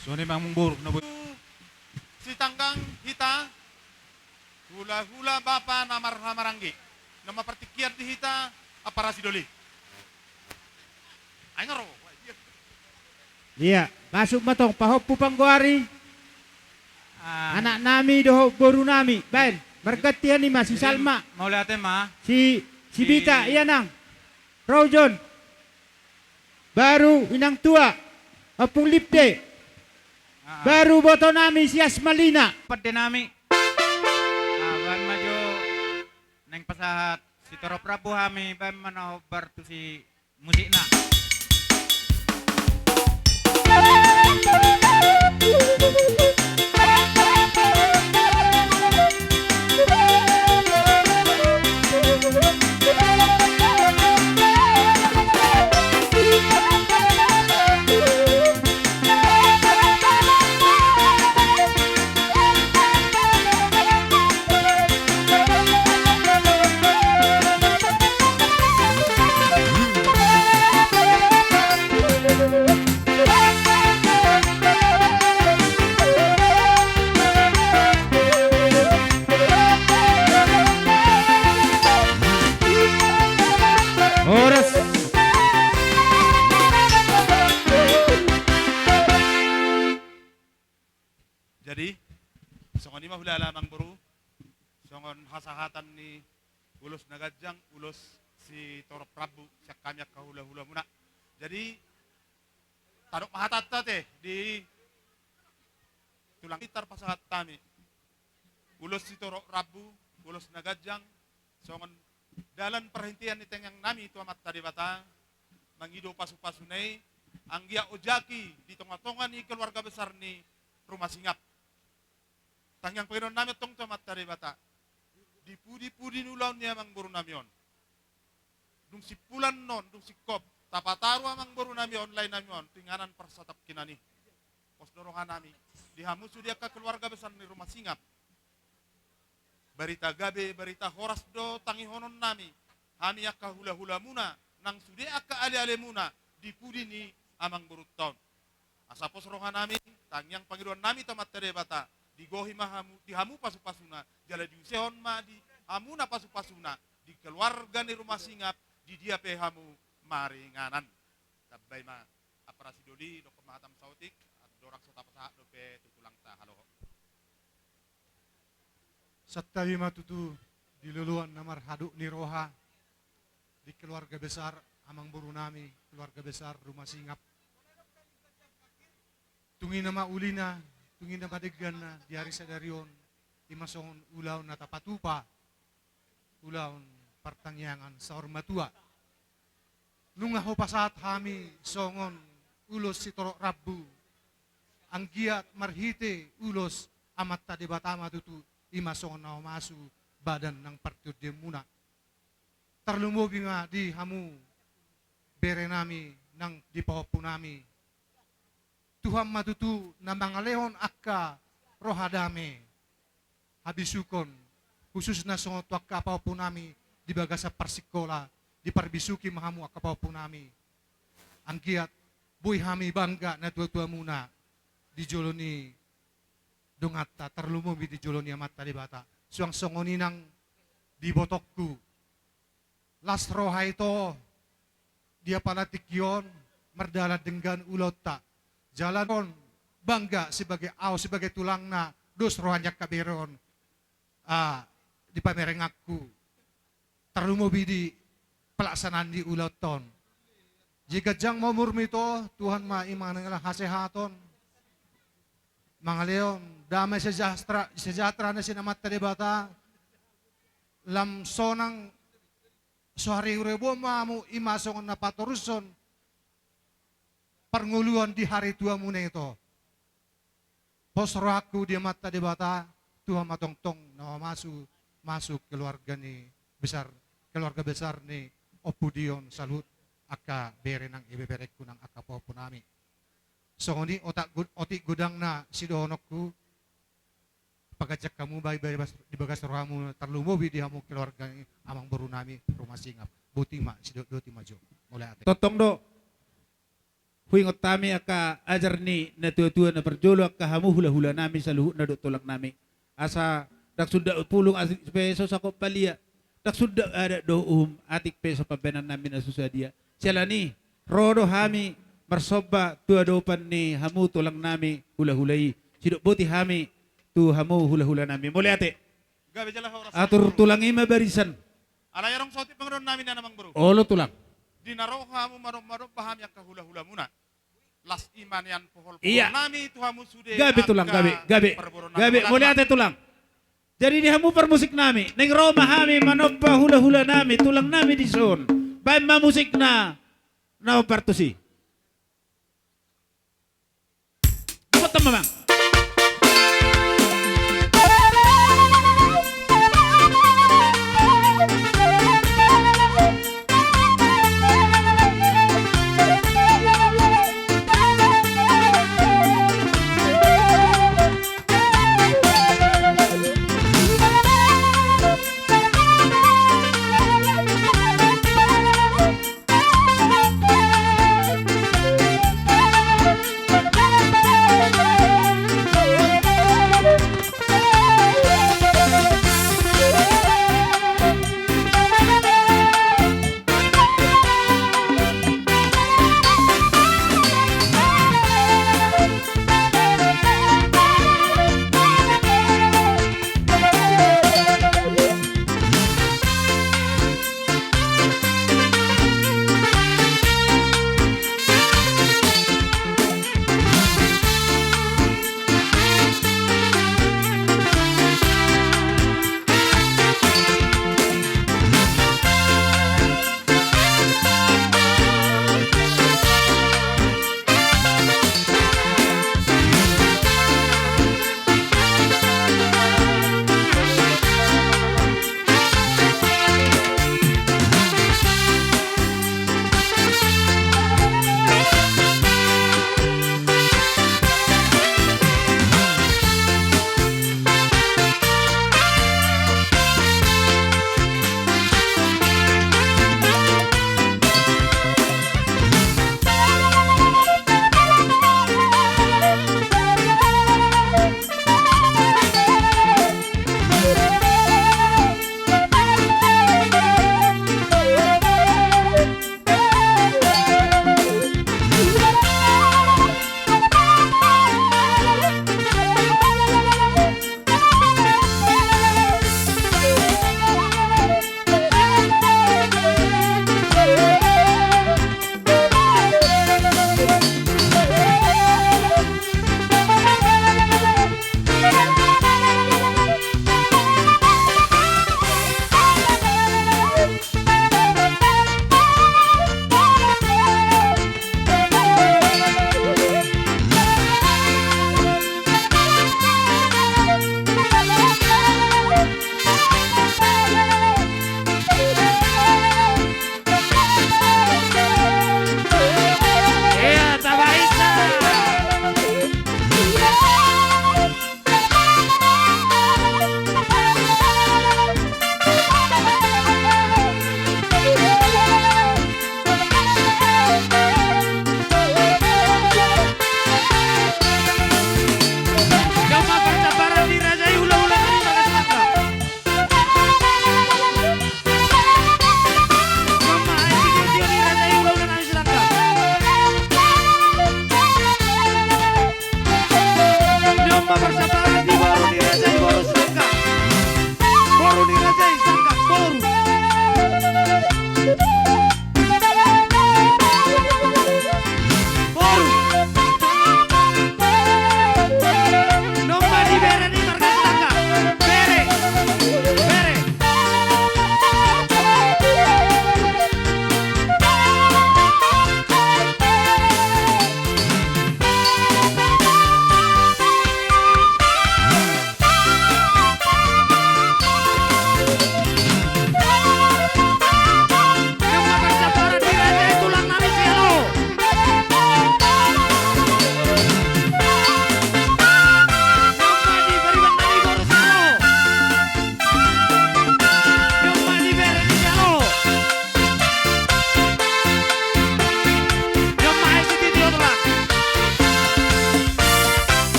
Soni mangbur nabuhi si tanggang hita hula-hula bapa namar hamaranggi nama pertikian di hita apa rasidoli. Ay ngaro. Iya, masuk matong pahop pupangguari. Anak nami doho boru nami. Ben, berkatian ni si Salma, Mau lihat ma? si Bita, iya nang. Rojon. Baru inang tua. Apung lipde. Baru boto nami si Asmalina. Pati nami. Ban maju neng pasahat si Toro Prabu hami ban manaw bartu si musikna. Oras. Jadi songon ima hula lamang baru songon hasahatan ni ulos nagajang ulos si Toro Prabu siya kami kahula-hula muna. Jadi tanok mahatata teh di tulang itar pasahat tami ulos si Torok Rabu, ulos Nagajang, songon dalan perhentian ni tengang nami itu amat tadi bata, mangido pasu-pasunay, anggia ojaki di tengah-tengah ni keluarga besar ni Rumah Singap. Tangyang Panginoon nami tong amat tadi bata, di pudi-pudi nulaw niya mang buru namion. Dung si pulan non, dung si kop, tapataru amang buru nami online namion, tinganan persatap kinani. Pos dorongan nami, dihamusu dia ke keluarga besar ni Rumah Singap. Barita gabe, barita horas do tangi honon nami. Hami akka hula-hula muna, nang sude akka ale-ale muna, dipudi ni amang burut taon. Asapos rohan nami, tangyang pangiruan nami tamat tere bata, digohi mahamu, dihamu pasu-pasuna, jala diusehon ma di hamu na pasu-pasuna, di keluarga ni Rumah Singap, di dia pehamu maringanan. Tabay ma, aparasi doli, do pemahatam sautik, at dorak sa tapasahat do pe tutulang ta halo. Sattawi matutu diluluan na marhadu ni Roha di keluarga besar amang buru nami, keluarga besar Rumah Singap. Tungin na maulina, tungin na madegan na di hari sadarion, imasongon ulaw na tapatupa, ulaw partangyangan sa ormatua. Nung ako pasat hami songon ulos si Torok Rabu, ang giat marhite ulos amat tadi batama tutu imasong na masu badan ng partido de muna. Tarlumubi nga di hamu bere nami ng di pawapo nami. Tuham matutu na mga lehon akka rohadame habisukon khusus na songot akka pawapo nami di baga sa parsikola di parbisuki mahamu akka pawapo nami. Ang giat buhay hami bangga na tua-tua muna di jolo ni Dungatta terlumubi di jolo ni amat tadi bata. Suang songoni nang di botokku. Las roha itu dia pala tikyon merdala dengan ulota. Jalan kon bangga sebagai sebagai tulang na dos rohanya kaberon. Di pamerengakku. Terlumubi di pelaksanaan di uloton. Jika jang mau murmi to Tuhan ma iman nga hasehaton. Mga leon, damay sejahtera na sinamat tadi bata, lamsonang suhari urebo mamu imasong na patoruson, panguluan di hari tua muna ito. Posrohaku di mata di bata, Tuhan matongtong na masuk keluarga besar ni Opudion salut aka bere ng ibeberek ko ng akapopo nami. So ni otik gudang na sidonokku pagajak kamu di bagas rohamu terlumubi di hamu keluarga amang baru nami Rumah Singap butima sidoti maju mulai ate Totong do. Huingot tami aka ajar ni na tua-tua na perjolo aka hamu hula-hula nami sa luhut na do tulak nami. Asa dak sunda pulong atik peso sa kopalia. Dak sunda ada do atik peso pabenan nami na susadia. Sila ni rodo hami marsoba tu adopan ni hamu tulang nami hula-hulai. Sidok buti hami tu hamu hula-hula nami. Mulai ate. Gabi jala horas. Atur tulang ima barisan. Ala yarong sautik pangiruan nami na namang buru. Olo tulang. Dinaro hamu marong paham yang kahula-hula muna. Las iman yan pohol Iya. nami tu hamu sude. Gabi tulang, gabi. Mulai ate tulang. Jadi di hamu permusik nami. Neng Roma hami manopa hula-hula nami. Tulang nami di son. Baik ma musik na partusi. Potong memang.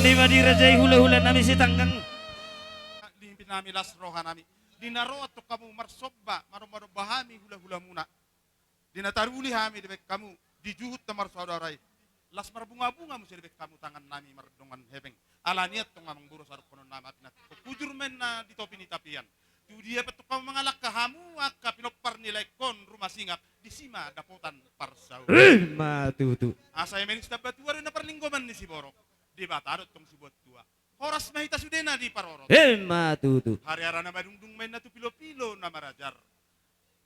Songoni ma dirajai hula-hula nami si tanggang. Limpin nami las roha nami. Dinaro ato kamu marsobba, maro-maro bahami hula-hula muna. Dinataruli hami debek kamu, dijuhut tamar saudarai. Las marbunga-bunga mo debek kamu tangan nami mardongan hebeng. Alaniat tong amang buro sarap konon nama pinat. Kujur men na di topi ni tapian. Tu dia petuk kamu mangalak kahamu, akka pinopar nilai kon rumah singap. Disima dapotan parsau. Matutu. Asay menis dapat tuwa rin na parlinggoman ni si Borok. Di ba tarot tong si buat tua. Horas mahita sudena di parorot. Matutu. Hari-hari na madungdung main na tu pilo-pilo na marajar.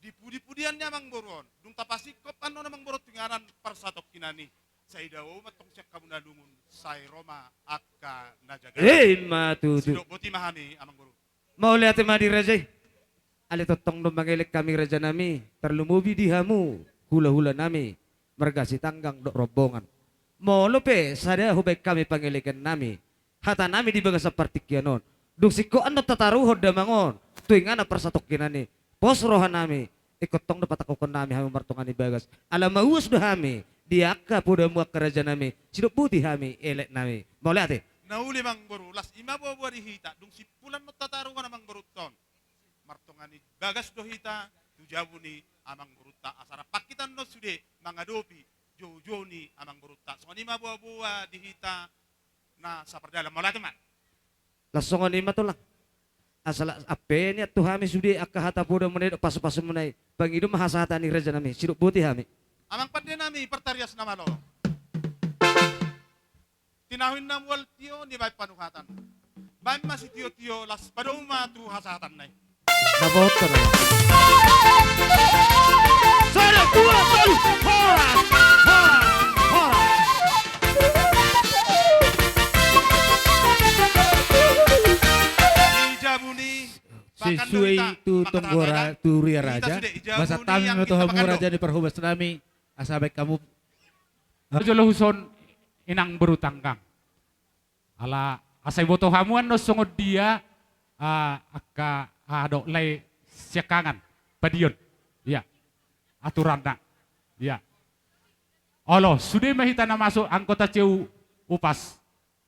Di pudi-pudian niya mang boron. Dung tapasikop ano namang borot tingaran parsatok kinani. Sa idaw matong siya kamu nalungun. Say Roma akka najaga. Matutu. Sidok buti mahami amang boro. Mauli ate ma dirajai. Alitotong no mangilik kami raja nami. Terlumubi di hamu. Hula-hula nami. Margasi tanggang dok rombongan. Molope sada hubay kami pangilikan nami. Hata nami di baga sa partikyanon. Duksiko ano tataruhod damangon. Tuingan na persatok kinani. Pos rohan nami. Ikotong na patakukon nami hami martungan ni bagas. Alam mauus do hami. Diaka po da muak karaja nami. Sidok buti hami elek nami. Mauli ate. Nauli mang boro. Las ima buwa di hita. Dung sipulan no tataruhan amang boruton. Martungan ni bagas do hita. Tujabu ni amang boruta. Asara pakitan no sude mangadopi. Jojo ni amang boruta. So ima buwa di hita. Na sa perdalam maula teman. Lasongan ni matulang. Asal ape ni tu hami sudi akka hata poda menai pasu-pasu menai. Pangidu mahasahata ni raja nami. Sidok buti hami. Amang pande nami pertarias na malo. Tinawin na mual tiyo ni bay panuhatan. Bay masih tiyo-tiyo las padoma tu hasatan nai. Naboto na. Sada dua satu. Hora. Hora. Hora. Sesuai tu tonggora turia raja, basa tami metu hamu raja di perhubas nami, asabek kamu. Jolo huson inang berutanggang. Ala asai boto hamuan no songod dia akka adok lay siakangan padion. Ya. Aturan na. Ya. Olo, sudah mahita na masuk anggota ceu upas.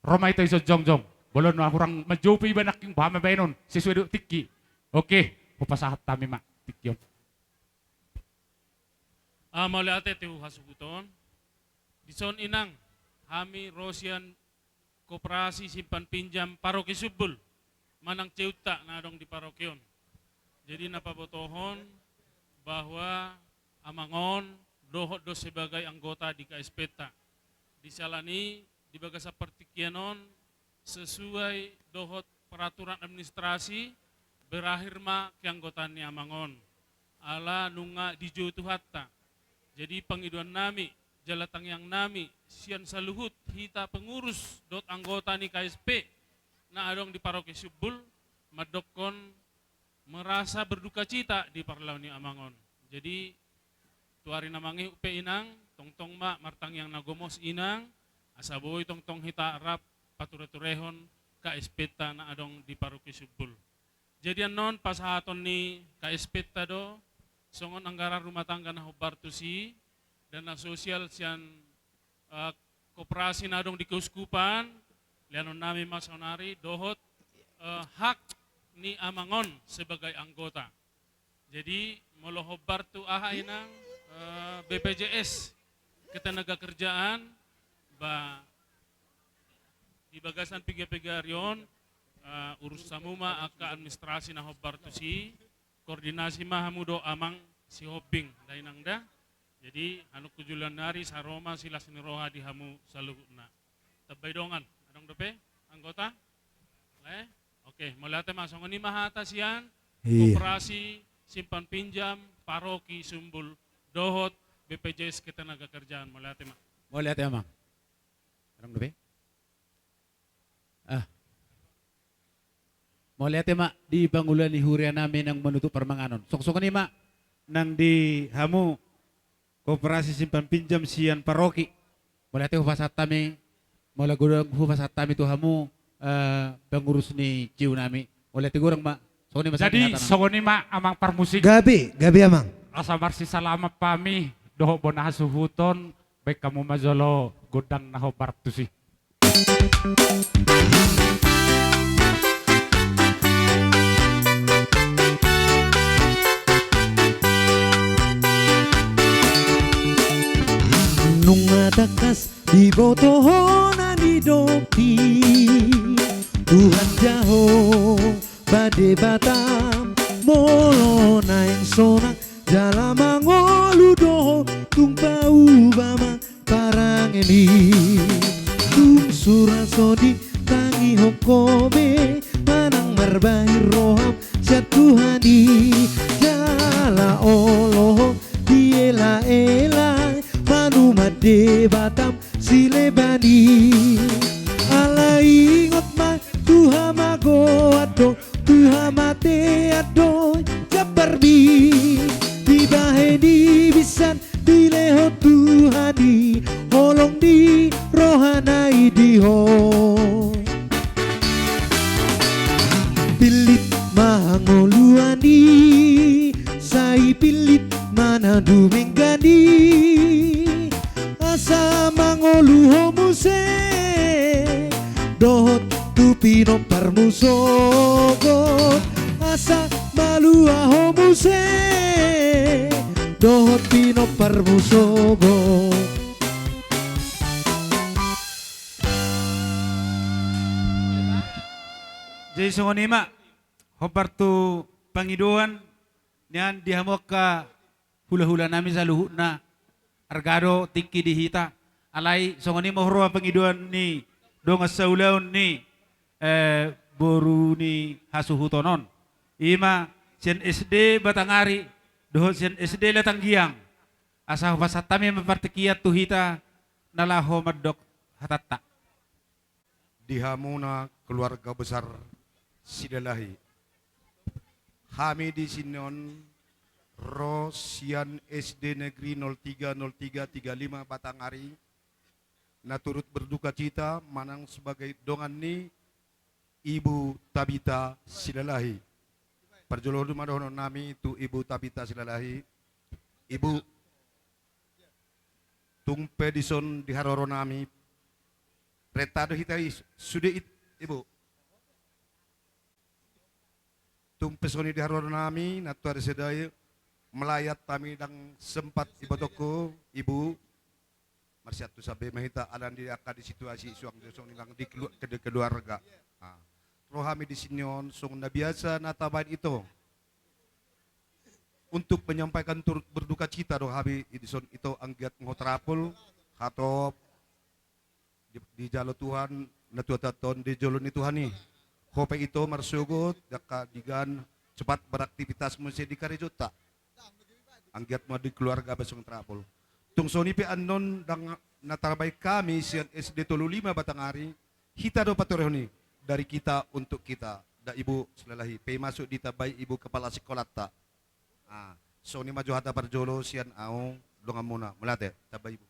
Roma itu iso jongjong. Bolon na kurang majopi banak yung bahama baynon. Sesuai duk tiki. Oke, upasahat tami mak tikyon. Mauli ate tiu hasubuton. Dison inang hami Rosian Koperasi Simpan Pinjam Paroki Subul manang ceuta na dong di parokyon. Jadi napabotohon bahwa amangon dohot do sebagai anggota di KSPTA. Disalani di bagasa pertikyanon sesuai dohot peraturan administrasi berakhir ma keanggotaan ni amangon. Ala nunga dijutu hatta. Jadi pengiduan nami, jalatang yang nami, sian saluhut, hita pengurus dot anggota ni KSP, na adong di paroki Subul, madokon merasa berduka cita di parlau ni amangon. Jadi tuari namangi upe inang, tong-tong ma martang yang nagomos inang, asaboy tong-tong hita rap pature-turehon KSP ta na adong di paroki Subul. Jadi non pasahaton ni KSP ta do, songon anggaran rumah tangga na hubartusi, dana sosial sian koperasi na adong di keuskupan, lianon nami masonari dohot hak ni amangon sebagai anggota. Jadi molo hubartu aha inang BPJS ketenaga kerjaan ba di bagasan piga-piga-rion urus samuma aka administrasi na hobartusi koordinasi mahamudo amang si hoping dainangda. Jadi anu kujulan nari sa Roma sila siniroha di hamu saluhutna. Tabay dongan adong dope anggota? Oke, mulate masong ni mahata siyan Koperasi Simpan Pinjam Paroki Sumbul dohot BPJS ketenaga kerjaan mulate ma. Mulate amang. Adong dope? Mulate ma di bangulan ni huria namin ang menutup permanganon. Sok-sok ni ma nang di hamu Koperasi Simpan Pinjam sian paroki. Mulate hupasat tami mula gudang hupasat tami tu hamu pengurus ni ciu nami. Mulate gurang ma. Jadi sokoni ma amang parmusik. Gabi amang. Asa marsi salamat pami doho bonah suhuton baik kamu majolo godang naho bartusi. Nung matakas di botohonan di dopi Tuhan jaho bade batam molo naing sonang jala mangolu doho tung pau bama parang ini tung surasodi tangi hokobe manang marbahir roham syatuhani jala oloh diela ela manu made batam silebani ala ingot ma tuha mago ado tuha mate ado jabarbi di bahe di bisan di leho tuhani holong di rohanai di ho pilit mangoluani sai pilit mana dumenggani asa mangolu homuse dohot tupino parmusogot asa malua homuse dohot pino parmusogot. Jadi songonima hopartu pangiduan nian dihamok ka hula-hula nami sa luhutna argado tiki dihita alai songonima horwa pangiduan ni dongas saulaun ni boru ni hasuhutonon ima sen SD Batangari dohot sen SD Latanggiang asa pasatami mapartikiyat tuhita nalaho maddok hatatta dihamuna keluarga besar Sidalahi. Kami di Sinon Rosian SD Negeri 030335 Batangari naturut berduka cita manang sebagai dongan ni Ibu Tabita Silalahi. Perjolo madono nami tu Ibu Tabita Silalahi. Ibu tumpe dison di haroro nami retado hitai sudah Ibu tumpesoni di haror nami natu ada sedaya melayat kami dan sempat ibotoko ibu marsiatu sabe mahita alan di akad di situasi suang dosong nilang di keluarga. Roh kami di sinion song na biasa natabain itu untuk menyampaikan turut berduka cita roh kami idison itu anggiat ngotrapul hatop di jalo Tuhan natu taton di jolon itu hani. Kope itu marsugot daka digan cepat beraktivitas mesti di Karijota. Anggiat mo di keluarga basong trapol. Tung soni pe anon dang natarabay kami sian SD 35 Batangari. Hita do patorehoni dari kita untuk kita. Da ibu selalahi pe masuk di tabay ibu kepala sekolah ta. Soni maju hata parjolo sian aong donga muna melate tabay ibu.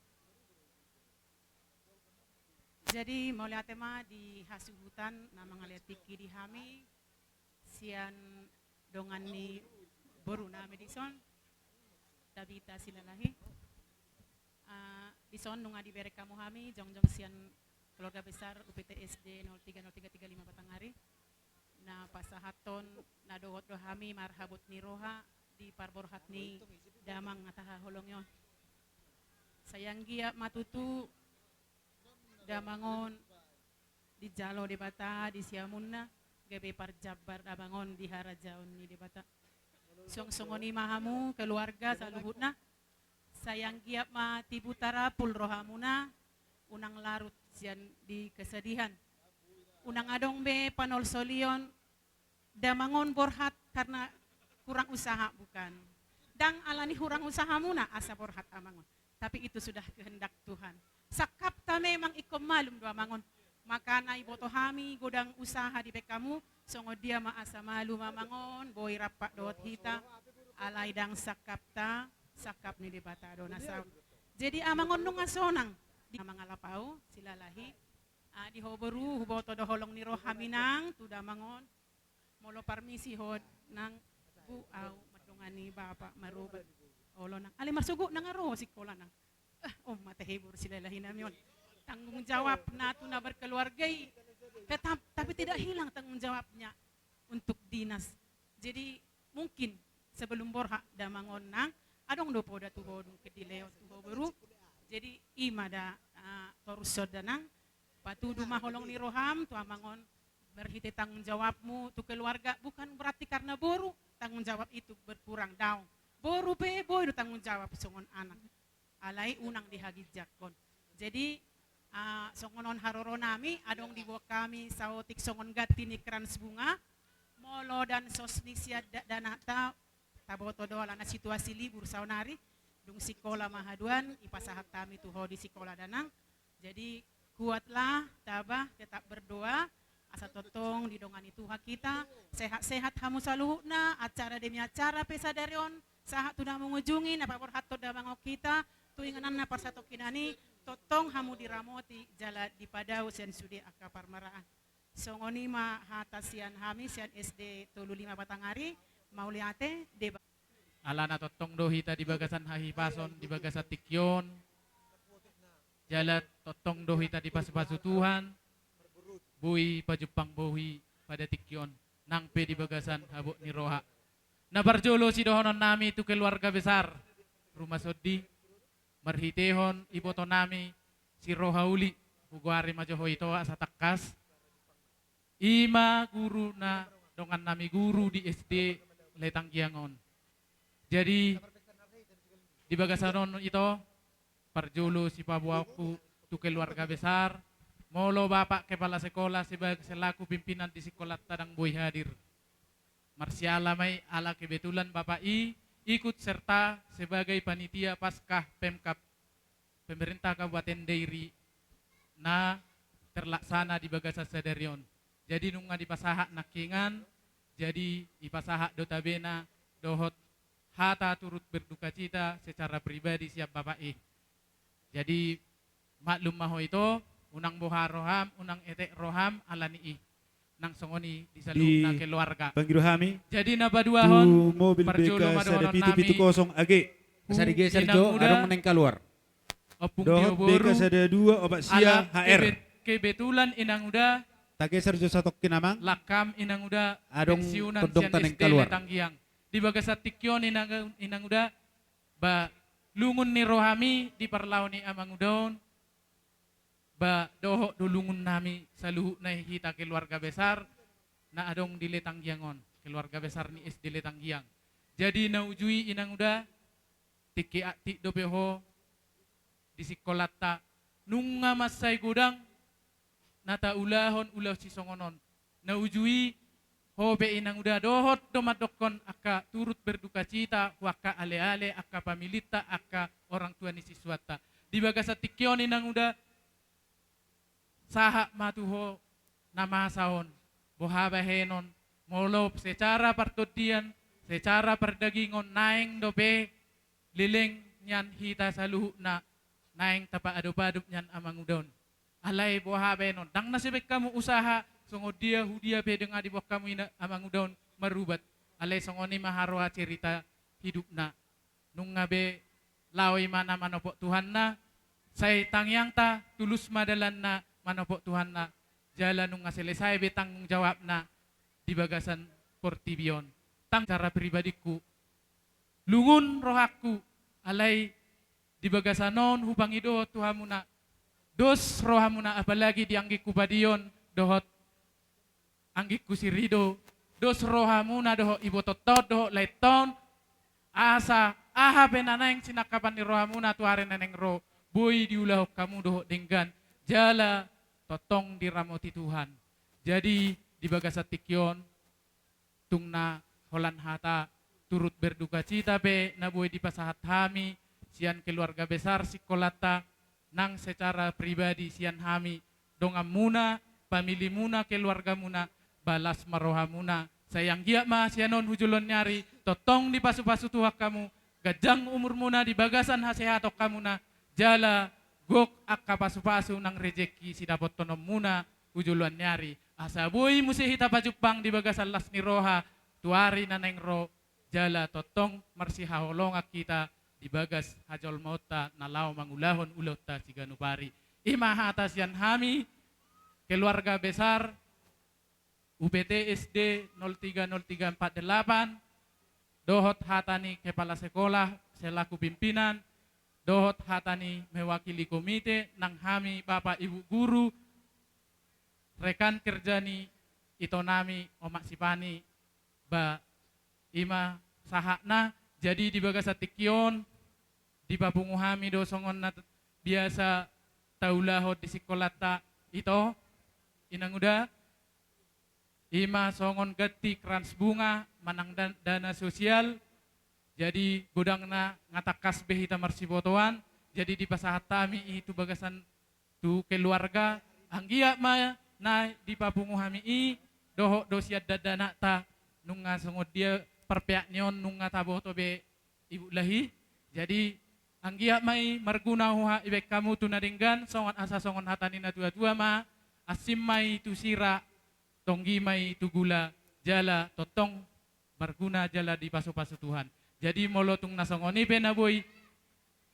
Jadi mulai tema di hasuhutan nama ngaliatiki di hami sian dongan ni boru na medison Tabita Silalahi dison nunga di berek kamu hami jong sian keluarga besar UPT SD 030335 Batangari na pasahaton na dohot dohami marhabut ni roha di parborhat ni damang ngataha holongyon sayang gia matutu damangon di jalo di bata di siamunna gabe parjabar damangon di harajaon ni di bata song-songoni mahamu keluarga sa luhutna sayang giap ma tibutara pul rohamuna unang larut sian di kesedihan unang adong be panol solion damangon borhat karena kurang usaha bukan dang alani kurang usaha muna asa borhat amangon tapi itu sudah kehendak Tuhan. Sakap ta memang ikom malum dua mangon. Maka na iboto hami godang usaha di bekamu songo dia maasa malu mamangon boy rapak dot hita alai dang sakap ta sakap ni di bata do nasa. Jadi amangon nung asonang di mangalapau silalahi di hoberu huboto do holong ni rohaminang tuda mangon molo parmisi hod nang bu au madungani bapak marubat olo nang ali masugo nang aro sikola nang matahibur silalahi namyon tanggung jawab na tu na berkeluargai, tapi tidak hilang tanggung jawabnya untuk dinas. Jadi mungkin sebelum borha damangon nang adong do poda tu hodung kedileo tu beru. Jadi ima da torusod danang patudu maholong ni roham tu amangon berhiti tanggung jawabmu tu keluarga, bukan berarti karena boru tanggung jawab itu berkurang daun. Boru pe boy tanggung jawab songon anak. Alai unang dihagijakon. Jadi songonon haroro nami adong di bawah kami saotik songon gati ni kerans bunga molo dan sosnisia danata taboto doa na situasi libur saunari dung sikola mahaduan ipasahat kami tuho di sikola danang. Jadi kuatlah tabah tetap berdoa asa totong di dongani Tuhan kita sehat-sehat hamu saluhna acara demi acara pesadarion sahat tudah mengunjungi napa borhato damangok kita tuinganan na parsatokinani totong hamu diramoti jala di padau sian sudi akka parmaraan. Songoni ma hatasian hami sian SD tolu 5 Batangari mauliate deba. Alana totong dohita di bagasan hahipason di bagasan tikyon. Jala totong dohita di pasu-pasu Tuhan. Bui pajupang bohi pada tikyon. Nangpe di bagasan habuk ni roha. Nabarjolo si dohonon nami itu keluarga besar. Rumah Sodi. Marhitehon iboto nami si rohauli. Huguari majoho ito asa takas. Ima guru na dongan nami guru di SD Letang Giangon. Jadi di bagasanon ito parjolo si pabuaku tu keluarga besar. Molo bapak kepala sekolah sebagai selaku pimpinan di sekolah Tadang Boy hadir. Marsiala may ala kebetulan bapak ikut serta sebagai panitia Paskah Pemkap pemerintah Kabupaten Dairi na terlaksana di Bagasa Sadarion. Jadi nunga di pasaha nakingan, jadi di pasaha dotabena dohot hata turut berduka cita secara pribadi siap bapak Jadi maklum maho itu unang boha roham, unang etek roham alani nang songoni di salung na keluarga. Panggil kami. Jadi napa dua hon mobil parjulo BK madohonon nami. 770 AG. Sari geser jo adong meneng keluar. Opung Dohot BK sada 2 obat sia HR. Kebetulan inang udah Tageser jo satok kinamang. Lakam inang udah Adong pensiunan todong sian taneng SD keluar. Letanggiang. Di bagasat tikyon inang udah ba lungun ni rohami di parlaw ni amang udon. Ba doho dulungun nami sa luhu na hita keluarga besar na adong di Letanggiangon. Keluarga besar ni SD Letanggiang. Jadi naujui inang udah tiki ati dopeho di sikolata nung nga masay gudang nata ulahon ulaw si songonon. Naujui hobe inang udah dohot domadokon aka turut berduka cita waka ale-ale aka pamilita aka orang tua ni siswata. Di bagasa tikyon inang udah saha matuho nama saon bohaba henon molop secara partodian secara perdagingon naeng dobe liling nyan hita saluhu na naeng tapa adop-adop nyan amang udon alay bohaba henon dang nasibek kamu usaha songo dia hudia be dengan di bawah kamu ina amang udon marubat alay songoni maharoha cerita hidup na nung ngabe laway mana manopok Tuhan na say tangyang ta tulus madalan na manopok Tuhan na jalan nung selesai be tanggung jawab na di bagasan Portibion. Tang cara pribadiku lungun rohaku alay di bagasanon hubang ido Tuhamuna dos rohamuna apalagi dianggik kubadion dohot anggik kusirido dos rohamuna doho ibo totot doho laiton asa aha penaneng sinakapan ni rohamuna tuare neneng ro boy diulah kamu doho denggan jala totong diramoti Tuhan. Jadi di bagasat tikyon tungna holan hata turut berduka cita be nabuai di pasahat hami sian keluarga besar sikolata nang secara pribadi sian hami dongam muna pamili muna keluarga muna balas maroha muna sayang gia ma sianon hujulon nyari totong di pasu-pasu tuha kamu gajang umur muna di bagasan hasehatok kamu na jala gok akka pasu-pasu nang rejeki si dapat tonom muna ujuluan nyari asa boy musihita pajupang di bagasan las ni roha tuari naneng ro jala totong marsiha holonga kita di bagas hajol mauta nalaw mangulahon ulota si ganubari Ima hatasian kami, keluarga besar UPT SD 030348, dohot hatani kepala sekolah selaku pimpinan, dohot hatani mewakili komite, nang kami Bapak Ibu guru, rekan kerjani, ito nami omak sipani, ba ima sahakna, jadi di bagasa tikyon, di bapungu kami do songon na biasa taulahot di sekolah ta ito, inang uda, ima songon gati krans bunga manang dana sosial, jadi gudang na ngatakas behita marsibotoan, jadi di pasahat kami itu bagasan tu keluarga anggia ma na di papungu kami doho dosiat dadana ta nunga songod dia perpeak nyon nunga tabo tobe ibu lahi, jadi anggia mai marguna huha ibek kamu tu naringgan songon asa songon hatani na tua-tua ma asim mai tu sira tonggi mai tu gula jala totong berguna jala di pasu-pasu Tuhan. Jadi molotung nasongoni pe naboy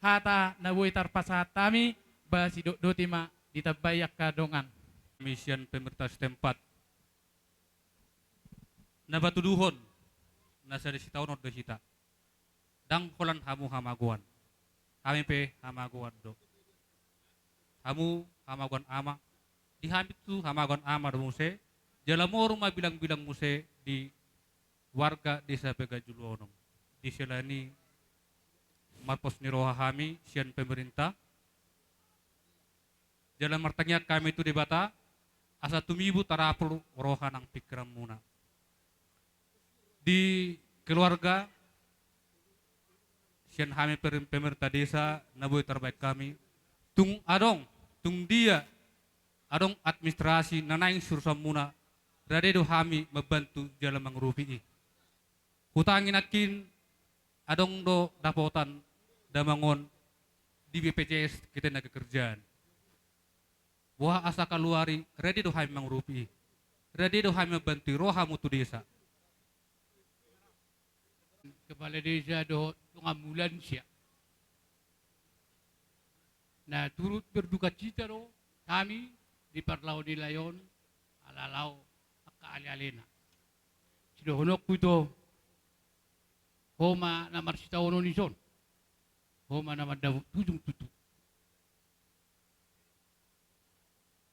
hata naboy tarpasahat tami basi dotima ditabayak kadongan. Misian pemerintah setempat na batuduhon na sa desitaon od desita dang kolan hamu hamaguan kami pe hamaguan do hamu hamaguan ama di hamit tu hamaguan ama do muse jalamoro bilang-bilang muse di warga desa Pegajuluonom di selani marpos niroha kami sian pemerintah jalan martanya kami itu di bata asa tumibu tarapul roha nang pikiran muna di keluarga sian kami pemerintah desa naboy terbaik kami tung dia adong administrasi nanaing sursam muna rade do kami membantu jalan mangrupi hutangin akin adong do dapotan damangon di BPJS kita naga kerjaan wah asa kaluari ready do kami mangrupi ready do kami membantu roha mutu desa kepala desa do ngamulan siya na turut berduka cita do kami di Parlau di Layon alalau ali-alina. Sidohonok ko ito, homa na marsitawono ni son, homa na madabutujong tutu.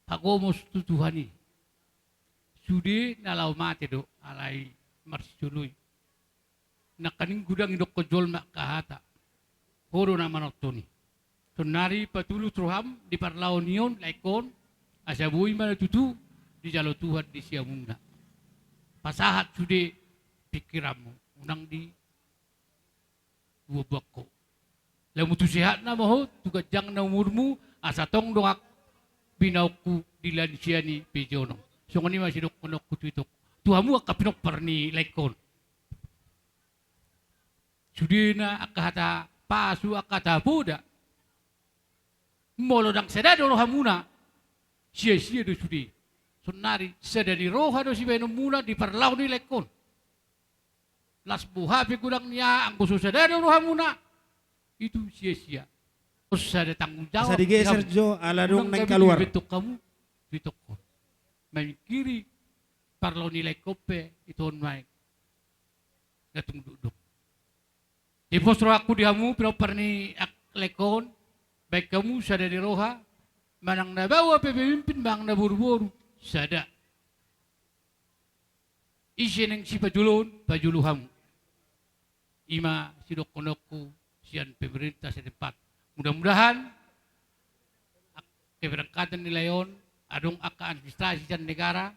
Pagomos tutuhani, sudi nalaw mate do, alay marsituloy. Nakaning gudang idok ko jol makahata, horo na manotoni. Sonari patulus roham di Parlau niyon, laikon, asabuy manatutu, di jalo Tuhan di siamuna. Pasahat sudah pikiranmu, unang di dua bako. Lalu tu sehat na maho, tugas jang na umurmu, asa tong doak pinauku di lansiani pejono. So ngani masih dok konok kutuitok. Tuhamu akka pinok parni laikon. Sudah na akata pasu akata buda. Molo dang sedado lo hamuna. Sia-sia do sudah. Sonari sedari roha do si beno mula di Parlau ni lekon. Las buhapi gudang niya ang gusto sedari roha muna. Itu sia-sia. Terus ada tanggung jawab. Sa digeser jo ala dong nang keluar. Bentuk kamu bitok ko. May kiri Parlau ni lekope itu may gatung duduk. Di postro aku dihamu pinoper ni lekon baik kamu sedari roha manang nabawa pemimpin bang na buru-buru. Sada isin yang si pajulun pajuluhamu ima sidok konokku sian pemerintah setempat mudah-mudahan keberangkatan di Layon adong aka administrasi dan negara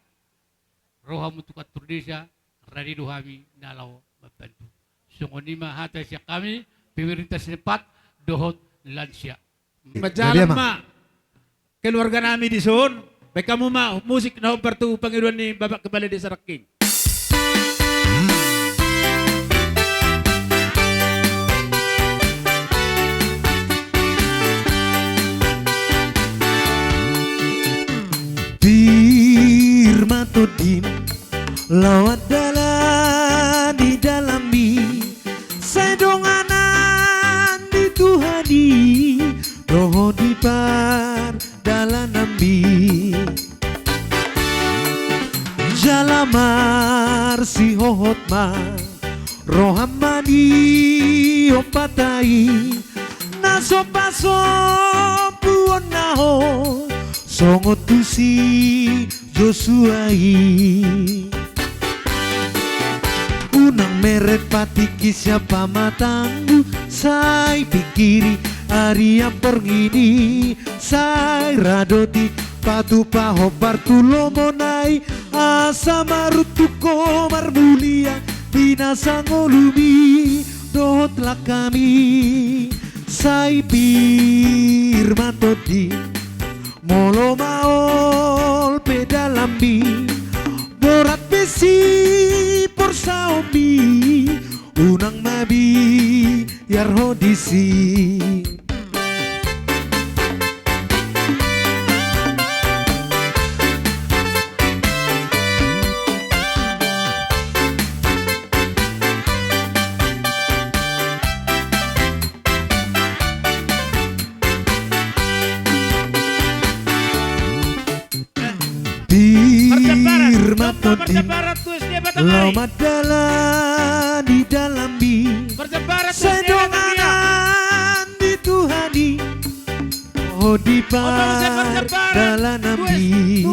rohamu tukat turdesa radi dohami nalau membantu sungonima hata siak kami pemerintah setempat dohot lansia Majalan ma keluarga nami di son. Baik kamu ma musik na pertu pangiruan ni Bapak Kepala Desa Raking. Firma tudim lawat dalam di dalami sedonganan di Tuhani doho di par ma rohamani opatai naso paso puonaho songo tusi Josuai unang meret patiki siapa matanggu sai pikiri Aria pergini sai radoti patu paho partulo monai asa marutu komar mulia binasa ngolumi dohotlah kami sai bir matodi molo maol pedalambi borat besi porsaomi unang mabi yarhodisi Lama dalam di dalam bi sedongan di Tuhani oh di dalam nabi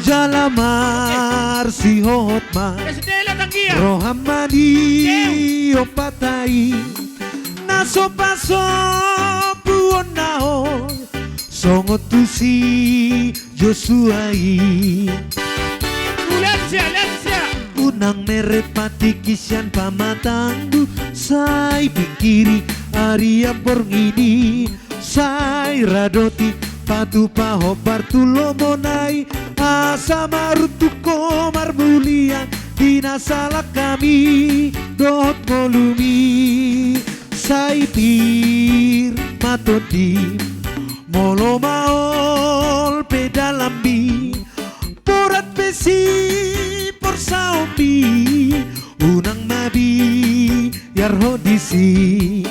jalamar si hotma rohamani opatai naso paso puonao songo tusi Josuai unang meret pati kisian pamatanggu sai pikiri Aria porngini sai radoti patu paho partulo monai asa marutu komar mulia dinasala kami dot molumi sai pir matodi molo maol pedalambi borat besi porsaomi unang mabi yarhodisi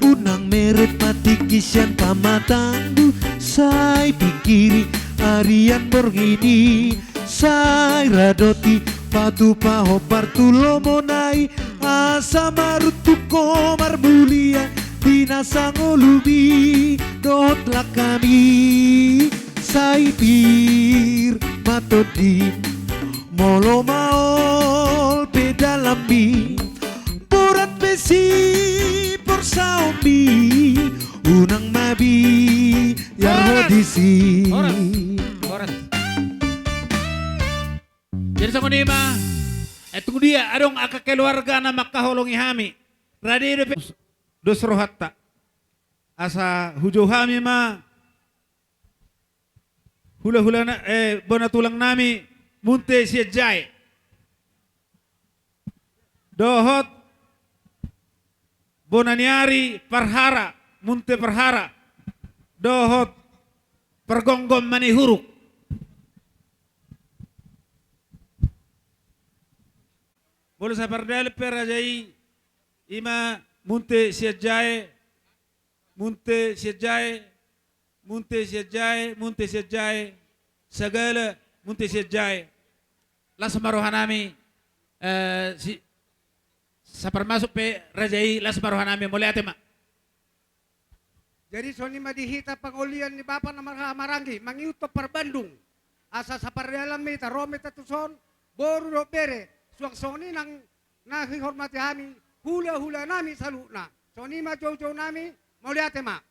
unang meret mati kisian pamatanggu sai pikiri Arian borgini sai radoti patu paho partulo monai asa marutu komar mulia binasa ngolubi dotlah kami sai pir matodi molo maol pedalambi borat besi porsaomi unang mabi yarhodisi jadi sama nima tunggu dia adong aka keluarga na makaholongi hami radi dos rohatta asa hujo hami ma hula-hula na bona tulang nami munte siya jay dohot bonaniari parhara munte parhara dohot pergonggom mani huruk boleh sa pardal perajai ima munte siya jay munte siya jay munte siya jay munte siya jay sagala munte siya jay las marohanami sa permasuk pe rajai las marohanami mulai atema. Jadi soni madihita pangulian ni Bapak na Marangi mangiuto par Bandung asa sa pardalam mita romita tuson boru do bere suang soni nang nahihormati kami hula-hula nami saluna soni ma jow-jow nami mulai atema.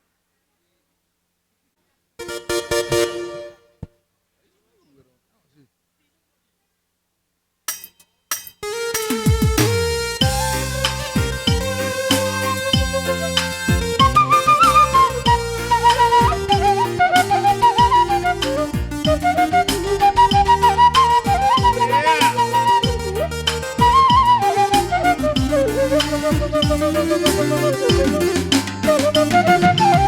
Yeah.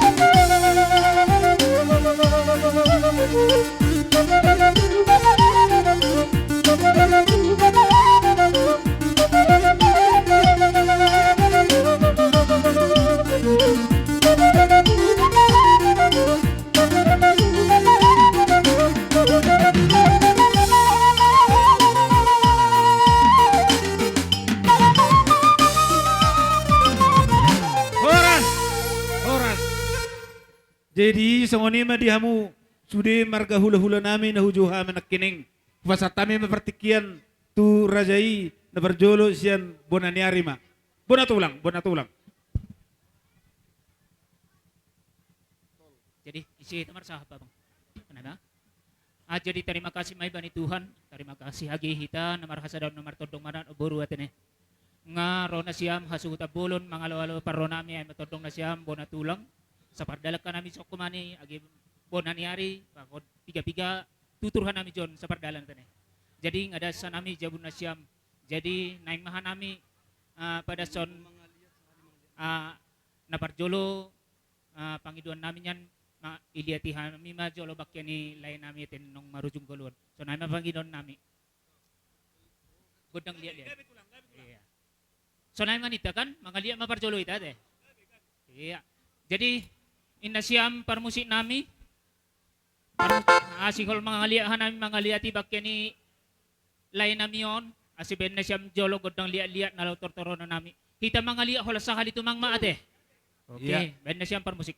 Jadi songoni mah dihamu sudah marga hula-hula nami na hujuha menakining. Pasat kami mempertikian tu rajai na berjolo sian bonaniari ma. Bona tulang. Jadi isi tamar sahabat bang. Kenapa? Jadi terima kasih mai bani Tuhan. Terima kasih hagi hita namar hasadaw namar todong manan oburu atene. Nga rona siam hasuhuta bulon mangalo-alo parronami ay matodong na siam bona tulang. Sa pardalak ka namin sokumani agi bonaniari bakod piga-piga tuturhan nami jon sa pardalan tene. Jadi ngada sa nami jabun na siam. Jadi naingmahan nami pada son naparjolo pangiduan namin yan iliatihan mi ma jolo bakyan ni lain nami tin nung marujung gulon. So namin pangiduan nami. Gudang liat. Iya. So namin manita kan mga liat maparjolo ita de. Iya. Jadi inasiam parmusik nami asikol mga liahan nami mga liati bakyan ni lain nami yon. Asiben na siyam jolo godang liat-liat na tortoro na nami. Kita mga liat hola sa halito mang maate. Okay, ben na siyam parmusik.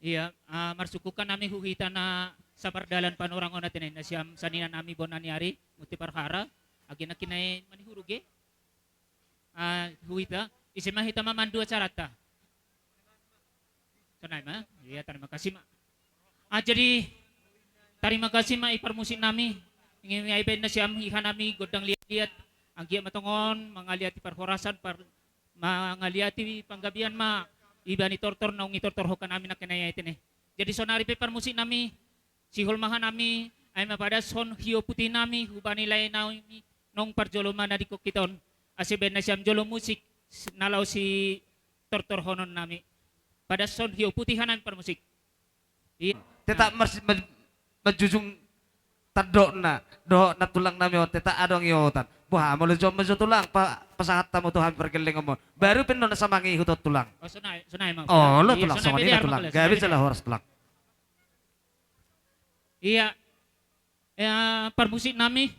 Iya, marsukukan nami huhita na sa pardalan panorangon natin na siyam sanina nami bonaniari muti parhara agi na kinay manihuruge. Huhita isima hita mamandu acarata. Sanay ma? Iya, terima kasih ma. Jadi terima kasih ma iparmusik nami. Ingin iben na siyam iha nami godang liat-liat ang giya matongon mangaliati parhorasan mangaliati panggabian ma. Iba ni tortor nong itortor hokan namin na kinaya itin eh. Jadi sonari pe parmusik nami, si hulmahan nami ay mapada son hiyo puti nami hubani lay nami nong parjolo mana di kukiton. Asiben na siyam jolo musik nalaw si tortor honon nami. Pada son hiyo puti hanan parmusik. Teta majujung tadok na do na tulang nami teta adong yotan. Wah, mau jom tulang pasahat tamu tuhan pergeling ngomong. Baru penuh nasa mangi hutot tulang. Oh, sunai mang. Oh, lo tulang sama ini tulang. Gak bisa lah harus tulang. Iya. Parmusik nami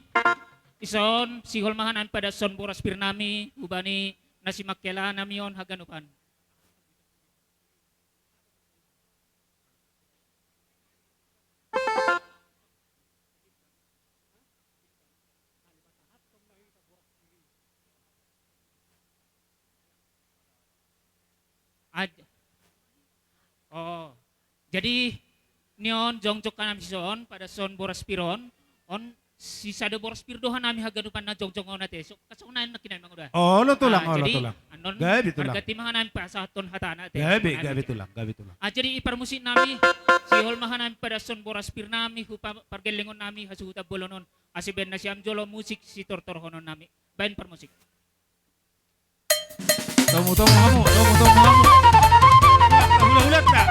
ison si holmahan pada son boras pir nami ubani nasi makkela nami on haganupan. Oh, jadi nion jongjok kanam sison pada son boras piron on si sado boras pirdohan nami haganupan na jongjok on nate so kasuna na kinay mang udah. Oh, lo tulang, lo jadi, tulang. Anon Gabi tulang. harga timangan nami pa sa ton hatana te. Gabi tulang. Jadi iparmusik nami si holmahan nami pada son boras pir nami hupa pargelingon nami hasuhuta bolonon asiben na siyam jolo musik si tortor honon nami. Bain parmusik. Tomo kamu. Ulat tak?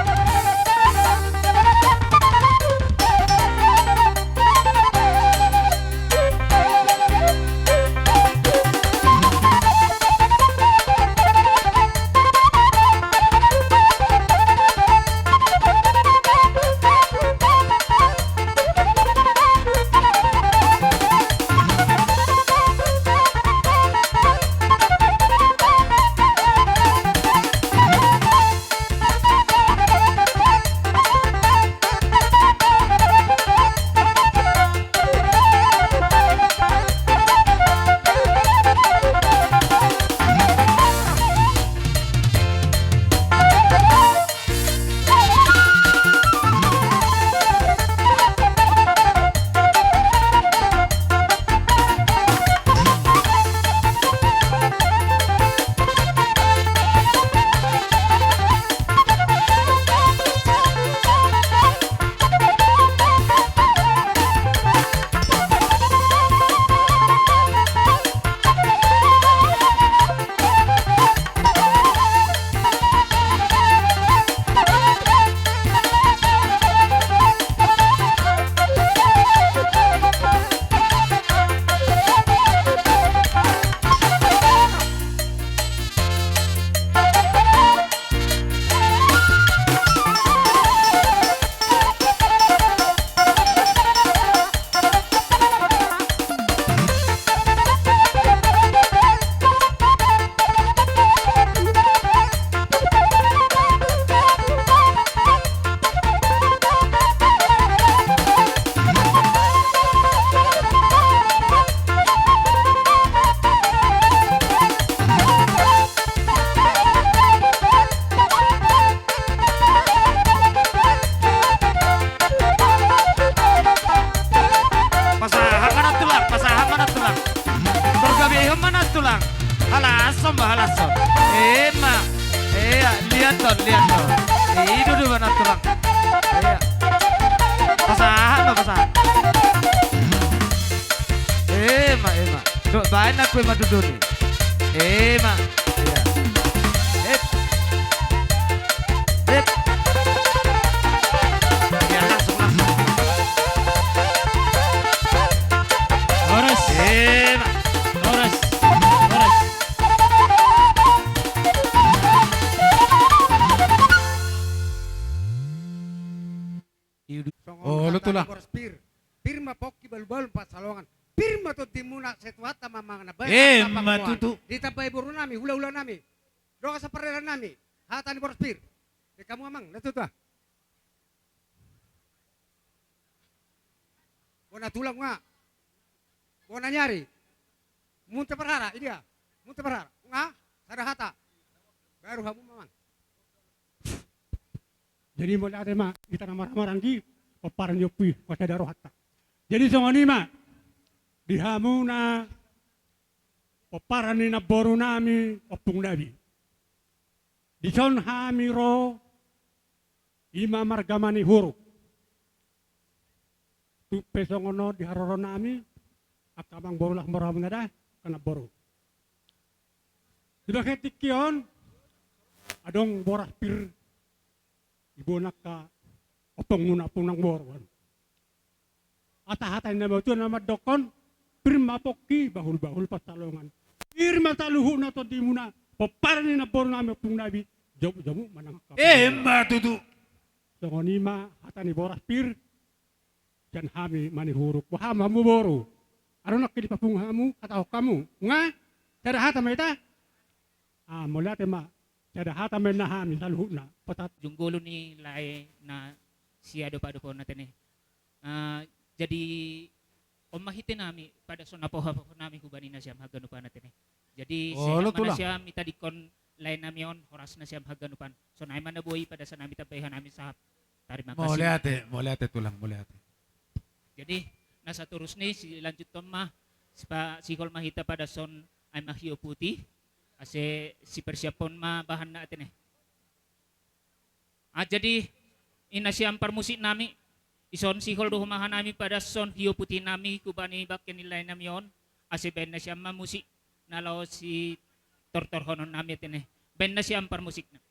lihat tuh. Itu dulu mana tulang. Iya. Pasahan mah pasahan. Mak. Dok banyak kue madu doni. Mak. Iya. Hep. Ya langsung. Horas. Mak. Horas. Oh, lu tulah. Pirma poki balu-balu pas salongan. Pirma to timuna setuata mamang na Eh, matutu. Dita bay buru nami, hula-hula nami. Doa sa parera nami. Hata ni boros pir. Kamu amang, natutu. Wana tulang nga. Wana nyari. Munta perhara, ini ya. Munta perhara. Nga, sada hata. Baru kamu mamang. Jadi mo dati ma, kita na maranggi, paparan yopi, kasi daro hatta. Jadi sa nganima, dihamu na, paparan ni na boru nami, opung nabi. Dison hamiro, ima margamani huruk. Tu pesongono di haroro nami, akamang boru lah maramu na da, kana boru. Diba ketikion, adong boras pir, ibu nak ka opong muna pong ng borwan. Atahatan na mo ito na madokon, pirma poki, bahul-bahul patalongan. Pirma taluho na to di muna, paparan na bor namin pong nabi, jamu-jamu manang ka. Matutu. So ngonima, hata ni boras pir, dyan hami manihuruk. Waham hamu boru. Ano nakilipa pong hamu, kataho kamu. Nga, tada hata may ta? Mula tema, tada hata may nahami sa luho na. Junggulo ni lae na siya do po natin eh. Jadi mahitin nami pada sona poha nami kubani na siya haganupan natin eh. Jadi mana siya mitadikon lain nami on horas na siya haganupan. So na man nabuhay pada sa nami tabayhan namin sa tarima kasih. Mulai tulang. Jadi nasa turus ni si lanjut toma si kol mahita pada son ay mahio putih. Kasi si persiapon bahan natin eh. Jadi inasiam permusik nami ison sihol do humahan nami pada son hiyo putih nami kubani bakken nilai nami yon ase ben nasiam musik nalaw si tortor honon nami tene ben nasiam permusik na.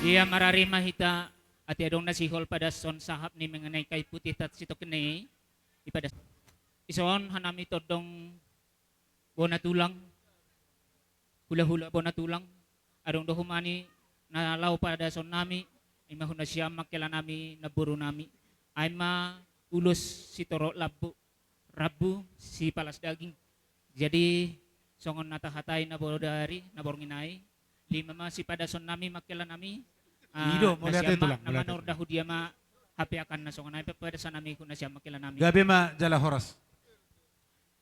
Dia mararima hita at adong nasihol pada son sahap ni mengenai kay putih tat sito kene ipada ison hanami todong bona tulang hula-hula bona tulang adong dohumani nalaw pada son nami imahuna siya makela nami naburu nami aima ulos si toro rabu si palas daging jadi songon natahatay na boro dari na bornginay lima masih pada son nami makela nami Ido, mo lihat itu lang. nama nor dahu dia ma happy akan na songon ay pada sa nami kuna siya makela nami Gabi ma jala horas.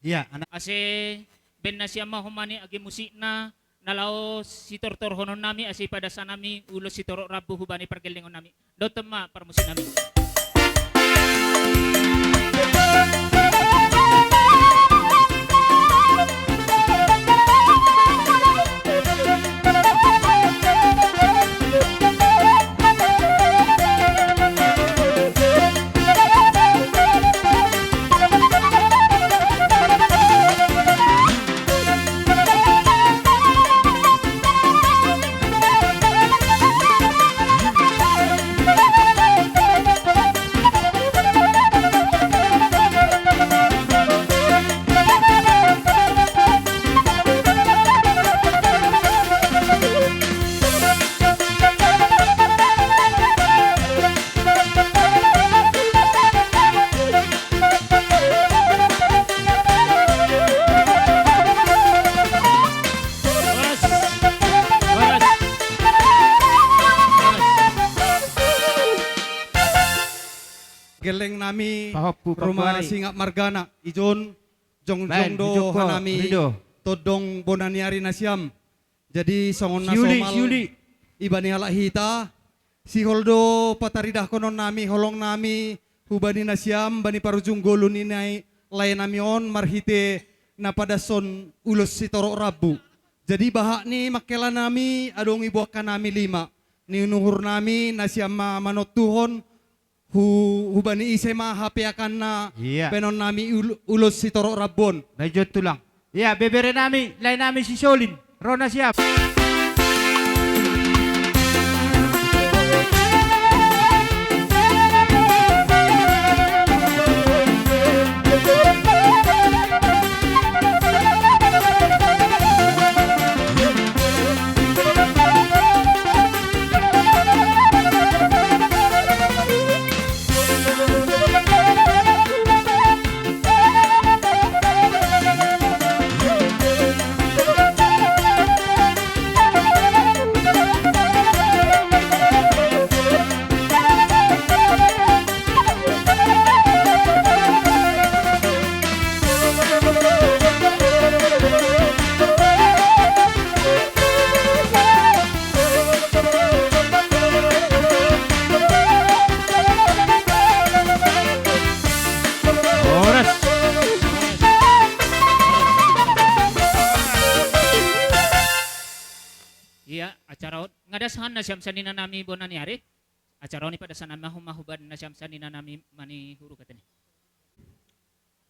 Iya, anak. ase ben na siya mahumani agi musik na nalao si tortor honon nami ase pada sa nami ulo si toro rabu hubani pergelingon nami do tema par musik nami Geleng nami Pahapu, rumah Pakuari. Singap Margana ijon jong Lain, do Joko, hanami Rido. todong bonaniari nasiam jadi songon na Siuli, somal siuli. ibani halak hita si holdo pataridah konon nami holong nami hubani nasiam bani parujung golun inai lain nami on marhite na pada son ulos si torok rabu jadi bahak ni makela nami adong ibuakan nami 5 ni nuhur nami nasiam manot tuhon hubani ise ma hape akan na Iya. penon nami ulos si torok rabon. Medyo tulang. Iya, bebere nami, lain nami si Solim. Rona siap. iya acara ngadasahan na siyam sanina nami bonaniari acara ni pada sana mahuban na siyam sanina nami mani huru katani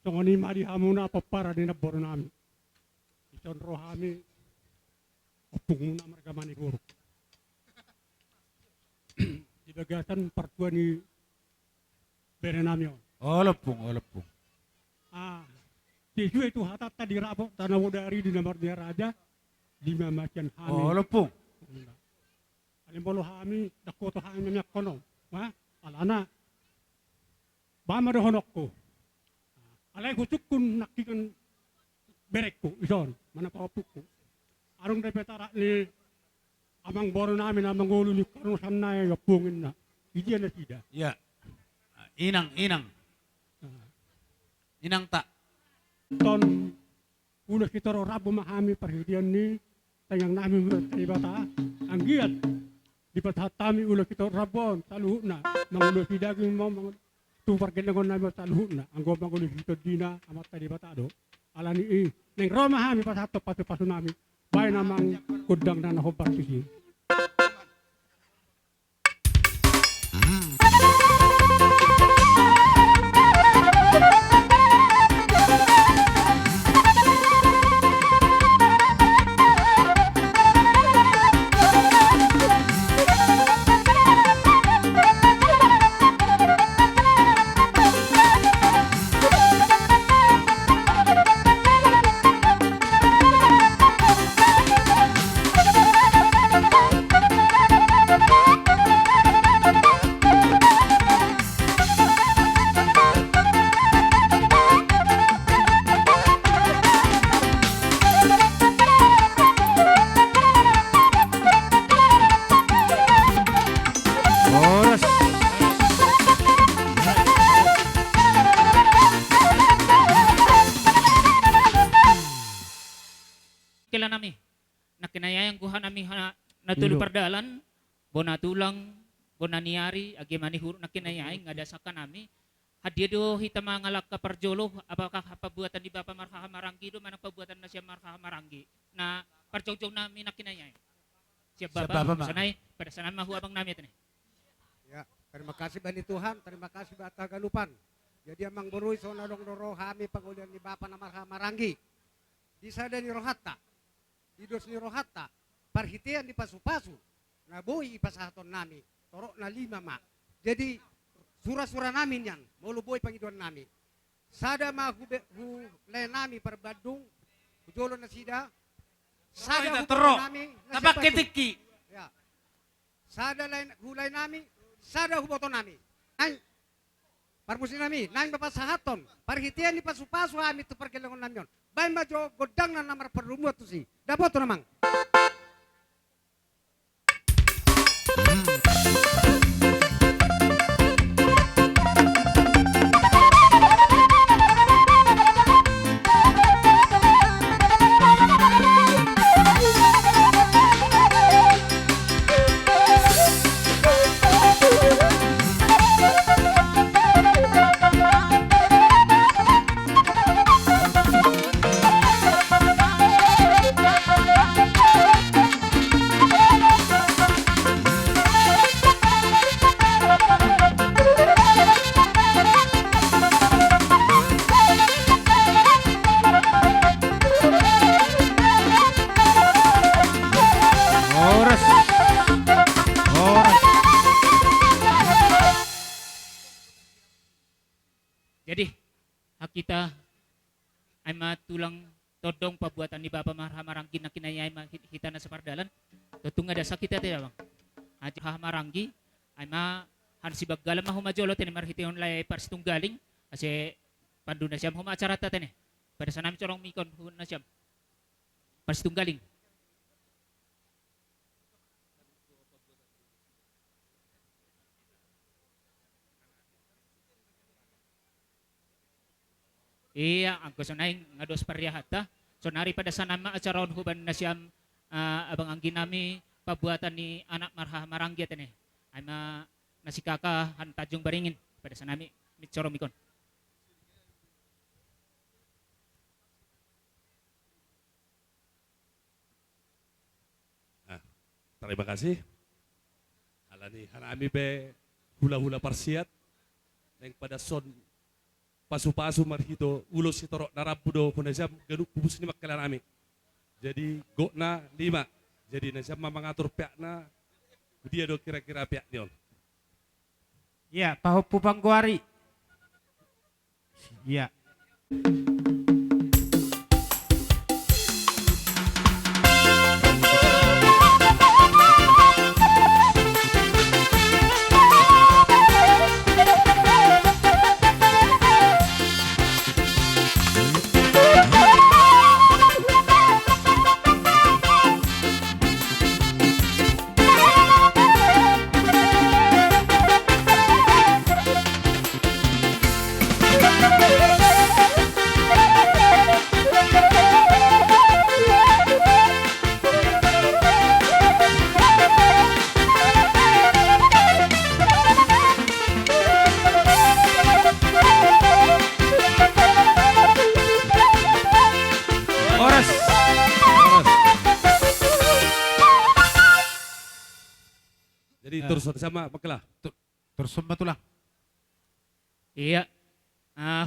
Tongoni mari hamuna papara di nabor nami. Ison rohami opung na mereka mani guru. Di bagatan partua ni berenamio. Olepung. Tisu itu hatat tadi rapok tanah udari di nomor dia raja 5 macan hami. Olepung. Alimbolo hami dakoto hami minyak kono. Alana. Bama do honokko. Alay kusukun nakikan berekku ison mana papuku. Arung repetara ni amang boro namin amang ulo ni karno sanay yapungin na. Idiyan na tidak. Ya. Inang. Inang tak. Ton ulo kita rabu mahami perhidian ni tayang namin teribata ang giat di pathatami ulo kita rabon saluh na mangulo sidaging mo tu pergenangon namin saluh na ang gobang ulo kita dina amat teribata do alani neng Roma hami pathato patu nami bay namang kudang na nahobar sisi. Horas. Kailan nami? Nakinayayang kuha nami natulog pardalan, bona tulang, bona niyari, agi manihuro nakinayayang nga dasaka nami. Hadia do hita mga lak kaparjolo, apakah pabuatan di Bapa Marhaha Maranggi do manang pabuatan na siya Marhaha Maranggi na parjojong nami nakinayayang. Siya Bapa, sanay, pada sana mahuabang nami ito. Ya, terima kasih Bani Tuhan, terima kasih Bata Galupan. Jadi amang burui so nalong loro hami pangulian ni Bapa na Marhaha Maranggi. Di sada ni Rohata, idos ni Rohata, parhitian di pasu-pasu, na boy ipasahaton nami, torok na 5 ma. Jadi sura-sura namin yan, muluboy pangiduan nami. Sada mahulay nami perbadung, hujolo na sida, sada terok, nami, tapak ketiki. Ya. Sada hulay nami, sada huboto nami. Nang parmusin nami, nang papasahaton, parhitian di pasu-pasu kami tu pergelangan namion. Bay majo godang na namar perlumuat tu si. Dapat tu namang. Jadi hak kita ay matulang todong pabuatan ni Bapa Marhaha Maranggi na kinayay kita na sa pardalan. Tutong ada sakit tidak bang. At Maranggi ay hansibag galam mahumajolo tini marhitiyon lay parstong galing kasi pandu na siyam humacarat tini. Pada sa namin corong mikon na siyam. Parstong galing. Iya, ang gusto na yung ngados pariyahata. So nari pada sana acaron huban na siyam abang ang ginami pabuatan ni anak Marhaha Maranggi ito ay nasikaka hantadyong baringin pada sana mitsorong mikon. Terima kasih. Alani hanami be hula-hula parsiat yang pada son pasu-pasu marhito ulos si torok narabudo punajam ganuk pubus ni makkalan ami. Jadi gokna 5. Jadi najam mengatur pihakna dia do kira-kira pihak nion. Ya, pahupu pangguari. Ya. Jadi terus sama pagkala. Terus matulang. Iya.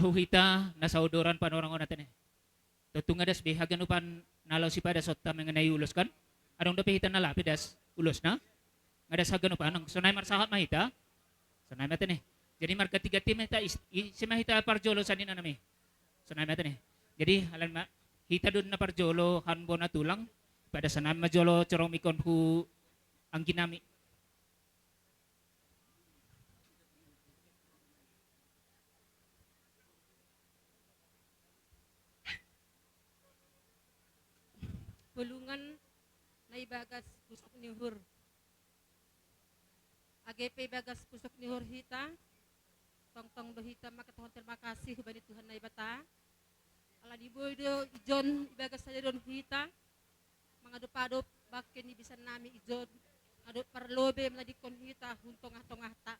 Huhita nasa odoran panorang natin Tutung adas bihagan upan nalaw si pada sota mengenai ulos kan. Adong dapat hitan na lapidas ulos na. Ngadas hagan upan ang sunay marsahat mahita. Sunay natin Jadi marka 3 tim ita si mahita parjolo sa nina nami. Sunay natin Jadi halan hita doon na parjolo hanbo na tulang pada sana majolo corong mikon hu ang ginami. Bulungan na ibagas pusok ni Hur. AGP bagas pusok ni Horhita, tong dohita makatuhan terima kasih kepada Tuhan na ibata. Ala di boydo ijon ibagas saja don hita, mangadop-adop bakin ni bisa nami ijon, adop perlobe meladikon hita huntong-tongah ta.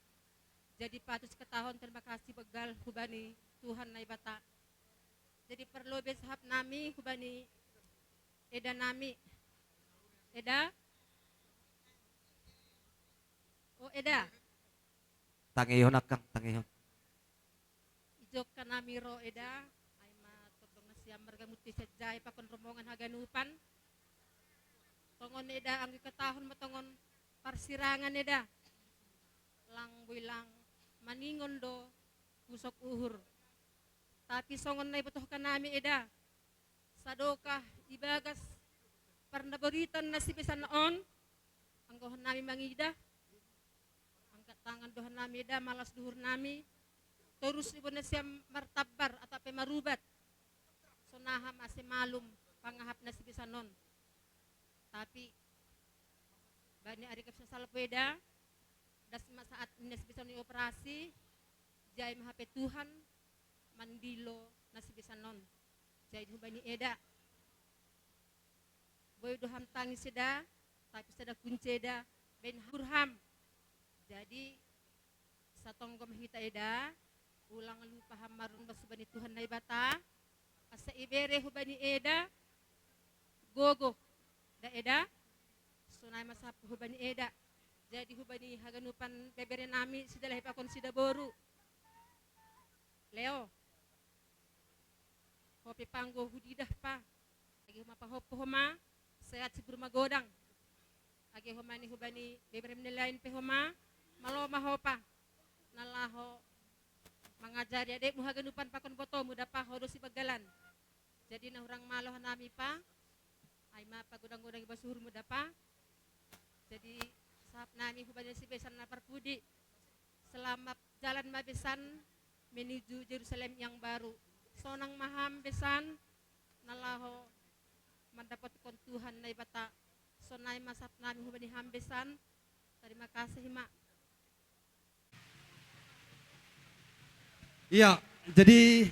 Jadi patus ketahon terima kasih begal hubani Tuhan na ibata. Jadi perlobe sahab nami hubani eda nami. Eda? Oh eda. Tangihon akang, tangihon. Ijok kanami ro eda, ay matodong na siya margamuti sa jay pakon romongan haganupan. Tongon eda ang ikatahon matongon parsirangan eda. Lang bilang maningon do pusok uhur. Tapi songon na ibutuh kanami eda. Sadoka ibagas parnaboritan na si pisan on. Ang gohon nami mangida. Ang katangan dohan nami eda malas duhur nami. Terus ibu na siya martabar atau pemarubat. Sonaha masih malum pangahap na si pisanon. Tapi bani ari kapsa salapweda das saat ini si pisanon operasi jay mahape Tuhan mandilo na si pisanon. Jay bani eda. Boy doham tangi seda tapi seda kunceda ben hurham. Jadi satonggom hita eda ulang lupa hamarun basubani Tuhan na ibata asa ibere hubani eda gogo da eda sunay masap hubani eda jadi hubani haganupan bebere nami sida lahi pakon sida boru Leo hopi panggo hudidah pa lagi huma pahopo huma sehat si burma godang lagi humani hubani bebere menelain pe huma malo mahopa nalaho mengajari adek muhaganupan pakon boto muda pa hodo si bagalan. Jadi na hurang malo hanami pa. Ay mapa gudang-gudang ibasuhur muda pa. Jadi sahap nami hubanya si besan na parpudi. Selamat jalan mabesan menuju Jerusalem yang baru. Sonang maham besan nalaho mendapat kon Tuhan na ibata. Sonay masap nami hubani hambesan. Terima kasih mak. Iya, jadi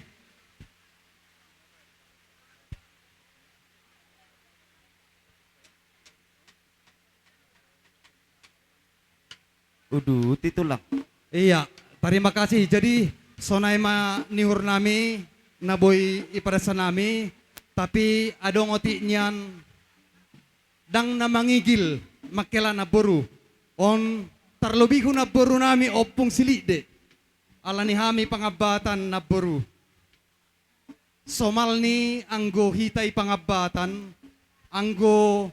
Udut itu lang. iya, terima kasih. Jadi sonay ma nihur nami naboy iparasa nami tapi adong oti niyan dang namangigil makela na boru on tarlobihu na boru nami opung silide. Alani hami pangabatan na boru. Somal ni anggo hitay pangabatan, anggo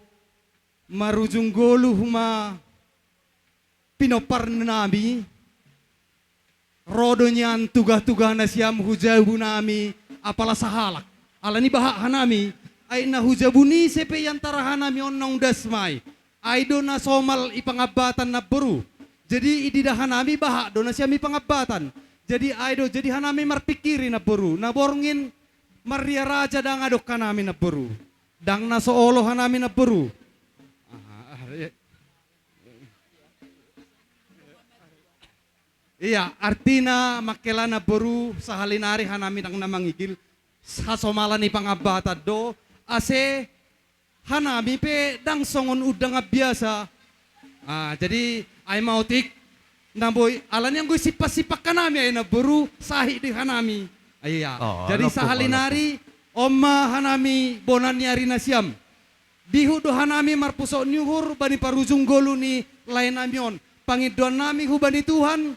marujung golu huma pinopar nami, rodo niyan tugah-tugah na siyam hujabu nami apala sahalak. Alani bahak hanami ay nahujabu ni sepe yantara hanami onnong dasmay. Ay do na somal ipangabatan na boru. Jadi ididah hanami bahak do na siyam ipangabatan. Jadi aido jadi hanami marpikiri na boru, na borngin Maria Raja dang adok kanami na boru, dang na soolo hanami na boru. Iya, artina makela na boru sa halinari hanami dang namangigil sa somala ni pangabata do ase hanami pe dang songon udang biasa. Jadi ay mautik Naboy, alan yang gue sipak-sipak kanami ay naburu sahi di hanami. Ayya. Jadi sahalinari oma hanami bonan nyari nasiam. Dihu do hanami marpuso nyuhur bani parujung golu ni lain namion. Pangidon nami hubani Tuhan.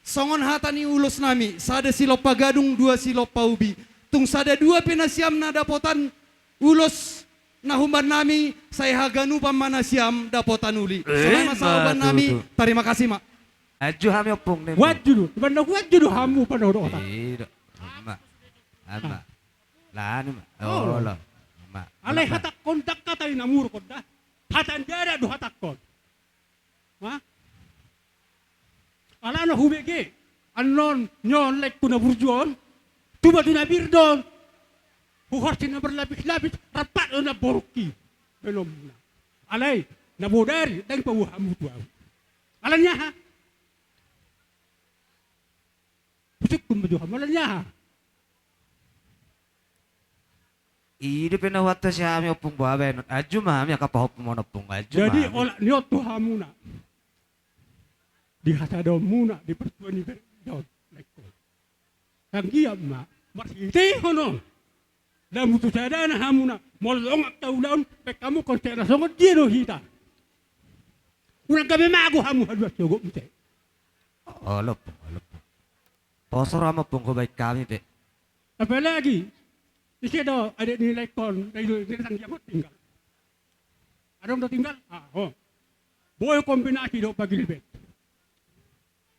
Songon hatani ulus nami. Sada silop pagadung dua silop paubi. Tung sada dua penasiam na dapotan ulus nahuban nami saya haganu pamanasiam dapotan uli. Selama sahaban nami. Terima kasih mak. Aju hami opung nih. Wajudu, mana wajudu hamu pada orang. Iya, ama, lah ni oh lah, ama. Alai hatak kontak kata ini namur kontak, hatan dada do hatak kon. Wah, ala na hubege, anon nyon lek puna burjuan, tuba tu na birdon, huhartin na berlapis-lapis, rapat na borki, belum. Alai na bodari, dan pawu hamu tuau. Alannya ha? Pusik kumbajuh alannya ha? Ini pinawata siya kami opong babe. Aju mami akapahop mo na pong aju Jadi mami. olah niot Tuhan muna. Di hasadaw muna di pertuan ni Daud. Ang giyam ma marsite hono. Dan mutu sada na hamuna molong at taulaon pe kamu konsera songot dia do hita. Unang gabi mago hamu hadwa sugo mute. Olop. Pasarama pong kubay kami pe. Apalagi isi do ada nilai kon dari sang jamot tinggal. Adong do tinggal? Oh. Boy kombinasi do pagi libet.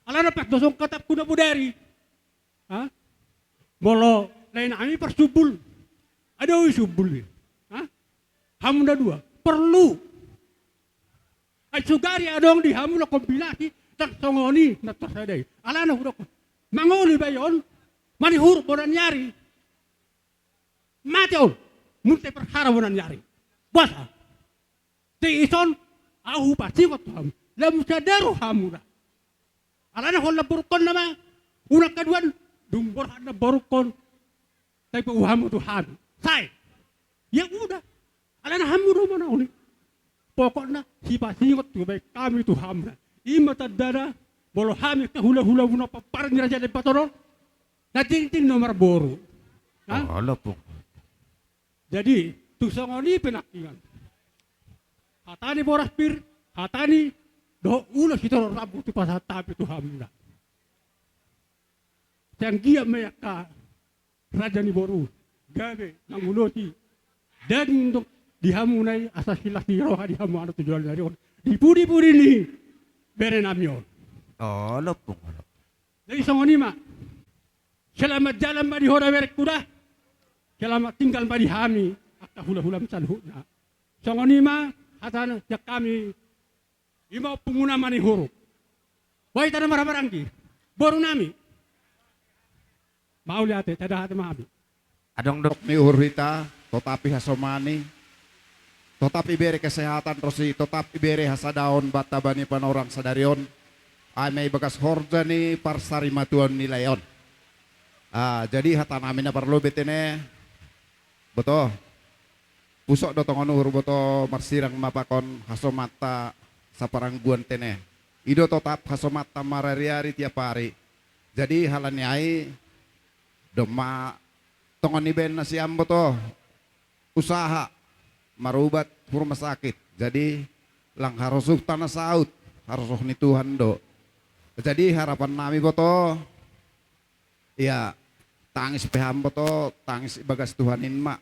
Ala na pak dosong katap kuda budari. Ha? Bolo lain ani persubul. Ada subul. Ha? Hamu da dua. Perlu. Ay sugari adong di hamu na kombinasi tak songoni na tasadai. Ala na hurok. Mangoli bayon. Manihur boran nyari. Mati on. Munte perkara boran nyari. Basa. Ti ison ahu pasti kot hamu. Lamu sadaru hamu da. Alana hol burukon nama unang kaduan dumbor na burukon tay pa uhamu Tuhan say ya udah alana hamu ro mana uni pokoknya sipasingot tu baik kami Tuhan ima tadara bolo hami ka hula-hula muna paparang ni raja de patoron na ting nomor boru Ala po. jadi tusangoni penakingan hatani boras pir hatani do ulah kita rabu tu pasal tapi tu hamna. Tanggia mereka raja ni boru gabe nanguloti daging untuk dihamunai asas hilas di roha dihamu anu tujuan dari on dipudi-pudi ni bere namion. Ala po. Jadi sangoni ma selamat jalan badi hora merek kuda selamat tinggal badi hami akta hula-hula misalhuna. Sangoni ma hatana jak kami ima penguna mani huruf. Wai tanah marah-marangki. Boru nami. Mau lihat tada hati mahabi. Adong dok ni urhita, totapi hasomani, totapi bere kesehatan rosi, totapi bere hasadaon batabani panorang sadarion. Ay may bagas horjani parsari matuan nilayon. Jadi hata namin na perlu betene. Beto. Pusok dotong onur beto marsirang mapakon hasomata sa parangguan tene. Ido totap hasomata marariari tiap hari. Jadi halani ay doma tongon ni ben na siyam to usaha marubat rumah sakit. Jadi lang harus tanah saut harus ni Tuhan do. Jadi harapan nami boto ya tangis peham boto tangis bagas Tuhanin mak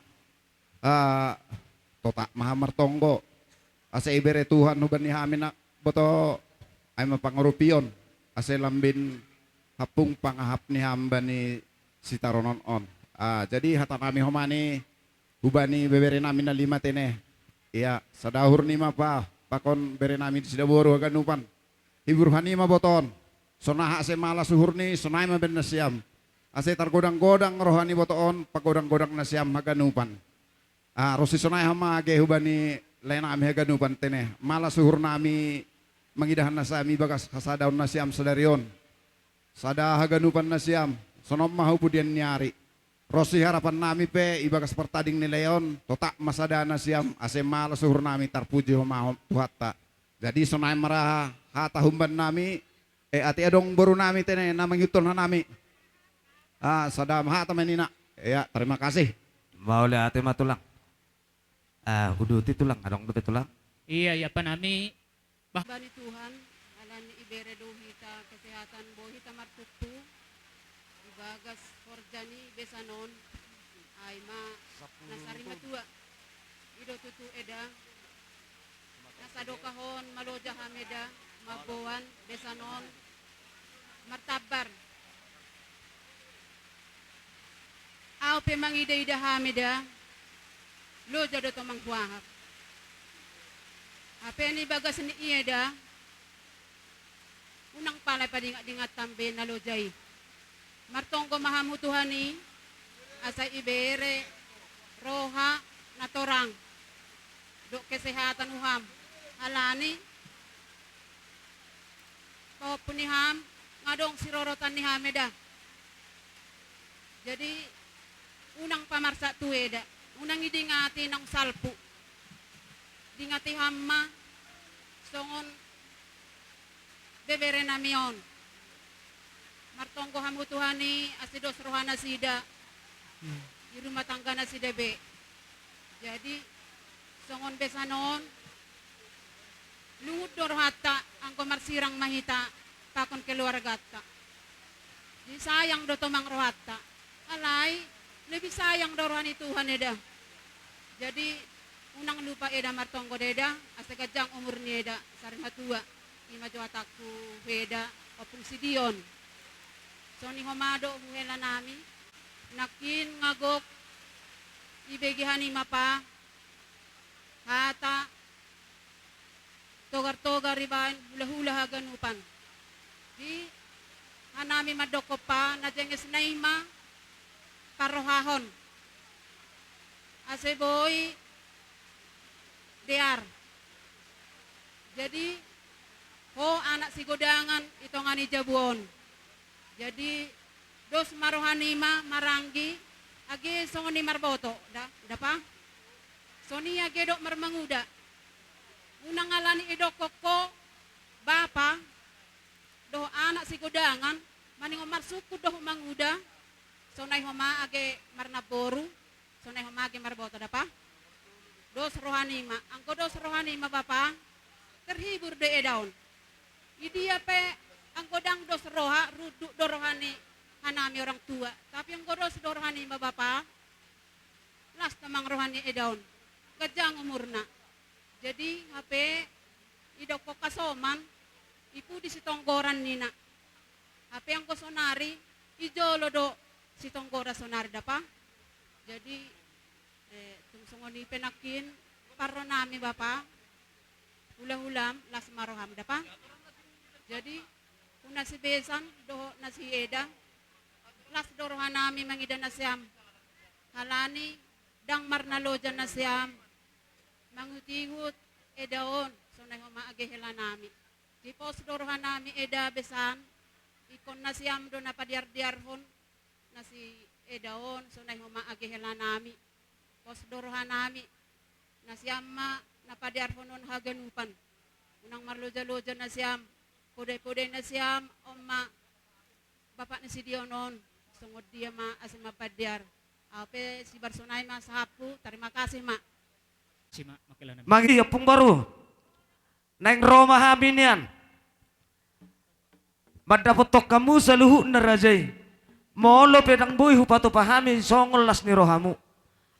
totak mahamar tonggo asa ibere Tuhan huban ni hamin na boto ay mapangurupion asa lambin hapung pangahap ni hamba ni si taronon on. Jadi hata kami homani hubani bebere namin na 5 tene. Iya sadahur ni pa pakon bere namin sidaboro ganupan. Hibur hanima boton. Sonaha ase mala suhur ni sonay maben na siyam. Ase targodang-godang rohani boton pagodang-godang na siyam haganupan. Rosi sonay hama ge hubani lain ami haganupan tene. Mala suhur nami mangidahan na sami bagas hasadaw na siyam sadarion. Sada haganupan na siyam. Sonom mahu pudian nyari. Rosi harapan nami pe ibagas pertading ni leon totak masada na siyam ase mala suhur nami tarpuji humahom tuhata. Jadi sonay maraha hata humban nami ati adong baru nami tene namang yuton nami. Sadam hata menina. Ya terima kasih. Mau lihat matulang. Uduti tulang adong uduti tulang. Iya ya panami Bani Tuhan alan ibere dohita kesehatan bohita martutu ibagas forjani besanon ay ma nasari matua ido tutu eda nasado kahon maloja hameda mabowan besanon martabar aw pe mangida-ida hameda lo jado to manghuahap apa ni bagas ni ieda unang palay pa dingat tambe na lojay martonggo mahamu Tuhani asa ibere roha na torang do kesehatan uham alani o puniham ngadong sirorotan ni Hameda. Jadi unang pamarsa tuweda, unang idingati ng salpu. Dingati hamma songon bebere namion. Martonggo hamutuhani asidos rohana sida. Di rumah tangga na si Debe. Jadi songon besanon lungud dorhata ang komarsirang mahita pakon keluargata. Di sayang do tomang rohata. Alay lebih sayang do rohani Tuhan eda. Jadi unang lupa eda martonggo deda asagajang umur ni eda sarima tua ima juataku eda opung sidion. So ni homado huhela nami nakin ngagok ibegihani mapa hata togar-togar ribain hula-hula haganupan di hanami madoko pa na jenges naima parohahon aseboy dear jadi ho anak si godangan ito nga ni jabuon jadi dos marohanima maranggi age songoni marboto da pa soni age dok marmanguda unang alani idokok ko bapa do anak si godangan maningo marsuku do manguda sonay homa age marnaboru sonay homa age marboto da pa dos rohanima angko dos rohanima bapa terhibur de edaon idia pe ang godang dos roha rudu do rohani hanami orang tua tapi ang godos do rohani mabapa las tamang rohani edaon gajang umurna jadi hape idok ko kasoman ipu di sitonggoran nina hape ang kosonari ijolo do sitonggora sonari dapa jadi tungsongoni penakin paro nami bapa hula-hulam las maroham dapa jadi kuna si besan doho na si eda las dorohan nami mangida na siyam halani dang marnaloja na siyam mangutingut edaon so na humaage hela nami tipos dorohan nami eda besan ikon na siyam do na padiar-diarhon na si edaon so na humaage hela nami pos dorohan nami na siyam ma na padiarhonon haganupan unang marloja-loja na siyam Puday-puday na siyam, ma, bapak na si Dionon, sungod dia ma, asin mapadyar. Ape, si Barsonay ma, sa hapu, terima kasih ma. Si ma, makilala. Magi apung baru. Neng Roma hamin yan. Madapotok kamu sa luhu na rajay. Molo pedang buhay hupato pahami, songol las ni rohamu.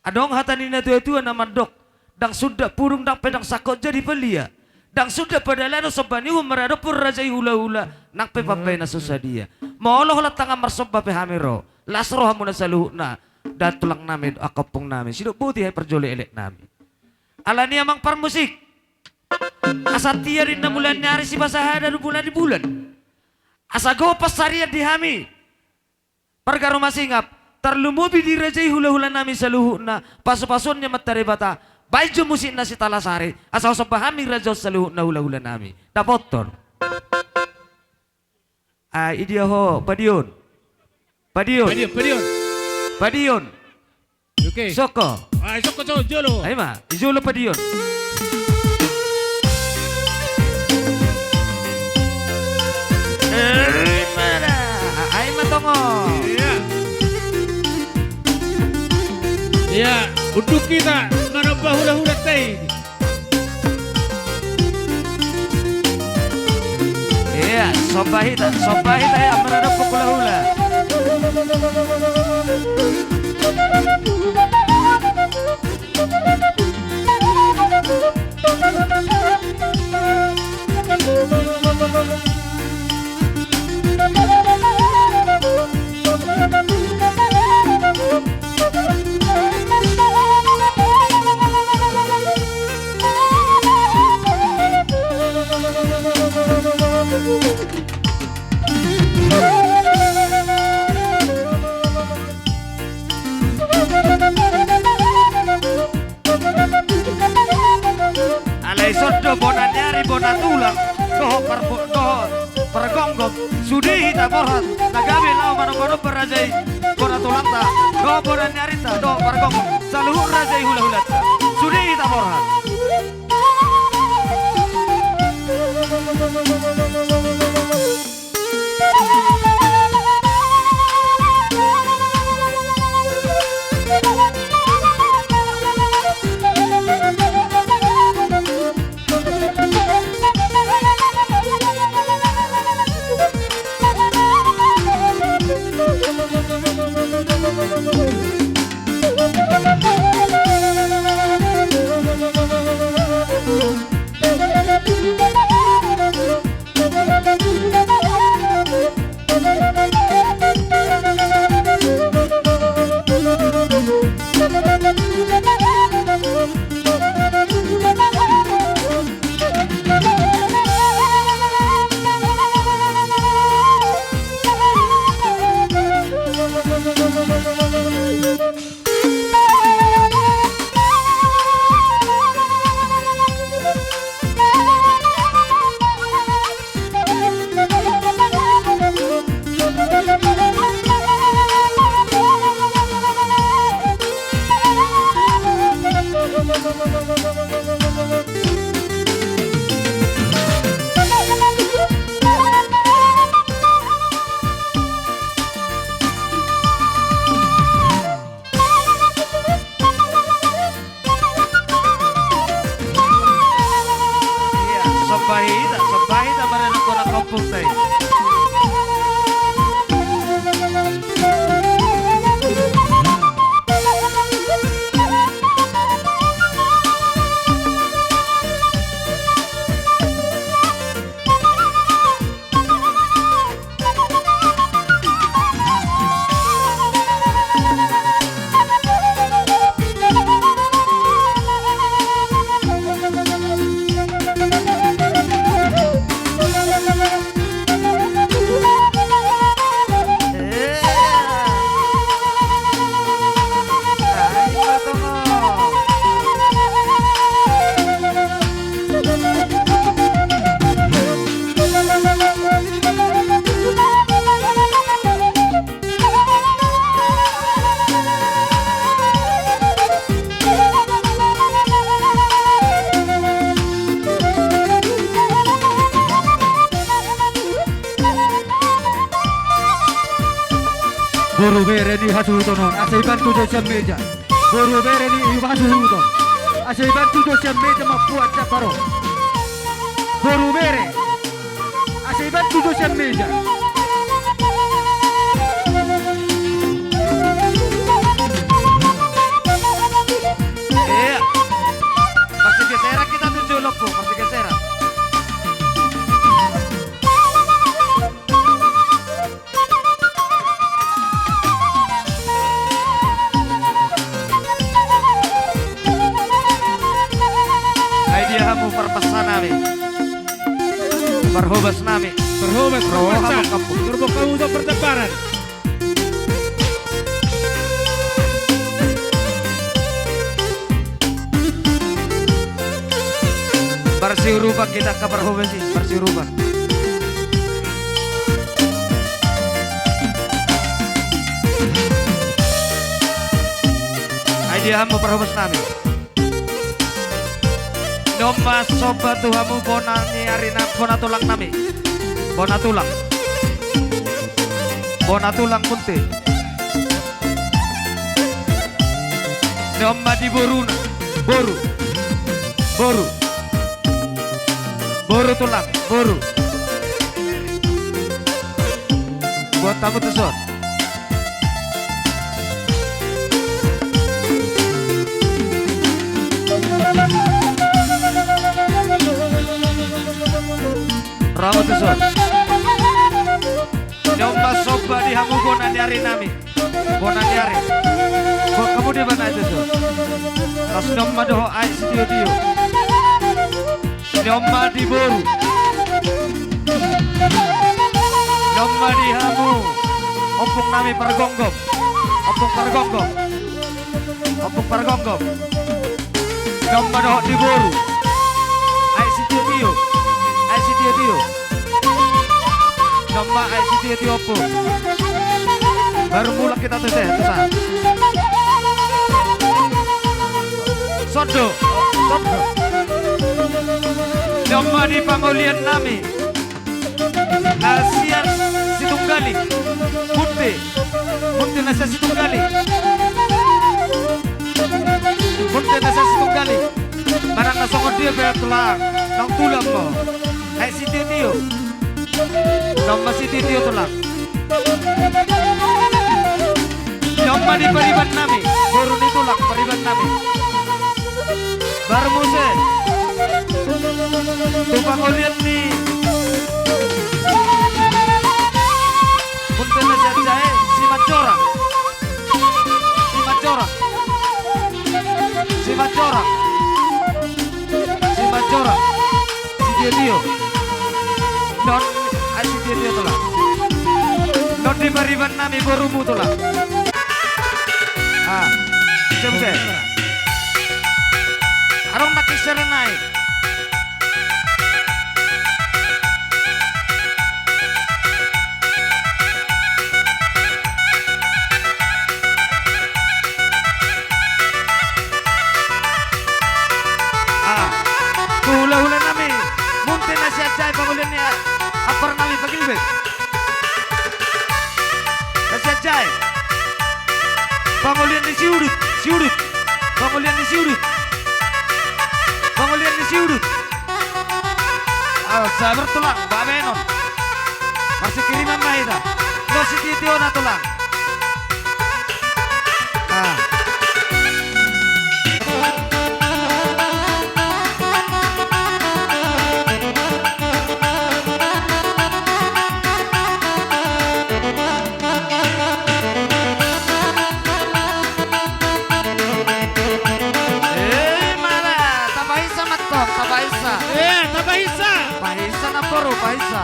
Adong hatanin na tuwa-tuwa na mandok. Dang sudah purung dang pedang sakot jadi pelia. Dang sudah padalano sobani humarado pur rajay hula-hula nak pepapay na susadia. Molo holat tanga marsoba pehamiro. Las rohamu na sa luhu na. Datulang namin, akapong namin. Sino buti ay perjoli elek namin. Ala niya mang parmusik. Asatia rin na mulan nyari si basahada do bulan di bulan. Asago pasarian di hami. Pergaro masingap. Terlumubi di rajay hula-hula namin sa luhu na. Paso-pason niya mataribata. Baijo musik na si Talasari. Asaw sa pahami rajo sa luhu na hula-hula namin. Dapoton. Idia ho. Padion. Padion. Padion. Padion. Okay. Soko. Soko jolo. Ay ma. Ijolo padion. Ay matongo. Ya, untuk kita menambah hula-hula teh. Iya, sombahita ya menadap hula-hula. Alay sodo bona nyari bona tulang doho pergonggom sudi hita borhat nagami lau mano-mano berajai bona tulangta do bona nyarita do pergonggom saluhur rajai hula-hulata sudi hita borhat. Sabahida barang orang kampung tadi. Buru bere ni hasu tono asaiban tu jam meja. Buru bere ni hasu tono asaiban tu jam meja mapuat caparo. Buru bere asaiban tu jam meja. Masih geseran kita tujuh lopo, masih geseran. Kamu perpesan nami, perhobas nami, perhobas kampung, turbo kamu untuk pertempuran. Bersiuruban kita ke perhobas sih, bersiuruban. Idea kamu perhobas nami. Noma sobat tuhamu bonani arina bona tulang nami. Bona tulang. Bona tulang punte. Noma di boruna. Boru. Boru. Boru tulang, boru. Buat tamu teson. Rawat teson. Nyoba soba di hamu bona nyari nami. Bona nyari. Kok kamu di mana itu teson? Pas nyoba doho ai studio. Nyoba di boru. Nyoba di hamu. Opung nami pergonggom. Opung pergonggom. Opung pergonggom. Nyoba doho di boru. Ai studio. Ai studio. Nomba ay si Tio Tiopo. Baru mulai kita tuh tuh. Sondo. Nomba di pangulian nami. Nasian Situnggali. Munte nasa Situnggali. Munte nasa Situnggali. Marang nasongod dia bertulang. Nang tulang mo. Ay si Tio. Nomba si Tio tulang. Nomba di pariban nami. Baru ni tulang pariban nami. Baru muse. Tupang ulian ni. Punta na siya jahe. Si Macorang. Si Macorang. Si Macorang. Si Macorang. Si Tio. Don. Ay si Tio tulang. Don di pariban nami baru mu tulang. Ah. Bisa muse. Arong nakisar naik. Hula-hula nami. Munti na siya jay pangulian niya. Apar nami pagilbit. Nasiya jay. Pangulian ni siurut. Pangulian ni siurut. Pangulian ni siurut. Saya bertulang, Mbak Menon. Masih kiriman mahita. No si Tio na tulang. Pahisa na poro, pahisa.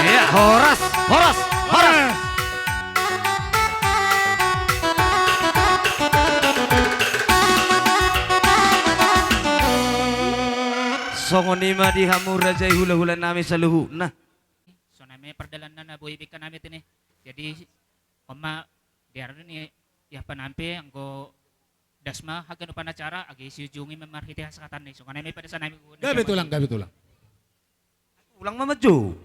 Iya, horas. Songonima di hamu rajai hula-hula nami saluhu. Nah. So nami perdalan na buhay ka namin tin Jadi oma biar ni ya panampi anggo dasma hagan upan acara agi sujungi memarhiti haskatan ni. So nami pada sana nami. Gabi tulang. Ulang mamajo.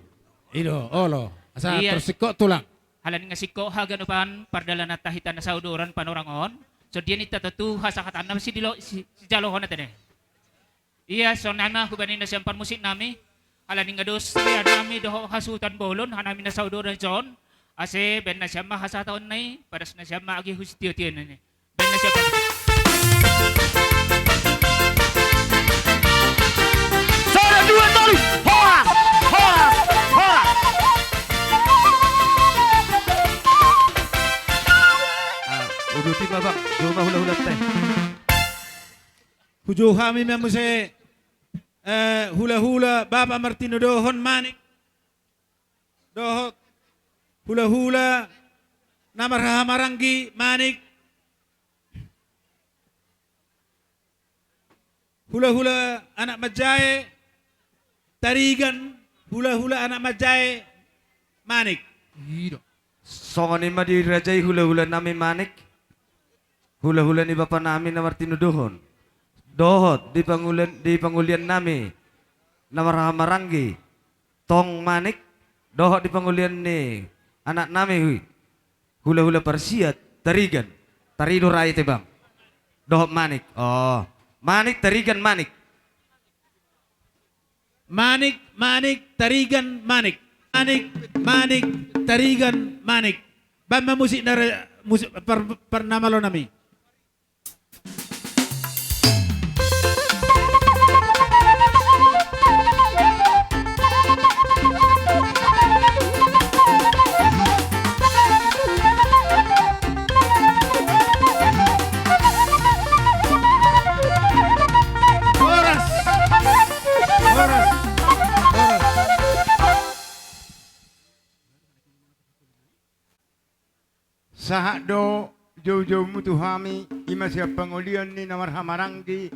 Ido, olo. Asa Iya. tersiko tulang. Halan nga siko hagan upan perdalan na tahitan na sauduran panurangon. So dia ni tatatu hasakatan na si jalohon na tin Iya, so nana hubanin na siyang parmusik nami. Alaning nga dos, kaya nami doho hasutan bolon, hanami na saudo na John. Ase, ben na siya mahasataon na paras na siya maagi hustio-tio na Ben na siya parmusik. Sana dua toli, horas. Udah tiba bang, cuma hula-hula teh. Hujo kami memuse hula-hula Bapak Martino Dohon Manik. Dohok hula-hula Namar Marangi Manik. Hula-hula anak Majae Tarigan. Hula-hula anak Majae Manik. Songonima di rajai hula-hula nami Manik. Hula-hula ni Bapak nami na Martino Dohon. Dohot di pangulian nami Namar Marangi Tong Manik. Dohot di pangulian ni anak nami hula-hula Persiat Tarigan Tarido Rai tebang. Dohot Manik. Oh, Manik Tarigan Manik. Manik Tarigan Manik. Manik Tarigan Manik. Bamba musik na musik per nama lo nami. sahak do jauh-jauh mutuhami ima siya pangulian ni namar hamaranggi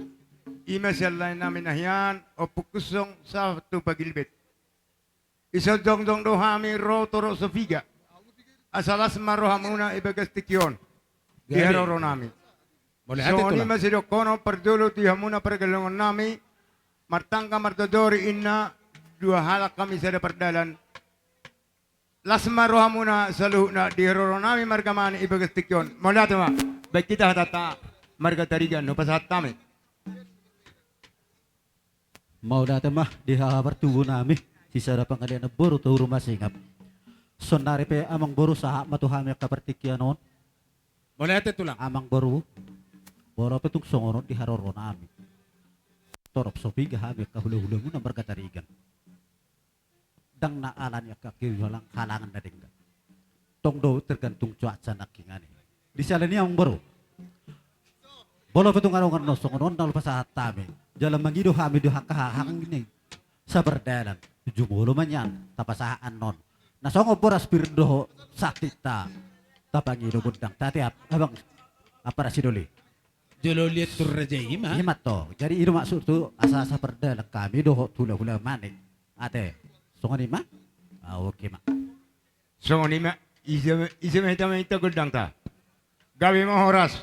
ima siya lain namin nahiyan o pukusong sa tu pagilbit. Isa dong do hami ro toro sofiga. Asalas maroha muna ibagastikyon. Diharoro nami. So ni masido kono perdulo tihamuna pergelongan nami. Martangka martodori inna dua halak kami sada perdalan. Lasma rohamuna saluh na diharoro nami margamani ibagastikyon. Mula tuma. Baik kita hatata marga tarigan no pasat kami. Mau datang mah dihabar tunggu nami. Sisa dapat kalian boru tu rumah singap. Sonari pe amang boru sahak matuhami kapertikian non. Boleh ate tulang. Amang boru. Boru petung songoron diharoro nami. Torop sopiga hami kahulu-hulu muna berkatarigan. Dang na alan ya kakiwalang halangan na dingga. Tong do tergantung cuaca nakingani. Di sana ni amang boru. Bolo petung arongan no songoron dal pasahat tami. Jalan mangido hami do hakahang ini. Saberdalan. 70 manyan tapasahaan non. Nasongo boras pirdo sakita tapangido gudang tatiap abang apa rasidoli. Jolo lihat tur raja ima. Ima to. Jadi itu maksud tu asa-asa perdalan kami doh hula-hula manik. Ate. Songo ma? Ah oke ma. Songo ma ise meta gudang ta. Gawi mahoras.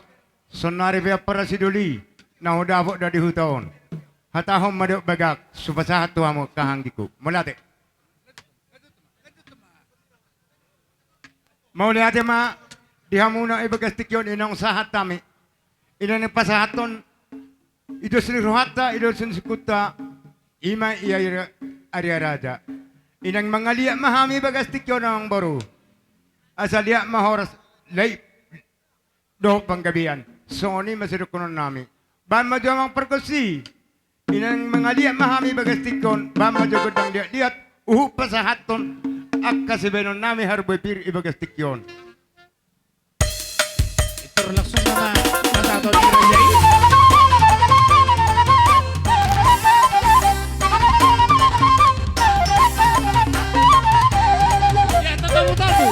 Sonari pe apa rasidoli. Na udavok dari hutaon. Hatahom madok bagak supasahat tuamu kahanggiku. Mulate. Mulate ma dihamuna ibagastikyon inong sahat tami. Inang pasahaton ido siniruhata ido sinisikuta ima iya arya raja. Inang mangalia mahami bagastikyon ang baru. Asalia mahoras lay doh panggabian. Soni masirukunon nami. Ban majamang perkusi. Inang mengalia mahami bagastikon bama jogodang diat pasahaton akka sebenon nami harboy pir ibagastikyon. Ito langsung nama masato ni Rajai. Ya tamu-tamu.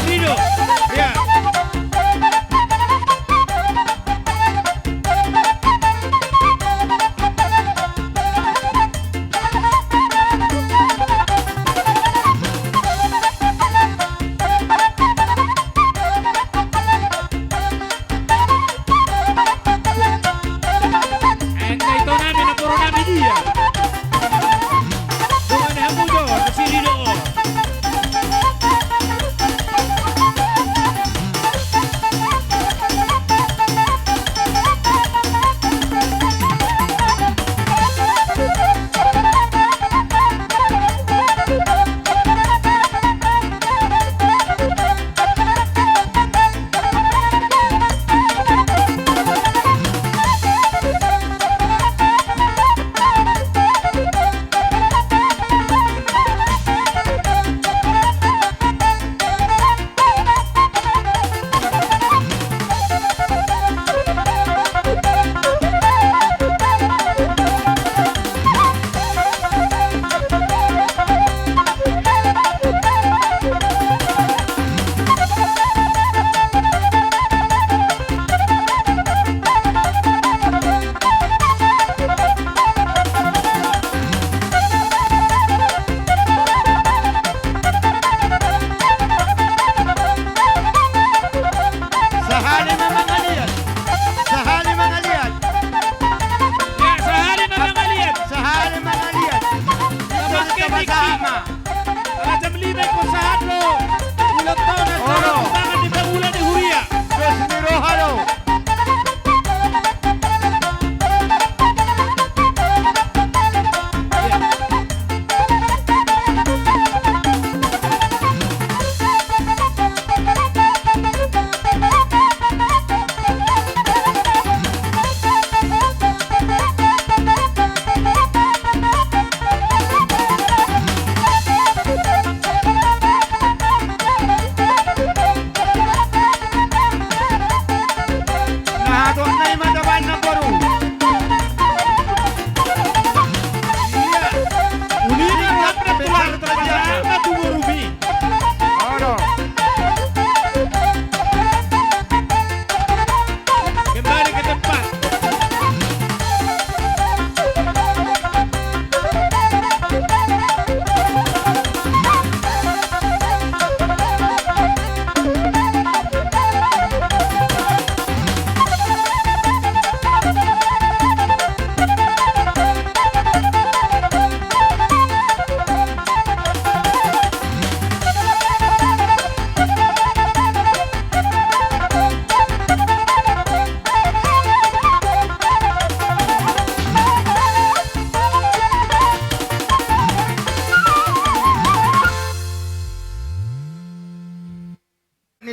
Rido. Ya.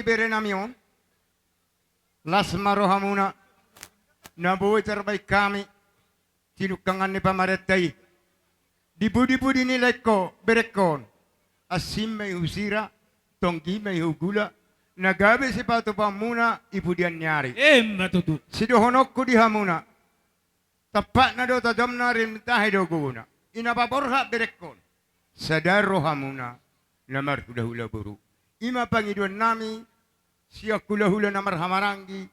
bere namion. Las marohamuna. Nabuhay terbaik kami. Sinukangan ni pamaretay. Di budi-budi nilay ko, berekon. Asim may husira, tonggi may hugula. Nagabi si Pato Pamuna, ibudian nyari. Matutu. Sidohonok ko diha muna. Tapat na do tajam na rin tahay do guna. Inababorha berekon. Sadaro hamuna. Namar hula-hula buru. Ima pangiduan nami. Siya hula-hula namar hamarangi.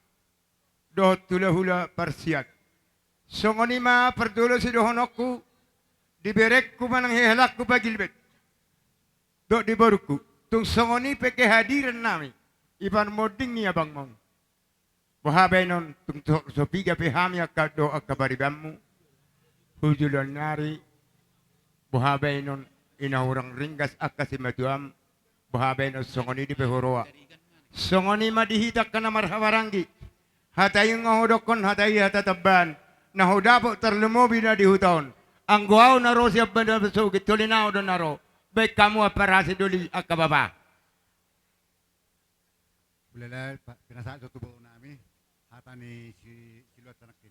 Dohot hula-hula parsiat. Songonima perdulo sidohonok ko. Diberek ko manang hihalak ko pagilbet. Dok diborku. Tung songoni peke hadiran nami. Iban moding niya bang mong. Bahabay nun, tung sopiga pehami akado akabaribammu. Hujulan nari. Bahabay nun, inahurang ringgas akasimatuam. Bahabay nun, songoni di pehoroa. Songoni madihitak ka na marhawarangi. Hatayong ngahudokon, hatayi hatataban. Nahudapo terlemobi na dihuton. Ang guaw na ro siya banda besugit, tulinaw doon na ro. Baik kamu aparasi duli akababa. Ulala, pinasaan sa tubo namin. Hata ni si Luat Tanakin.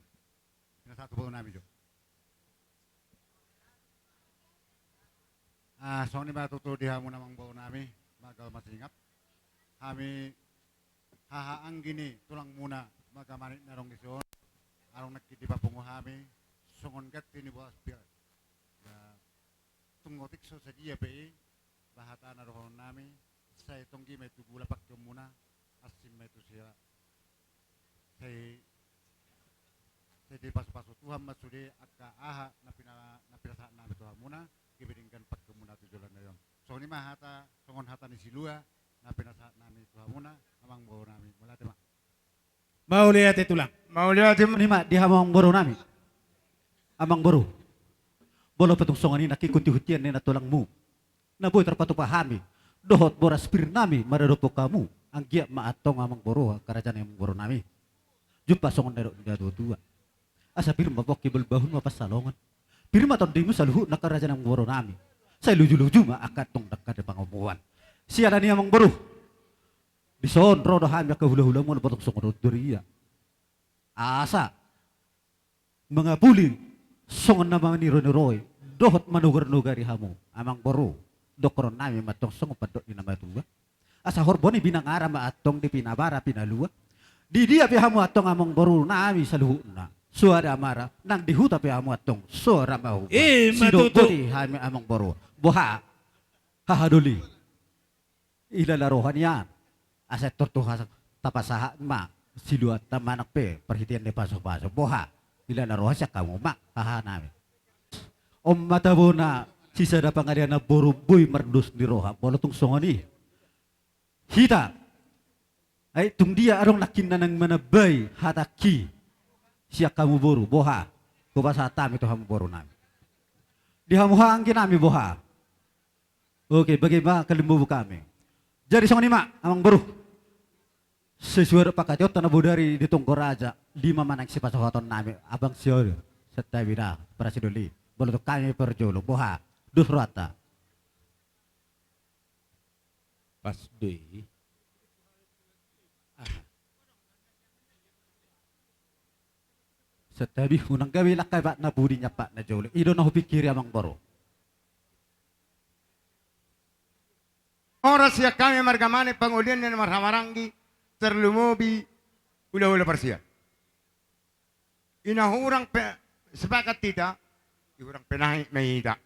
Pinasaan sa tubo namin jo. So ni matutudihan mo namang buo namin. Magaw masingap. Kami hahaang gini. Tulang muna. Magamanit na rong ison. Arong nakitipa pungo kami. Sungon kat tinibuas biar. Tungotik so sa dia pe. Bahata na rohon namin. Sa itong gimay tugula pakyo muna. Asim itu siya. Saya di pasu-pasu Tuhan masude akka aha na pinasaan namin Tuhan muna. Kibidingkan pagkemuna tujulan na yon. So ni mahata, songon hata ni silua na pinasaan namin Tuhan muna. Amang bawa namin. Mula tema. Mauliat itu lang. Mauliat itu Nima di hamang boro nami. Amang boro. Bolo petong songan ini nakikuti hutian ni natulangmu. Naboy terpatupahami. Dohot boras pir nami maradopo kamu. Ang giya maatong amang boro kerajaan yang boro nami. Jumpa songon dari dua. Asa pir mabok kibul bahun mapasalongan. Pir maton dimu saluhu na kerajaan yang boro nami. Saya luju-luju ma akatong dekat pangomuan. Siada ni amang boro. Dison rodo hamya ke hula-hula mo na patok songon duriya. Asa mengapuli songon nama ni roy. Dohot manugar-nugari hamu amang boro. Dokron nami matong songon padok ni nama tuwa. Asa horboni binang ara maatong di pinabara pinalua. Di dia pihamu atong among boru nami saluhuna. Suara amara nang dihuta pihamu atong suara mau. Matutu. Sidokoni hami among boru. Boha. Hahaduli. Ilalarohan yan. Asa tortuha tapasaha ma. Siluat tamanak pe. Perhitian de paso-paso. Boha. Ilalarohan siya kamu ma. Haha nami. Om matabo na sisa da pangarian na boru boy mardus di roha. Bolotong songoni. Hita ay tung dia arong nakin na ng manabay hataki siya kamu boru boha kubasa tami to hamu boru nami di hamuha ang kinami boha. Okay, bagaimana kalimbubu kami jadi song nima amang boru sesuai pakatyo tanabu dari ditong Raja 5 manang sipasohaton nami abang siyor setawira prasiduli bolo to kami perjolo boha dusrata. Pas deh. Setabi unang gawi lakay ba na budi niya pa na jolo. Ido na hupikiri amang boro. Oras siya kami margamane pangulian ni marhamarangi terlumubi hula-hula parsia. Inahurang sepakat tita, ihurang penahi mahita.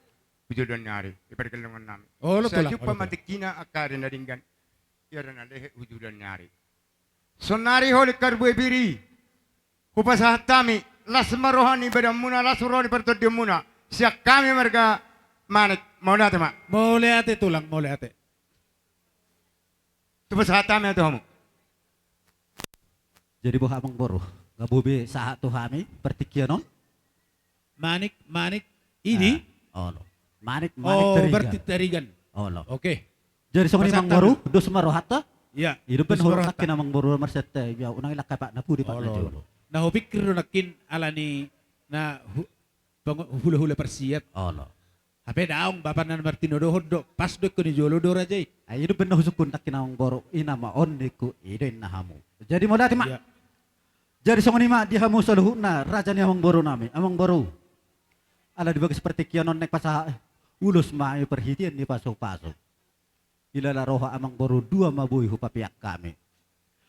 Pujudan nyari, iperkelungan namin. Sa jupa matikina akarin na ringgan. Iyaran na lehe hujudan nyari. Sonari holi karbu ebiri. Kupasahat kami. Las marohani badam muna, las rohani pertodium muna. Siya kami marga manik. Maulate ma. Maulate tulang, maulate. Kupasahat kami ato hamu. Jadi boha amang boro. Gabubi sahat to kami pertikyan non? Manik ini? Oh, Manik tarigan. Berarti tarigan. Oh, lo. Oke. Jadi song ni mang boru, dos marohata. Iya. Ido ben horo nakin amang boru marsete ya unang ilakay pa na pudi pa na jolo. Na hupikir nakin ala ni na hula-hula persiat. Oh, lo. Hape daong bapak nan Martino dohod do pas do ko ni jolo do rajay. Ayo benar husukun tak kinawang boro ina maon niku ide nahamu. Jadi mo dati mak. Jadi songoni mak di hamu saluhuna raja ni amang boro nami amang boro. Ala dibagi seperti kianon nek pasah ulus ma perhitian ni pasok-pasok. Ilala roha amang boro dua mabui hupapiak kami.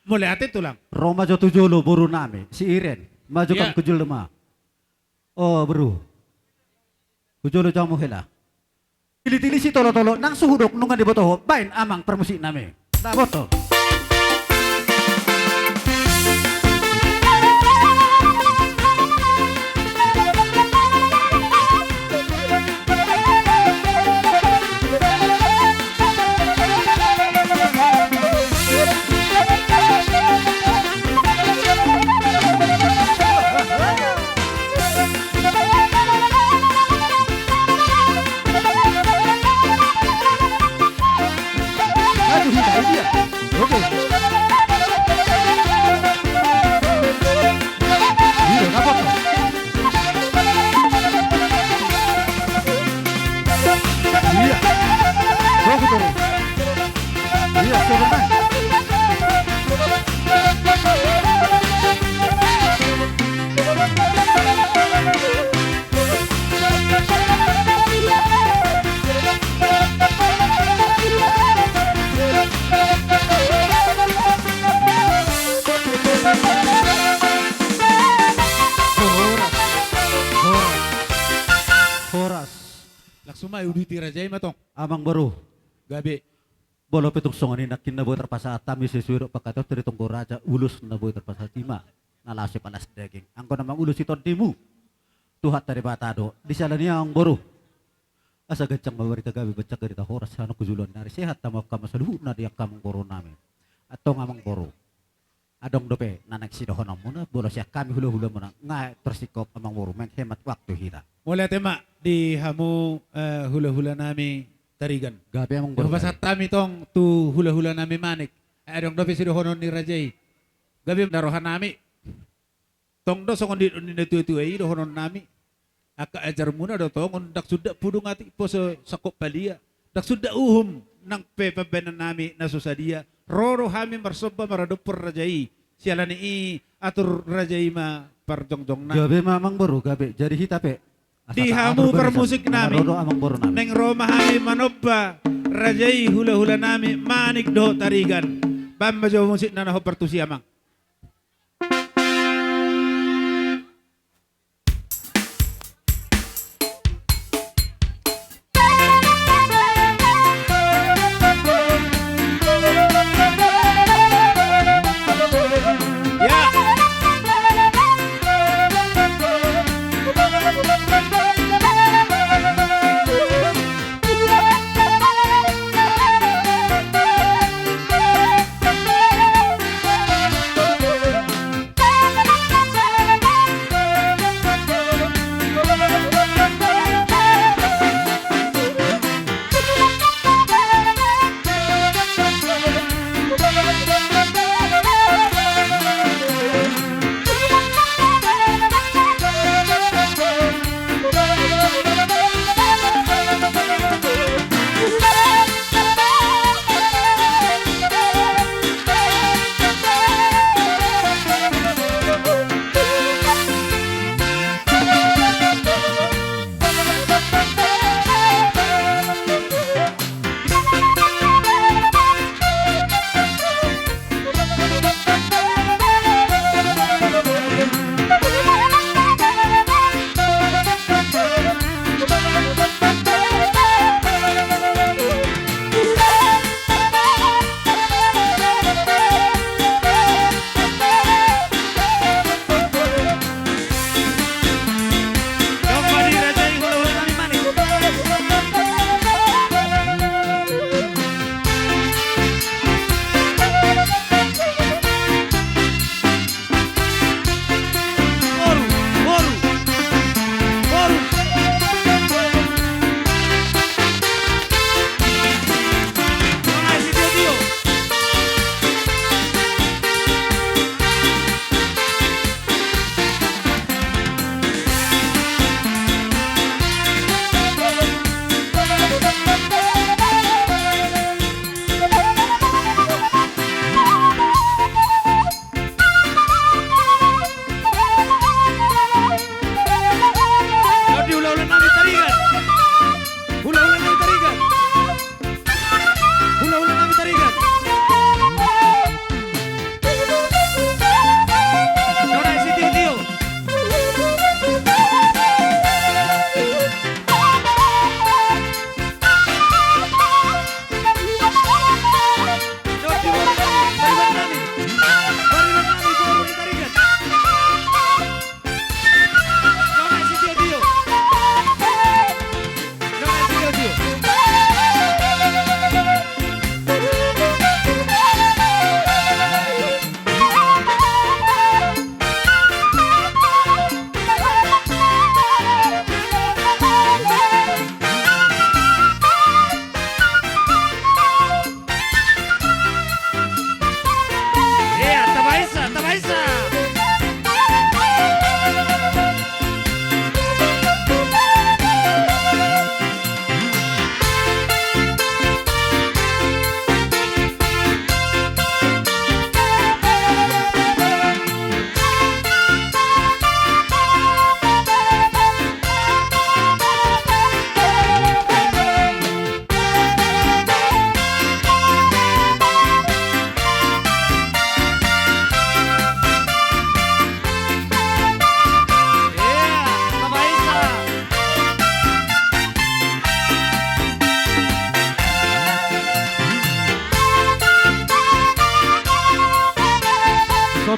Mulai ate tulang. Roma jatuh jolo boro nami si Iren maju Ya. kam kujul lemah. Oh bro. Kujolo jamu hela. Tili-tili si tolo-tolo nang suhudok nungan di botoho bain amang permusik nami. Da boto. Aduh, hita dia. Oke. Iya, apa tuh? Iya. Bawa turun. Iya, turun naik. Horas. Laksuma uditi rajay matong. Amang baru. Gabi. Bolo petung songan nak kinna boy terpasa tami sesuiro pakato teritong raja ulus na boy terpasa tima nalasi panas daging. Angko namang ulus iton timu. Tuhat dari batado. Di sana niya ang baru. Asa gancang mawarita gabi baca kerita horas ano kujulon nari sehat tamak kamasaluhu na diak kamang boro namin. Atau ngamang boro. Adong dope nanak sidohon muna bolo siya kami hula-hula muna nga tersikop amang boro menghemat waktu hita. Mulai tema di hamu hula-hula nami tarigan. Gabi amang Yung boro. pasat tami tong tu hula-hula nami manik. Adong dope sidohon ni rajay. Gabi narohan nami. Tong do songon di tu ay dohonon nami. Aka ajar muna do tong dak sudah pudung ati po sa sakop palia. Dak sudah uhum nang pepabenan nami na susadia. Roro hami marsoba maradupur rajai. Siala ni atur rajai ma parjongjong na. Gabi mamang boro gabi jadi hita pe. Di hamu permusik nami. Rodo amang boro nami. Neng Roma hami manoppa rajai hula-hula nami manik do tarigan. Bamba jo musik na naho pertusi amang.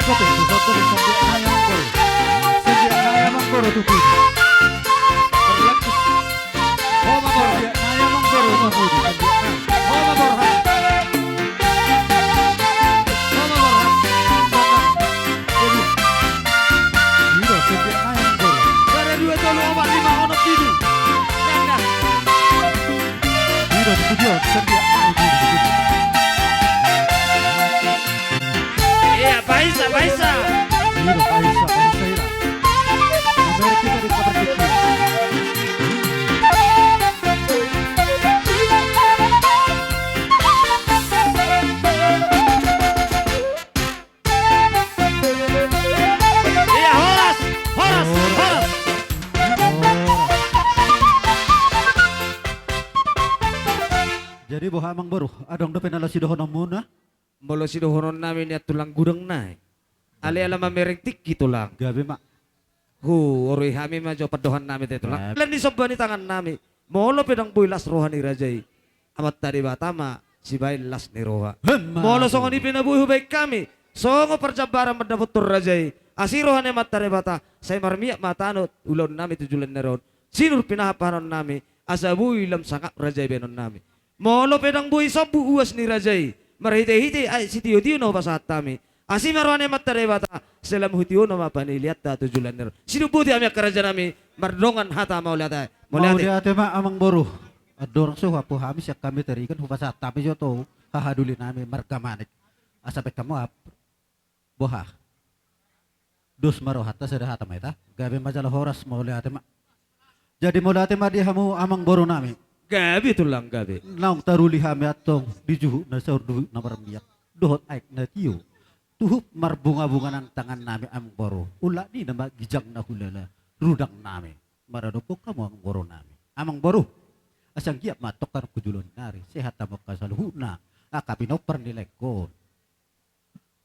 sope tu soto de sandia naya mangkoro. Sandia naya mangkoro tu pudi. Oh mangkoro. Sandia naya mangkoro tu pudi. Oh mangkoro. Iya, Paisa, Paisa. Iya, Paisa, Paisa ira. Nomor kita di kabar kecil. Iya, Horas, Horas, Horas. Jadi boha amang baru, adong do penala sidohon muna. Molo sidohon namin niya tulang gudang na. Ali alam mamereng tiki tulang. Gabi mak. Oroy kami majo padohan namin ito lang. Lan di soba ni tangan namin. Molo pedang builas roha ni Rajay. Amat tadi batama si bay las ni roha. Molo songo ni pinabuhi baik kami. Songo perjabaran mendapot tur Rajay. Asirohan ni matare bata. Saya marmiak matanot ulon namin tujulan neron. Sinur pinahapanon namin. Asabu ilam sangak Rajay benon namin. Molo pedang buhi sobu uas ni Rajay. Marhite-hite ay si tiyo-tiyo no pasahat kami. Asi marwane matare bata selam hutiyo no mapaniliat ta tujulan nero. Sinubuti amyak kerajaan nami mardongan hata mau lihat. Mau lihat ma amang baru. Adorang suha po hamis yak kami terikan hupasat tapi jo to hahaduli nami markamanik. Asapet kamu ap. Boha. Dos maro hatta sada hata maita. Gabi majalah horas mau lihat ma. Jadi mau lihat ma di hamu amang baru nami. Gabi tulang gabi. Naung taruli hami atong dijuhu na saur duhu na maramiyak. Dohot aik na tiyo. Tuhup marbunga-bunga ng tangan nami ang boro. Ula ni na magijang na hulala. Rudang nami. Maradopo kamu ang boro nami. Amang boro. Asang giap matokar kujulon nari. Sehat tamok kasaluhu na. Akapinaw pernilay ko.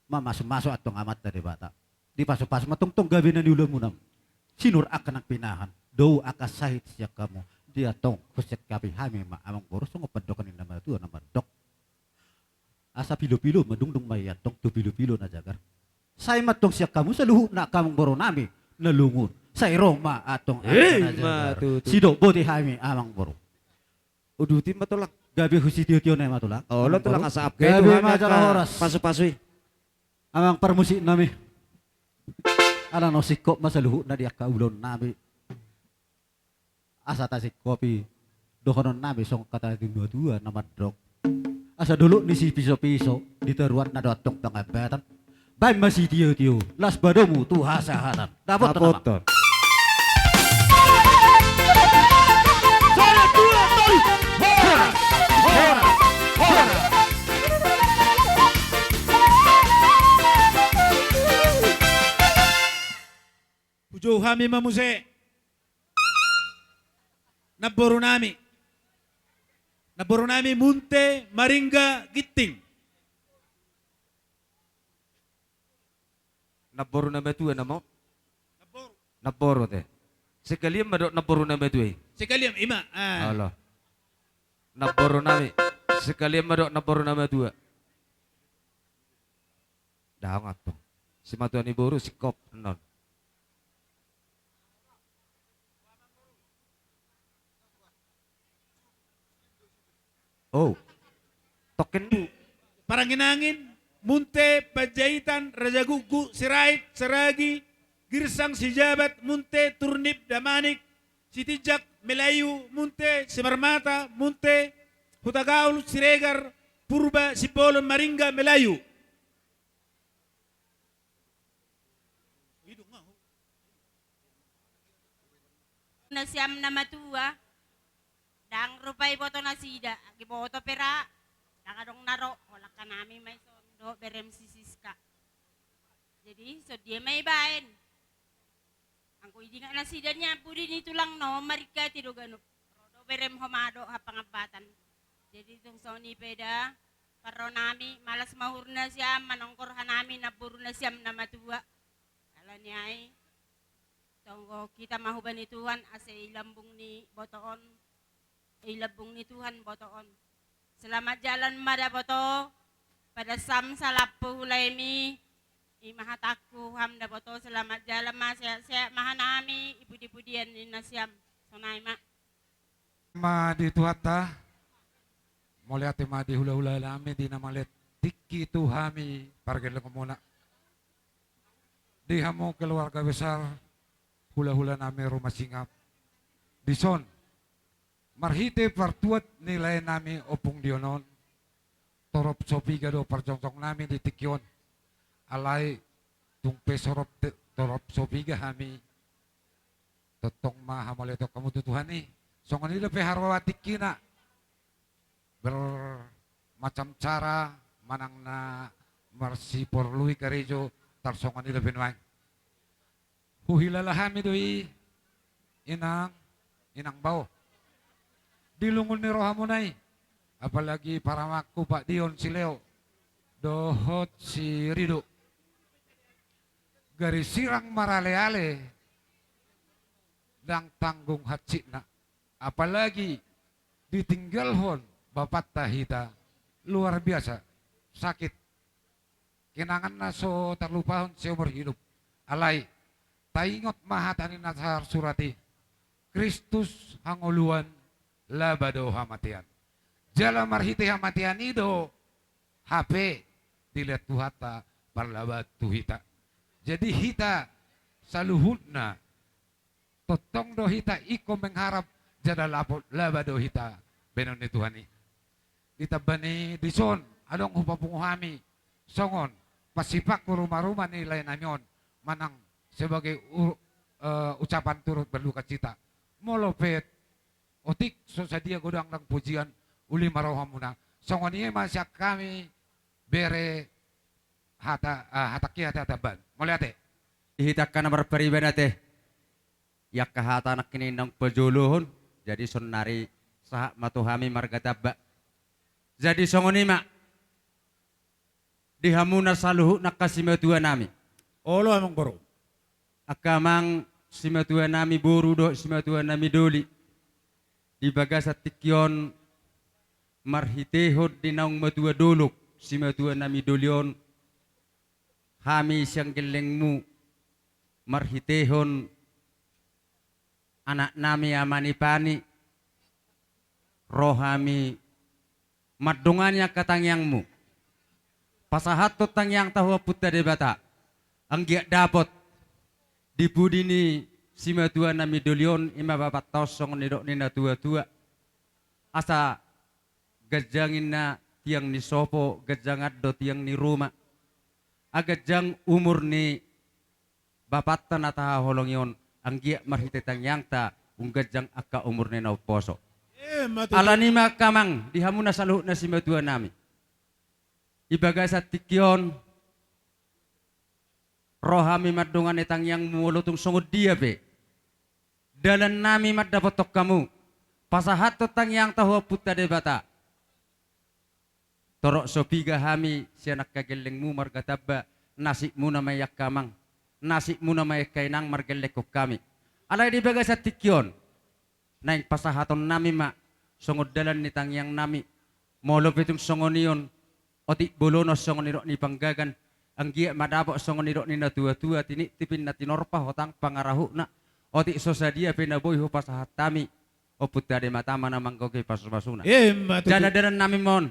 Mamasok-masok atong amat dari bata. Di pasok-pasok matungtong gabi na niulam mo nam. Sinur akan ang pinahan. Do akasahit siya kamu. Dia tong kuset kapi hami ma amang boro. Sungo padokan ni nama tuwa nama dok. Asa pilo-pilo madungdung mayat tong tu pilo-pilo na jagar. Say matong siya kamu sa luhu na kamong boro nami nalungun. Say Roma atong sido boti hami amang boro. Udutin matulak. Gabi husitio-tio na matulak. Oh, lo tulang asap. Gabi majalah horas. Pasu-pasui. Amang permusik nami. Ala no sikop masa luhu na diak kaulon nami. Asa tasik kopi. Dohonon nami song kata dua-dua nama drog. Asa dulu ni si piso-piso diteruan na dotong pangabatan. Bay masih tiyo-tiyo. Las badomu tu hasahatan. Dapat Dapoton. Saya dua tol. Horas. Horas. Horas. Pujo kami mamuse. Naboro nami. Naboro nami munte maringga giting. Naboro na betu na mo? Naboro te. Sekali madok naboro na betu. Sekali ima. Allah. Naboro nami. Sekali madok naboro na betu. Dahangat to. Si matuan iburu sikop non. Oh. Token bu. Parang ginangin, munte, pajaitan, rajagugu, sirait, seragi, girsang, sijabat, munte, turnip, damanik, sitijak, melayu, munte, simarmata, munte, hutagaul, siregar, purba, sipolon, maringga, melayu. Nasiam na matua, dang rupay boto na sida, giboto pera, nakadong naro, wala ka namin may sondo, berem sisiska. Jadi, so dia may bain. Ang kuidi nga na sida niya, pudi nito lang no, marika tiro gano, rodo berem homado hapangabatan. Jadi, itong Sony peda, paro nami, malas mahur na siya, manongkor namin, naburo na siyam na matua. Kala niya ay, tunggu kita mahuban ni Tuhan asa ilambung ni botoon ilabung ni Tuhan botoon. Selamat jalan mada boto pada sam salapu hulay mi Imahataku hamda boto selamat jalan ma sehat-sehat mahanami ibu-ibudian ni nasiam sonai ma. Ma di tuata mulai ate ma di hula-hula lami di namalet tiki tuhami pargel komuna. Di hamu keluarga besar hula-hula nami rumah singap. Di son marhite partuat nilai nami opung dionon. Torop sopi gado parjongtong nami di tikion. Alai tungpe sorop torop sopi gahami. Totong ma hamoleto kamu tutuhani. Songon ini lebih harwati kina. Bermacam cara manang na marsi porlui karejo tarsongan ini lebih naik. Huhilalahami doi inang bau. Dilungun ni rohamunai. Apalagi para maku Pak Dion si Leo. Dohot si Rido. Garis sirang marale-ale. Dang tanggung hacina. Apalagi ditinggalhon bapak tahita. Luar biasa. Sakit. Kenangan naso terlupahon seumur hidup. Alai. Taingot mahatani nasar surati. Kristus hangoluan labado hamatian. Jala marhite hamatian ido. HP dilihat tuhata parlabat tuhita. Jadi hita saluhutna. Totong do hita iko mengharap jada lapot labado hita. Benon ni Tuhani. Ditabani dison. Adong hupapunguhami. Songon. Pasipak ko rumah-rumah nilai namyon. Manang sebagai ucapan turut berduka cita. Molopet. Otik sosadia godang ng pujian. Uli marohamuna. Songon iya masyak kami bere hataki hataban. Moliate. Ihitakan nomor peribadate. Yak kahata anak kini nang pejuluhun. Jadi sonari sahak matuhami margataba. Jadi songonima. Dihamuna saluhu nakasimatua nami. Olo amang boro. Akamang simatua nami boru do simatua nami doli. Di bagasat tikyon marhitehod dinaung matua dolok simatua nami dolion. Hami siyang gelengmu marhitehon anak nami amanipani rohami madungannya katangyangmu pasahat to tangyang tahu putta debata anggiak dapot dipudini simatua nami dolion ima bapat tosong nidok nina tua-tua asa gajangin na tiang ni sopo gajangat do tiang ni rumah agajang umur ni bapat tanata holong yon anggiak marhitetang yang ta unggajang akka umur ni na poso alanima kamang dihamuna saluh na simatua nami ibaga sa tikyon rohami madungan itang yang mulutong sungod dia be dalan nami madapotok kamu pasahat tang yang tahu puta debata torok sopiga hami sianak kagelengmu margataba nasibmu na mayak kamang nasibmu na mayak kainang margelekok kami alay dibaga sa tikyon naing pasahaton nami ma sungod dalan nitang yang nami molop itong songoniyon otik bolono songoniro ni panggagan ang giya madapok songoniro ni na tua-tua tinitipin na tinorpa hotang pangarahu na otik sosadia pinaboy ho pasahat tami o puta de matama na manggoke pasmasuna dala-dalan nami mon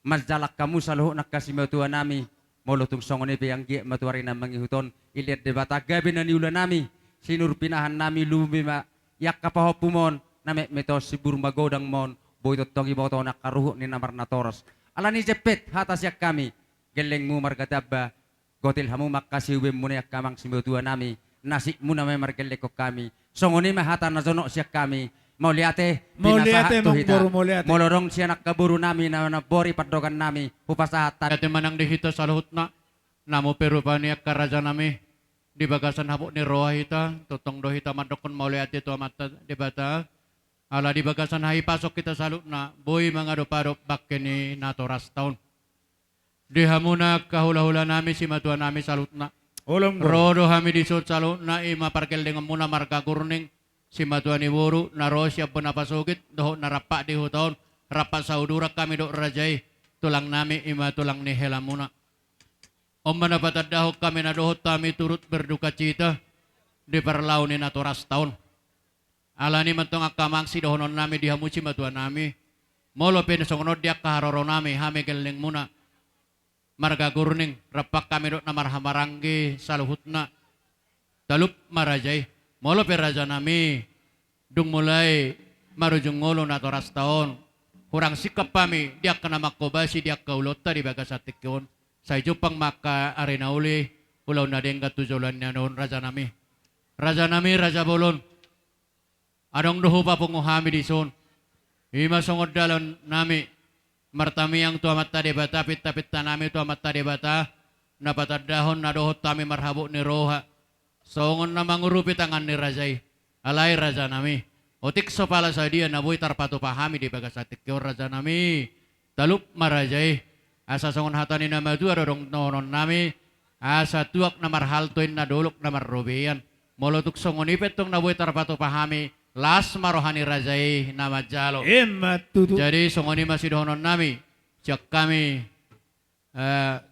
masjalak kamu saluh nakasimatua nami molutung songoni pe ang giya matuari na mangihuton iliat de batagabi na niula nami sinur pinahan nami lumima yak kapahopumon name metos sibur magodang mon boy totongi boto nakaruhu ni namar na toros alani jepet hatas yak kami gelengmu margataba gotil hamu makasiwem muna yak kamang simutua nami nasik muna may margelekok kami songoni mahata na zono siyak kami mauliate pinasahat tuhita molorong siya nakaburu nami na nabori padogan nami hupasahatan ate manang dihita sa luhut na namo pero pa niyak karaja nami di bagasan hapok ni roha hita tutong do hita madokon mauliate to mata di bata ala di bagasan hai pasok kita salut na boy mga doparop bakke ni natoras taon. Di hamuna kahula-hula nami si matua nami salut na. Rodo hami disut salut na ima parkel dengan muna marga kurning si matua ni buru na rosya penapasugit doh narapak di hutaon rapat saudurak kami dok rajai tulang nami ima tulang ni helamuna. Om manapat dahok kami nadohot kami turut berduka cita di perlaunin atau ras tahun. Alani mentong akamang si dohonon nami dihamuci matuan nami. Molo penesongonod dia kaharoro nami hame geleng muna. Marga gurning rapak kami dok namar hamaranggi saluhutna. Talup marajay. Molo peraja nami dung mulai marujung ngolo na toras taon. Kurang sikap kami dia kena makobasi dia kaulota di bagas atikyon. Sa jupang maka arena uli ulau nadeng katujulan noon raja nami. Raja nami raja bolon. Adong doho pa punguhami di son. Ima songod dalon nami. Martami yang tua mata debata pit tanami tua mata debata. Napatad dahon na dohot kami marhabuk ni roha. Songon na mangurupi tangan ni rajay. Alay raja nami. Otik sopala sa dia nabuy tarpato pahami di bagasatik kyo raja nami. Talup marajay. Asa songon hatani nama tu adong nonon nami. Asa tuak na marhaltoin na dolok na marrobeyan. Molotuk songon ipet tong nabuy tarpato pahami. Las marohani rajay nama jalo. Jadi songon masih dohonon nami. Cak kami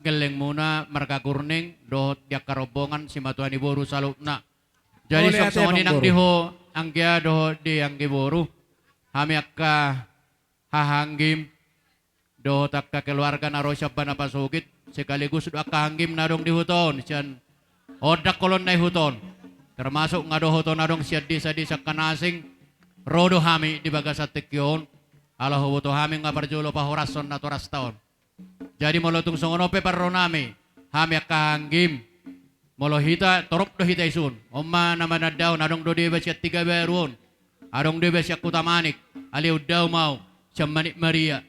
geleng muna marga kurning dohot dia karobongan si matuani boru salupna. Jadi songon nang diho anggia doho di anggi boru. Hami akka hahanggim doho takka keluarga narosya bana pasugit sekaligus akka hanggim nadong di huton sian odak kolon na huton. Termasuk ngadohoton nadong siya disa kanasing rodo hami di bagasatik yon. Allah hubuto hami nga parjulo pahorason na toras taon. Jadi molotung songonope parronami hami akahanggim molohita torok do hita isun. Oma naman daw nadong do diba siya 3 beruon. Adong diba siya kutamanik aliw daw mau siya manik Maria.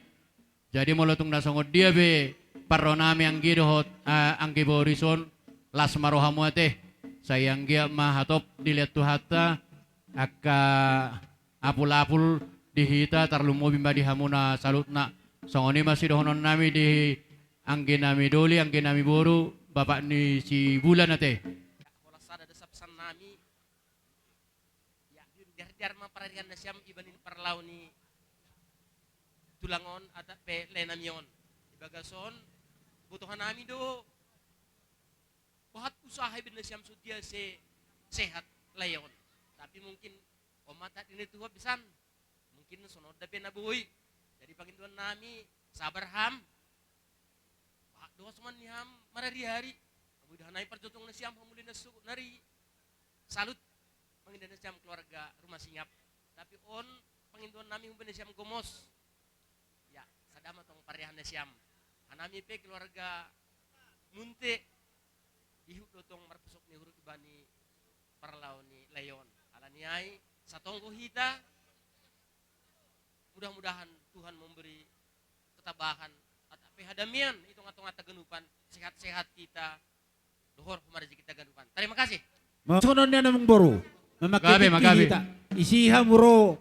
Jadi molotung nasongod dia be parronami ang gidohot ang giborison las marohamuate. Sayang dia mahatop dilihat tuhata akka apul-apul dihita tarlumo bimba dihamuna salutna songoni masih dohonon nami di angge nami doli angge nami boru bapak ni si bulan ate. Kalau sada desap san nami ya dar mapararian nasyam ibanin parlauni tulangon atau pe lenamion ibagason butuhan nami do buhat usaha bin nasyam sudia sehat layon. Tapi mungkin omat ini tuh bisan. Mungkin sonod da penabuhi. Jadi pangintuan nami sabar ham. Pak doa seman ni ham marari-hari. Kemudian naik perjotong nasyam hamulin nasu nari. Salut pangintuan nasyam keluarga rumah singap. Tapi on pangintuan nami humben nasyam gomos. Ya, sadama tong parihan nasyam. Anami pe keluarga munte ihuk dotong marpusok ni huruf ibani parlau ni layon alaniai satonggo hita mudah-mudahan Tuhan memberi ketabahan atape hadamian itu ngatung-ngata genupan sehat-sehat kita dohor kumarji kita genupan. Terima kasih. Sononnya namang boro Magabe. kita isiha muro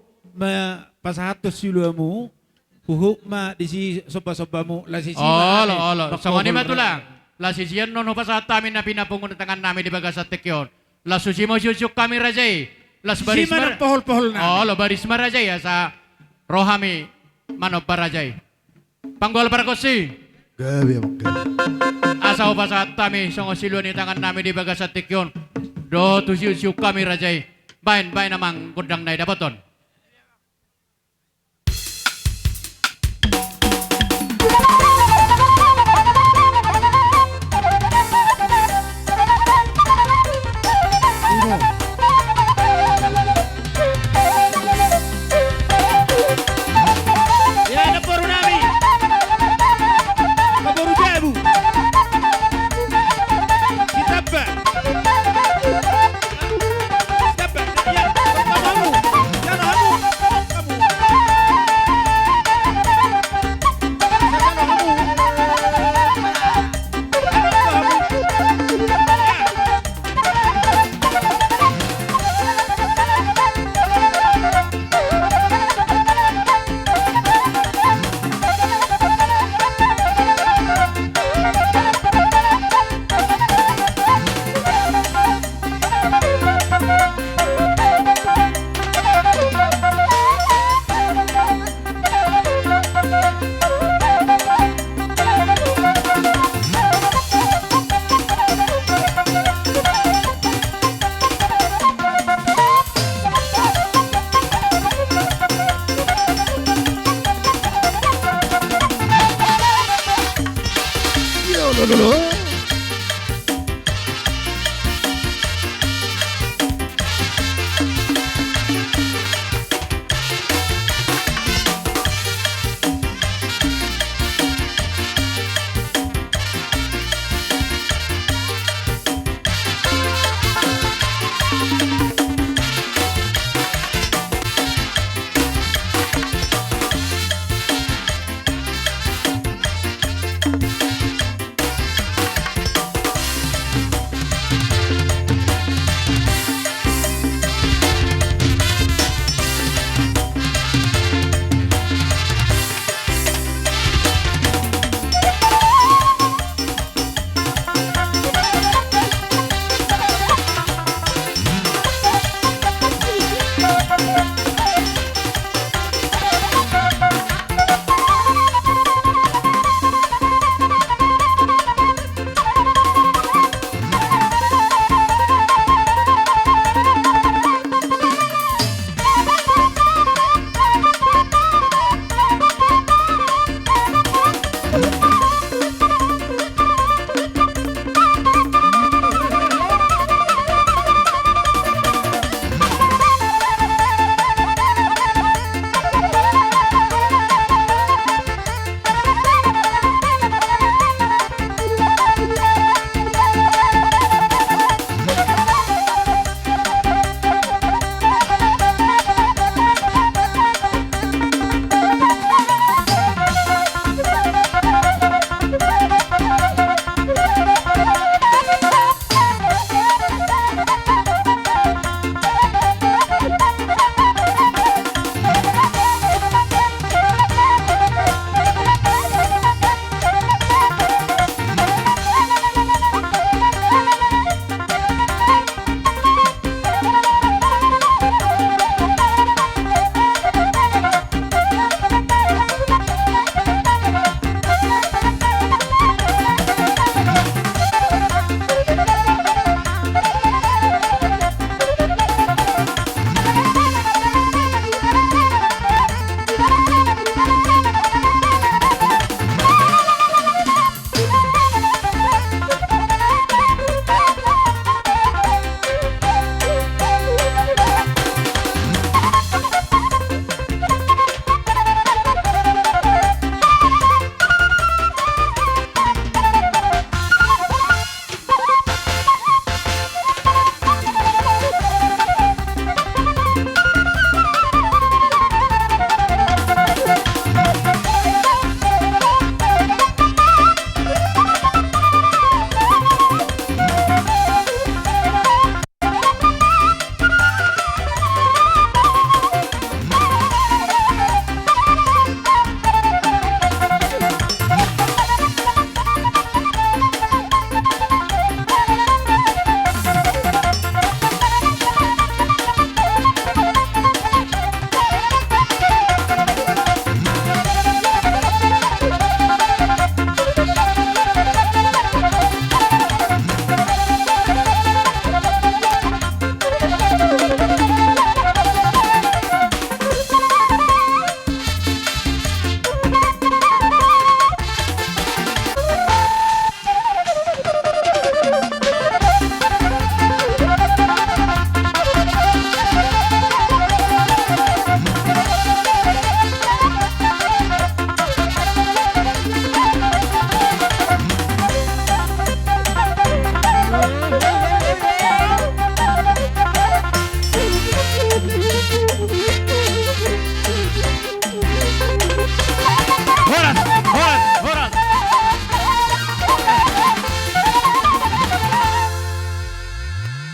pasahatos siluamu huhuk ma disi sopa-sopamu lasisi olo songoni matulang la sisiyan non pasat tamin na pinapungon tangan namin di bagasatik yon. La susimo syusyuk kami rajay. Las barismar pohol-pohol na. Lo barismar rajay ya sa rohami manop barajay. Panggol parakosi. Gabi. Asa pasat tamin songo siluan ni tangan namin di bagasatik yon. Do tu syusyuk kami rajay. Bain namang kudang na dapaton. Jangan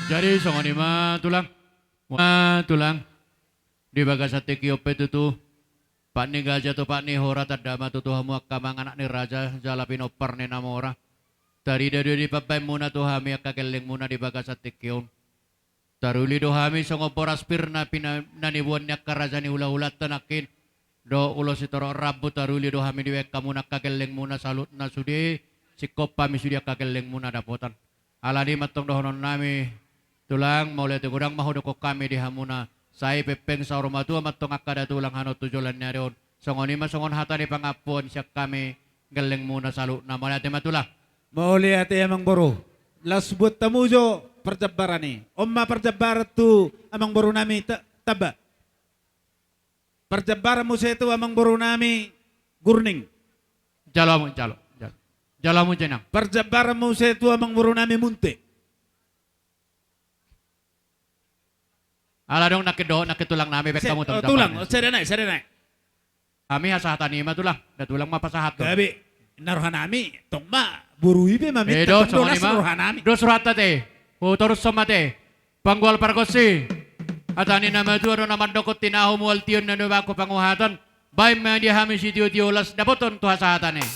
Jadi songo nima tulang. Tulang. Di bagasat tikiope tutu. Pak ni gajah tu pak ni hora tadama tutu hamu akamang anak ni raja jalapino parne namora. Tari dari di papai muna tu hami akakeleng muna di bagasat tikion. Taruli do hami songo poras pirna pina nanibuan niya karaja ni hula-hula tanakin. Do ulo si toro rabu taruli do hami diwek kamu nak kakeleng muna salut na sudi. Sikop pami sudi akakeleng muna dapotan. Alani matong dohonon nami. Tulang mau lihat kurang mahu doko kami di hamuna. Saya pepeng sa rumah tua matong akada tulang hano tujulan nyarion. Songon ima songon hata di pangapun siak kami geleng muna salu. Nama lihat matulah. Mauli ate amang boro. Lasbut tamujo perjabarani. Omma perjabarat tu amang boro nami taba. Perjabaran mo sa ito amang boro nami gurning. Jalo jenang. Perjabaran mo sa ito amang boro nami munti. Ala dong nakitulang nami bet kamu Tulang, serenay. Kami hasahatan ima tulang, tulang mapasahat. Gabi, naruhan nami, tong ma, buruhi be mamit, Dos tong dolas naruhan nami. Dos rata te, utorus somate, panggwal pargosi. At ani nama tu naman dokot tinahu mual tiyon na nubako panguhatan. Bay man di hami si tiyo-tiyolas dapoton tu hasahatan eh.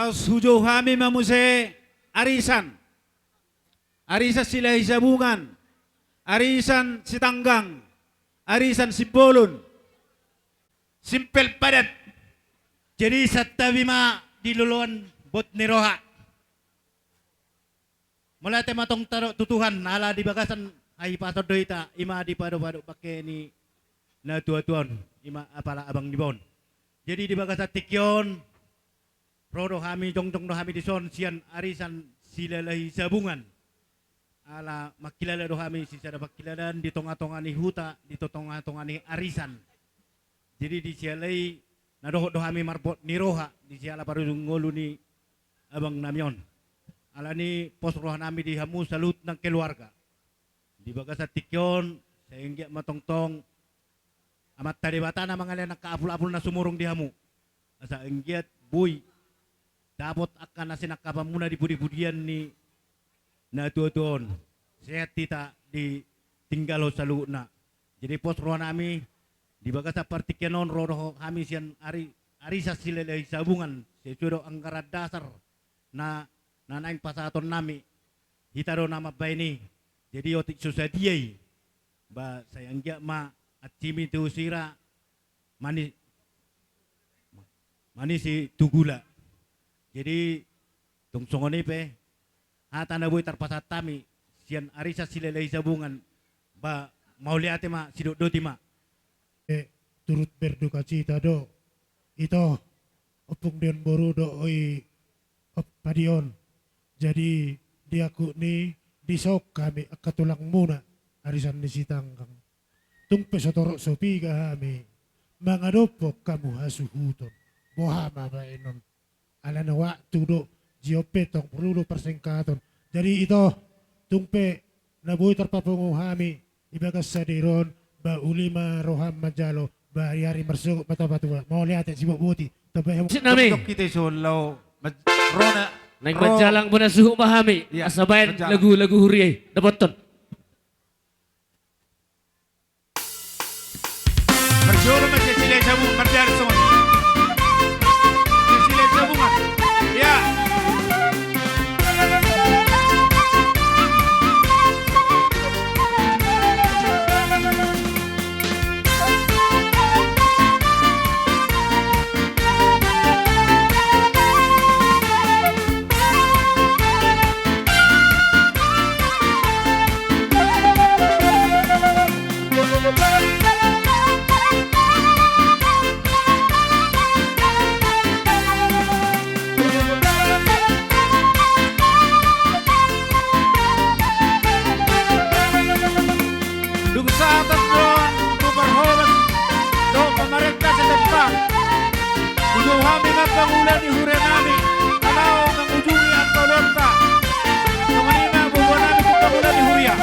Sujo kami mamuse arisan. Arisan sila isabungan. Arisan si tanggang. Arisan si bolon. Simple padat. Jadi sa tabi ma diluluan bot ni roha. Mula te matong tutuhan ala di bagasan ay pasod doita ima di pado-pado pakai ni na tuan ima apala abang di bon. Jadi di bagasan tikyon Rodo kami jong-jong do kami dison sian arisan silalai sabungan. Ala makilala do kami si sada pakilalan di tonga-tonga ni huta, di tonga-tonga ni arisan. Jadi di sialai nadoho do kami marbot ni roha, di siala paru ngolu ni abang namyon. Ala ni pos roha nami di hamu salut ng keluarga. Di baga sa tikyon, sa ingya matongtong amat tadi bata na mga nakaapul-apul na sumurong di hamu. Sa ingyat buy dapat akan nasi nakapamuna di budi-budian ni na tuon. Sehat tita di tinggalo sa luna. Jadi pos roh nami di baga sa partikenon roh kami sian arisa sila sabungan sesudo anggaran dasar na nanaing pasaton nami hitaro nama baini. Jadi otik susadiay ba sayang gya ma at simi tu sira mani si tugula. Jadi tungsongoni pe hata na boy tarpasat tami sian arisa silalay sabungan ba mauliate ma sidodoti ma turut berduka cita do ito opung dion boru do oi padion jadi diaku ni disok kami akatulang muna arisan ni sitanggang tung pesotorok sopi kami mangadopok kamu hasuhuton bohama bainon ala na waktu do jiope tong perlu persengkaton. Jadi itu tungpe nabuy terpapunguhami ibagas sa diron ba ulima roham majalo ba yari marsuk mata batua mau lihat sibuk buti tapi nami kita solo rona naik majalang pun suhu mahami asabayan lagu-lagu huriay dapoton berjoro masih sila sabung berbiar semua sila sabungan ya kami nga pangulan ni hure nami alaw ng ujungi at tolonta namanima bubuan namin kung pangulan ni Huria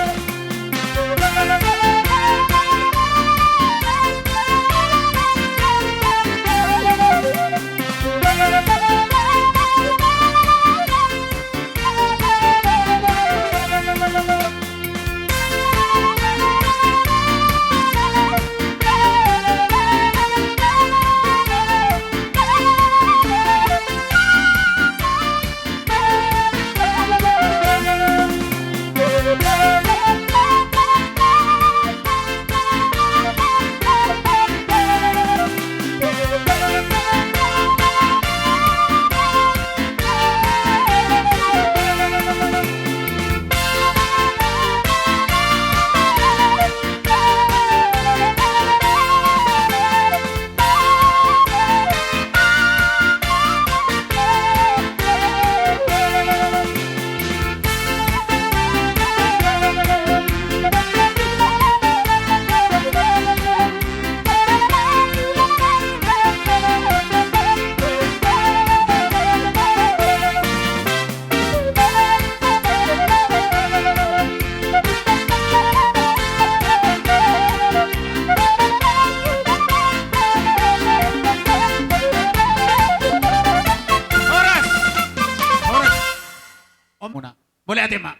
Boleh ate mak.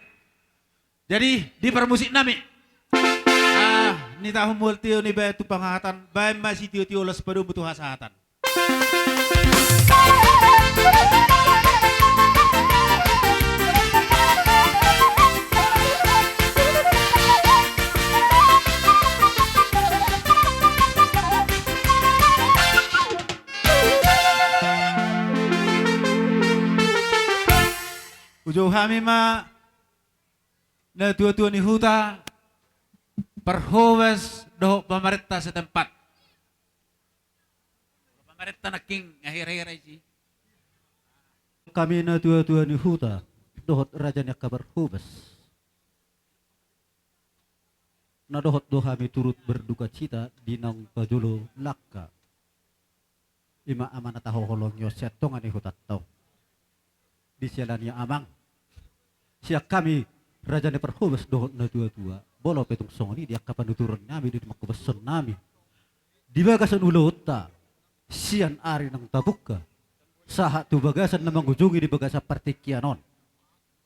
Jadi di permusik nami. Ni tahun multi ni bay tu penghatan, bay masih tio les pada butuh hasatan. Ujung kami ma na tua-tua ni huta perhowes doh pemerintah setempat. Pemerintah naking akhir-akhir ini. Kami na tua-tua ni huta dohot rajanya kabar hubes. Na dohot doh kami turut berduka cita di nang pajulo lakka. Ima amanat holong yo setong ani hutat tau. Di sialanya amang. Siak kami rajanya perhubes dohot na tua-tua. Bolo petung songoni dia kapan turun nami di makubeson nami. Di bagasan ulota sian ari nang tabuka. Sahat tu bagasan namang ujungi di bagasa partikianon.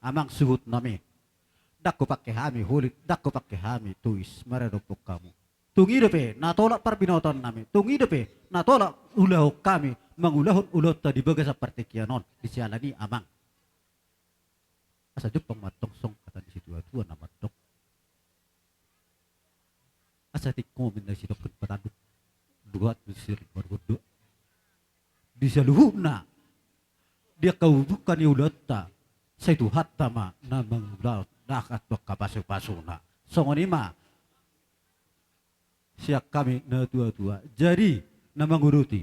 Amang suhut nami. Dakko pakai hami hulit, dakko pakai hami tuis maradopok kamu. Tungi depe natolak parbinoton nami. Tungi depe natolak ulahok kami mangulahon ulota di bagasa partikianon di sialani amang. Asa jepang matong song kata di situ tua nama dok. Asa tikko minda sidok pataduk. Buat besir berbodoh. Bisa luhuna. Dia kau bukan yulata. Saya tu hatta ma namang dakat tok kapasu-pasuna. Songoni ma. Siak kami na tua-tua. Jadi namang uruti.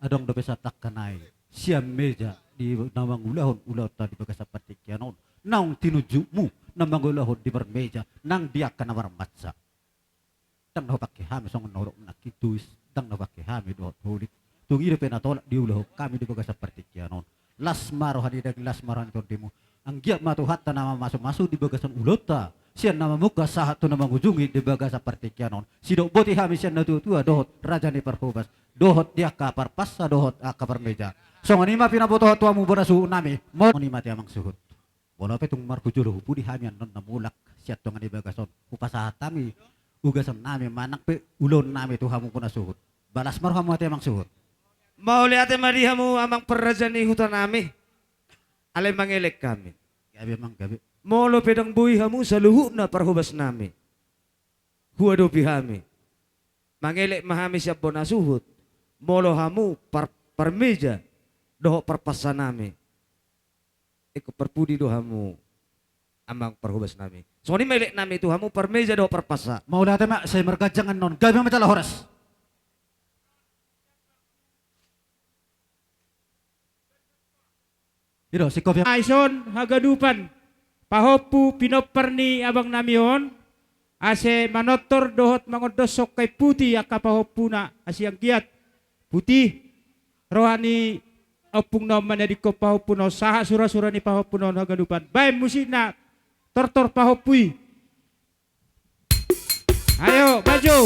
Adong dope satak kanai. Siam meja di namang ulahon ulata di bagasa patikianon. Naung tinujumu namang ulahon di bermeja. Nang dia kana warmatsa. Dang na pakai hami song norok nakituis. Dang na pakai hami dohot hulik. Tungi depe natolak di ulah kami di bagasa partikianon. Las maro hadidak las maran kontimu. Ang giat matu hatta nama masuk-masuk di bagasan ulota. Sian nama muka sahat tu nama ujungi di bagasa partikianon. Sidok boti hami sian na tua dohot raja ni perhubas. Dohot dia kapar passa dohot kapar meja. Song anima pinaboto tuamu bonasu nami. Mo anima ti amang suhut. Wala petung markujulo pudi hami anon namulak siat tongan di bagason. Upasahat kami ugasan nami manak pe ulon nami tu hamu puna suhut. Balas maro hamu ati amang suhut. Mau lihat marihamu amang perraja ni hutan nami. Alay mangelek kami. Gabi mang gabi. Molo pedang buhi hamu sa luhuk na parhubas nami. Huwadopi hami. Mangelek mahami siya po nasuhut. Molo hamu parmeja. Doho parpasa nami. Iko perpudi do hamu amang parhubas nami. So ni melek nami itu hamu parmeja doho parpasa. Mau lihat mak saya mergajangan non. Gabi macalah horas. Iro si kopi Aison hagadupan pahopu pinoperni abang namion ase manotor dohot mangodosok kay putih aka pahopuna asyang giat putih rohani opung naman na di ko pahopuno saha sura-sura ni pahopuno hagadupan bay musina tortor pahopui ayo maju.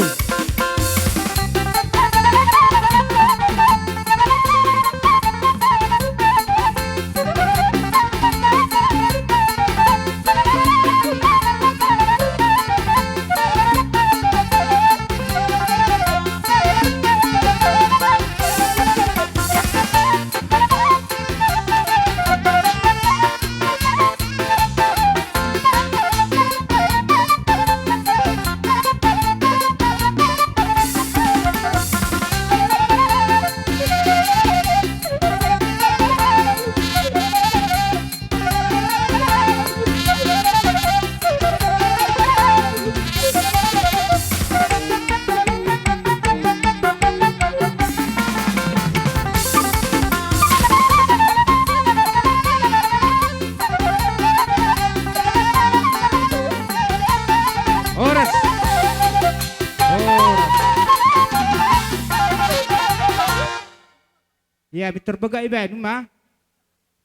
Ya, bitur bagak iban, ma.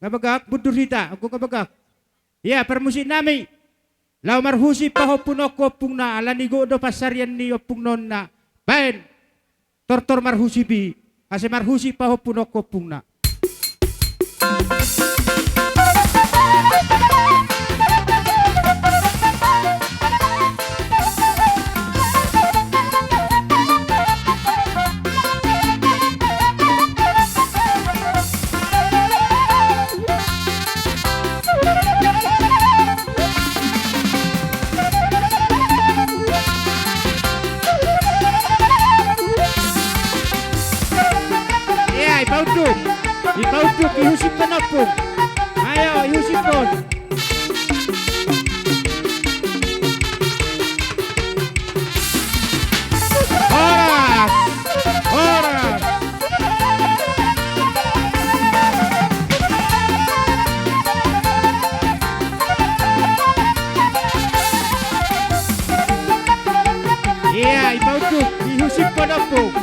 Kabagak, budur hita, aku kabagak. Ya, permusik nami. Lau marhusi pahopun ako opung na, alanigo do pasarian ni opung non na. Bain, tortor marhusi bi, ase marhusi pahopun ako opung na. Yusip Penopung. Ayo Yusip Pon. Horas. Horas. Iya, ibau tu Yusip Penopung.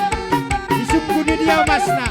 Yusuf kudu dia masna.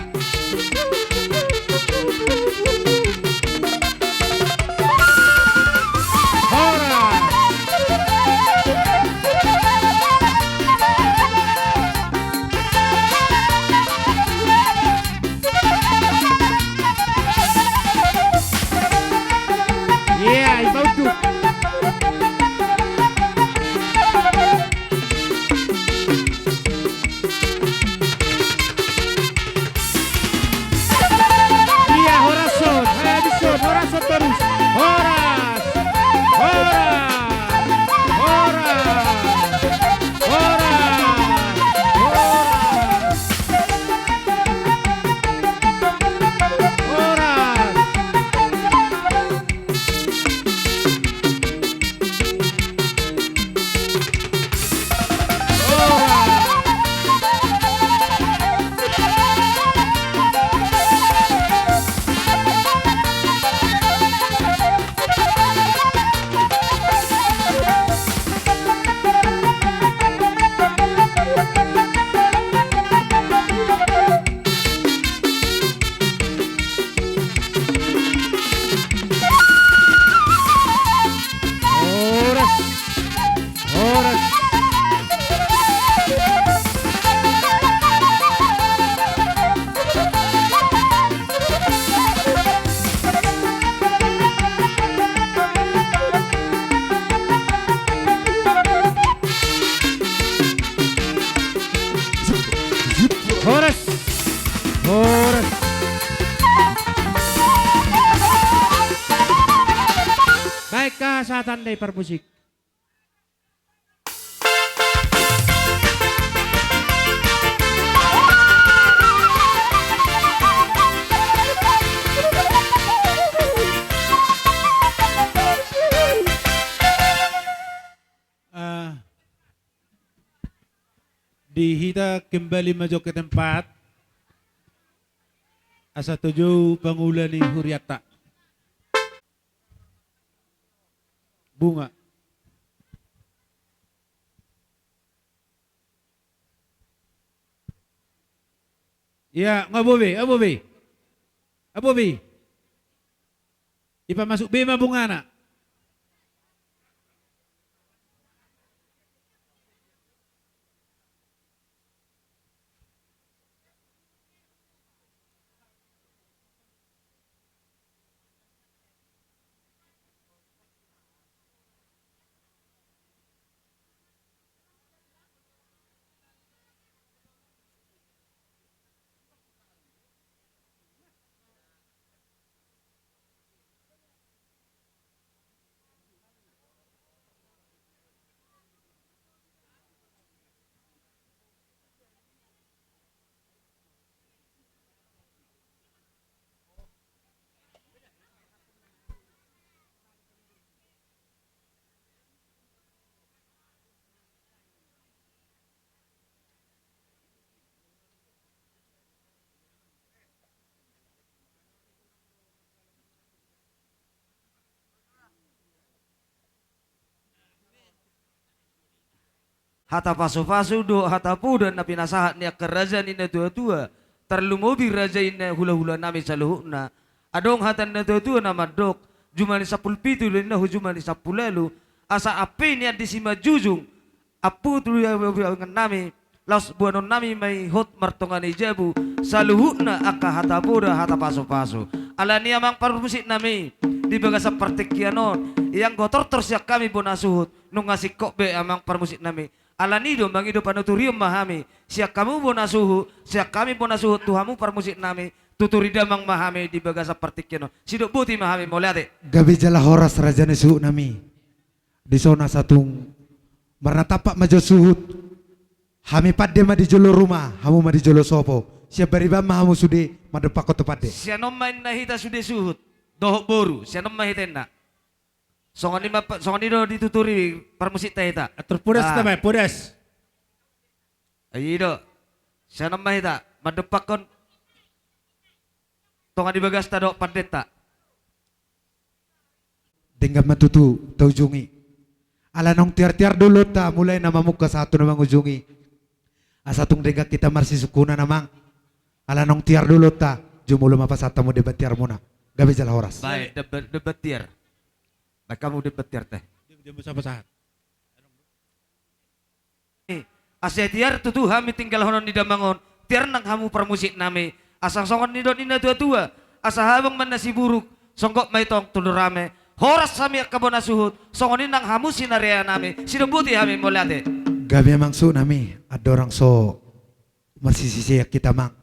Baik kasatan dari permusik. Dihita kembali maju ke tempat. Asa tujuh pangulani Huriata. Bunga. Ya, ngabobe, abobe. Abobe. Ipa masuk bema bunga na. Hata pasu-pasu do hata puda na pinasahat niya kerajaan ina tua-tua terlumobi raja ina hula-hula nami saluhuna adong hatan na tua-tua na madok jumani 17 na jumani 10 asa api niya di sima jujung apu tu nami laus buanon nami may hot martongan ijabu saluhuna aka hata puda hata pasu-pasu ala niya mang parmusik nami di baga sa partikyanon iyang gotor tersiak kami bonasuhut nung ngasik kokbe amang parmusik nami alanido mangido panuturium mahami siak kamu bonasuhu siak kami bonasuhu tuhamu parmusik nami tuturida mang mahami di baga sa partikyanon sidok buti mahami moliate gabi jala horas raja nesu nami di zona satung marnatapak majo suhut hami padde ma di jolo rumah hamu ma di jolo sopo Siap bariba mahamu sude madepak ko tepade. Sianom main nahita sude suhut. Dohok boru, sianom mahitena. Songoni do dituturi permusik tahita. Atur pudas tamay, pudas. Ayo, sianom mahita madepak kon. Tongan dibagas tado padeta. Dengan matutu taujungi. Ala nong tiar-tiar dulu ta mulai nama muka satu nama ujungi. Asatung degak kita marsi sukuna namang. Ala nong tiar dulu ta jumulo mapasata mo debat tiar muna. Gabi jala horas. Baik, debat tiar. Baik kamu debat tiar teh. Dia bersama sahat. Asya tiar tutu hami tinggal honon di damangon. Tiar nang hamu permusik nami. Asang songon nidon ina tua-tua. Asa habang man nasi buruk. Songgok maitong tulur rame. Horas sami kabona suhut. Songon nang hamu sinaria nami. Sinubuti hami molate. Gabi emang su nami. Ada orang so marsisisi kita mang.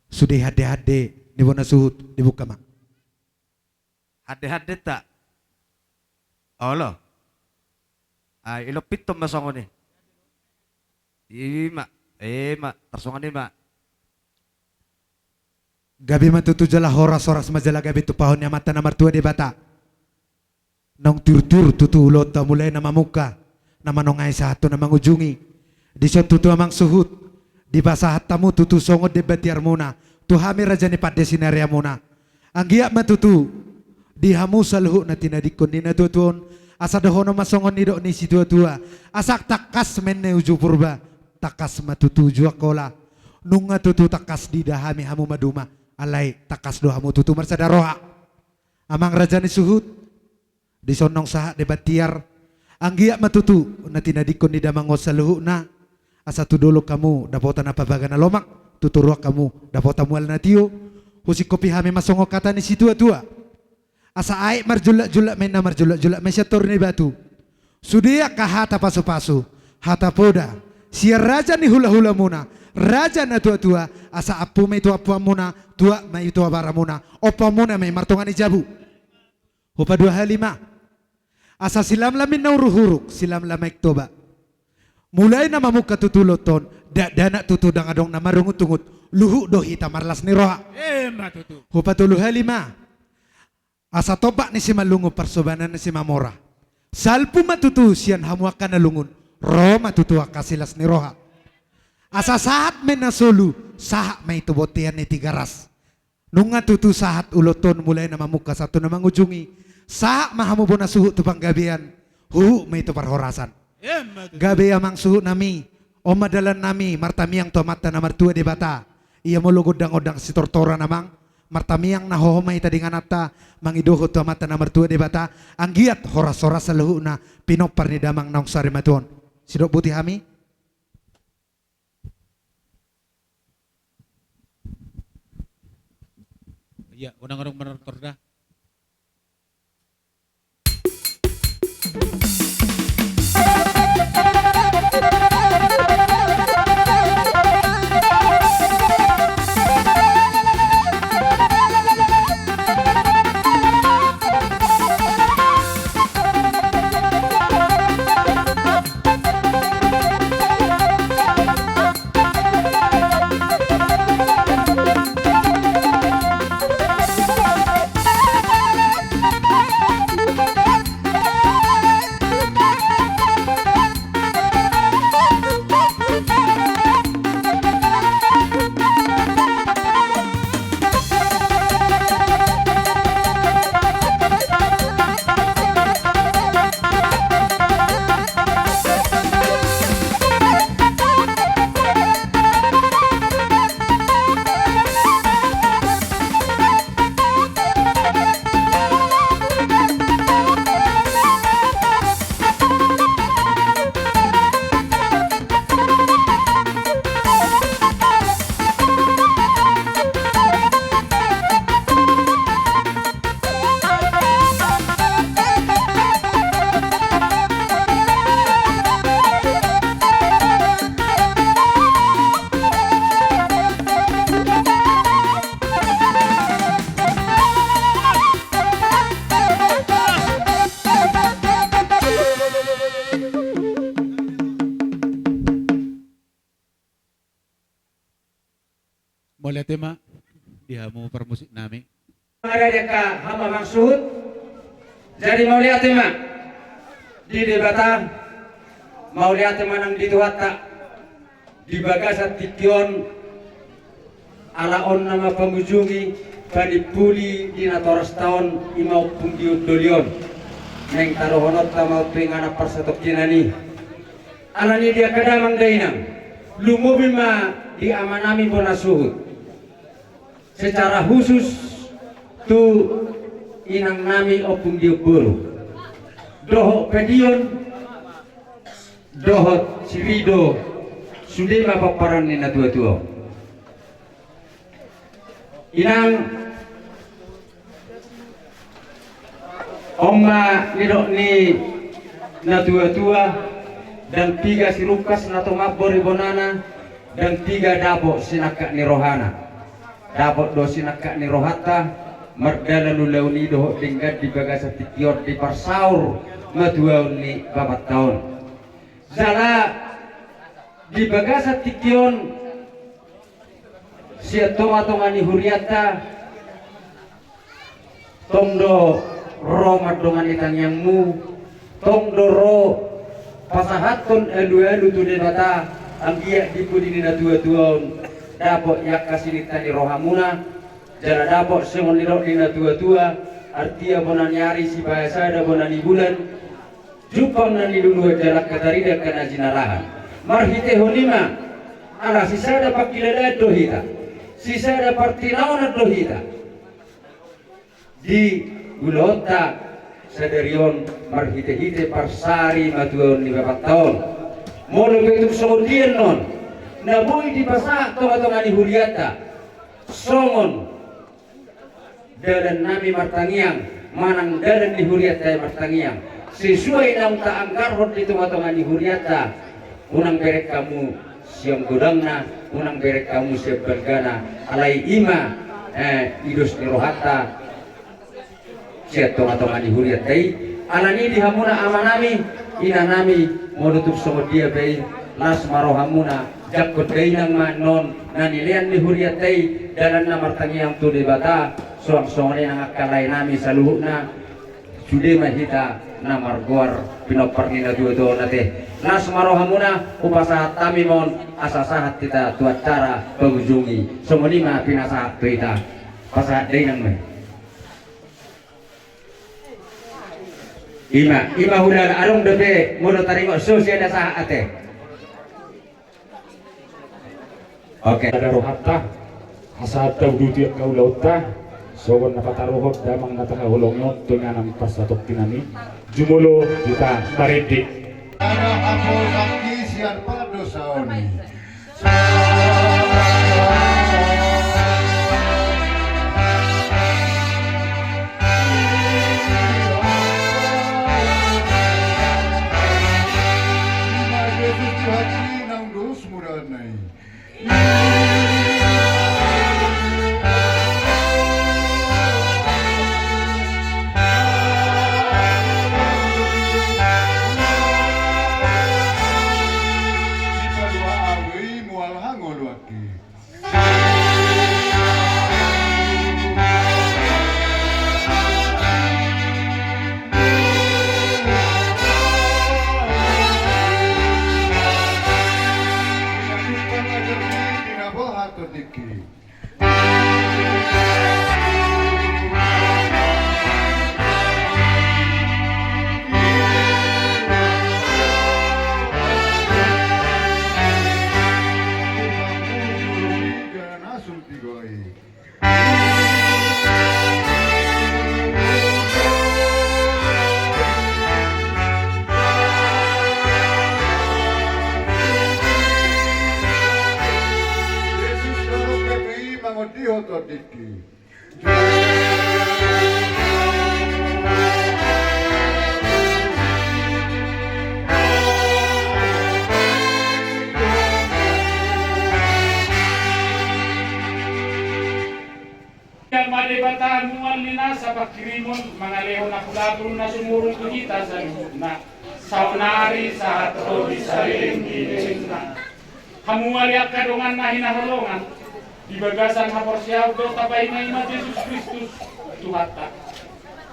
Sudah hade-hade di bona suhut dibuka mang. Hade-hade tak. Allah. Ay ilopit to masongon ni. Ima, tersongan ni mak. Gabi matutu jala horas majala gabi tu pahon yang mata nomor 2 di bata. Nong tur tutu ulot mulai nama muka. Nama nong ai satu nama ngujungi. Di tutu amang suhut. Di basahat tamu tutu songot di batiar muna. Tu hami raja ni pada sinaria muna. Anggiak matutu. Di hamu saluhu na tinadikon ni na tutuon. Asa dahono masongon ni dok ni si tua-tua. Asak takas menne uju purba. Takas matutu jua kola. Nunga tutu takas di dahami hamu maduma. Alai takas doa hamu tutu marsada roha. Amang raja ni suhut. Di sonong saha debat tiar. Anggiak matutu na tinadikon ni damango saluhu na. Asa tu dulu kamu dapotan apa bagana lomak. Tuturua kamu dapotan mual na tiyo. Husi kopi hami masongo kata ni si tua-tua. Asa aik marjulak-julak main na marjulak-julak main syatur ni batu. Sudia kahata pasu-pasu. Hata poda. Siar raja ni hula-hula muna. Raja na tua-tua. Asa apu may tua apu muna. Tua may tua bara muna. Opa muna may martongan ni jabu. Hupa 2 Asa silam lamin na uruhuruk. Silam lamay toba. Mulai na mamuka tutuloton. Dana tutudang adong na marungut-tungut. Luhu dohi tamarlas ni roha. Matutu. Hupa 5 Asa tobak ni si malungo persobanan ni si mamora. Salpu matutu sian hamuakan na lungun. Roh matutu akasilas ni roha. Asa sahat menasolu. Sahat may tubotian ni tigaras. Nunga tutu sahat uloton mulai na mamuka satu na mangujungi. Sahat mahamu bona suhu tupang gabian. Huhu may tuparhorasan. Gabi amang suhu nami. O madalan nami. Martamiang tomata na martua di bata. Ia mo lugodang-odang si tortora namang. Martamiang nahohomay tadi nganata mangidoho tu mata na martua de bata anggiat horas-horas sa luhu na pinopar ni damang naong sari matuon. Sidok buti hami? Iya, unang-unang menonton dah. Mulai tema dihamu permusik nami. Ada deka hama maksud. Jadi mau lihat tema di debata mau lihat tema nang dituhata di bagasa tikion alaon nama pemujungi bani puli di natoras tahun imau punggiun dolion neng taruhonot tamau pengana persetok kinani alani dia kadamang dainang lumubin ma di amanami bona suhut secara khusus tu inang nami opung diuburu doho pedion dohot sirido sudah paparan ni na tua-tua inang omma nidok ni na tua-tua dan 3 si Lukas na tumabor ibonana dan 3 dabok sinaka ni rohana dabok do sinaka ni rohata mardala lulauni doho tinggal di bagasa tikior di parsaur matuaun ni babat tahun zala di bagasa tikion siya tonga ni huriata tongdo ro madongan itang yang mu tongdo ro pasahaton elu tu de bata anggia dipudi na tua-tuaun dapok yak kasinita ni rohamuna jala dapok sengon nirok ni na tua-tua artia bonan nyari si bahasa ada bonan bulan jupang na ni dulu jalak katarida kana jinarahan marhite honima ala sisa ada pakilada dohita sisa ada partinauna dohita di gulota sadarion marhite-hite parsari matuon ni bapak tahun molo betuk songondian non nabui di pasak tonga-tonga ni huriata songon dalan nami martangiang manang dalan ni huriata martangiang sesuai nang taanggar hot di tonga-tonga ni huriata unang berek kamu siang godangna unang berek kamu siap bergana alai ima idus ni rohata siap tonga-tonga ni huriatai alani dihamuna amanami inanami modutuk sama dia bay las marohamuna jakot dainang manon nanilian ni huriatai dalan na martangiang tu di bata soang-soangnya nang akalay nami sa luhuna sude mahita na marguar pinopar ni na dua-dua nate nas marohamuna upasahat kami mon asasahat kita tuat cara pengunjungi semelima pinasahat kita pasahat dainang me ima hudan arung debe modo tarimo susi ada sahat ate oke ada rohatta asad dauduti kau lauta sogon napataruhot damang natahulongno dengan ampas atok tinani jumulo kita baredi ada aku sakti sian pada saoni Malibatan mual nina sa pakirimon mga lehon na kulabro na sumurong kunita sa lubog na saunari sa hato di sariling giling na hamuali at kadungan na hinahalongan di bagasan hapor siyaw do tapay na ima Jesus Kristus tuhata.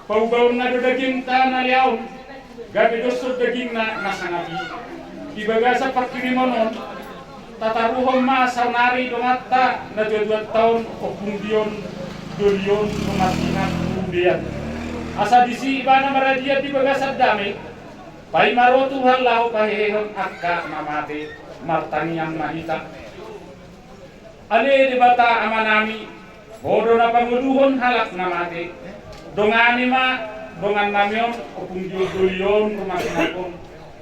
Bau-bau na do daging ta na liaw, gabi dosod daging na nasangabi. Di bagasa pagkirimonon, tataruhong ma saunari dongatta na 2 taon o pungdiyon, dolion, rumasinan, kumbiyan. Asa disi iba na maradiat di bagasat dami, pay maro Tuhan lau kahehon akka mamate, martaniyang mahita. Ale di bata amanami, bodo na panguluhon halak na mati. Dongani ma, dongan namyon, opung dolion, rumah sinakon.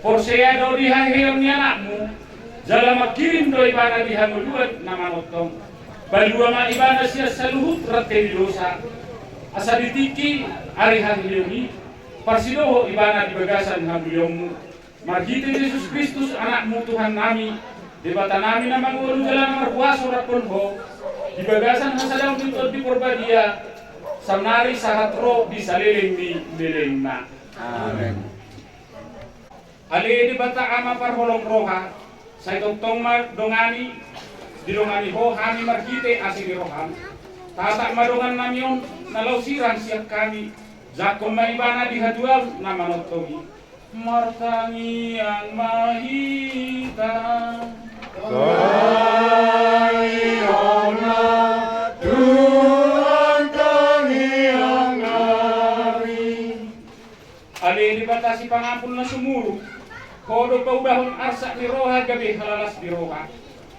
Porsea do dihahiyon ni anakmu, jala makirim do ibana dihanguluan nama notong. Balua ma ibana siya saluhut rate dosa. Asa ditiki ari hahiyoni, parsidoho ibana di bagasan hanguliyongmu. Margiti Yesus Kristus anakmu Tuhan nami, debata nami na mangulu jalan marpuaso rapon ho, di bagasan hasadang tutod di porbadia, samnari sahatro di saliling di belengna. Amen. Ali di bata ama parholong roha, sa itong dongani, di dongani ho, hani margite asili rohan. Tatak madongan namyon, nalausiran siap kami, zakom maibana di hadual na manotogi. Martangi ang mahita. Kayon na Tuhan kami ang nabi. Ali di bata si pangapun na sumuro, kodo paudahon arsa ni roha gabi halalas di roha.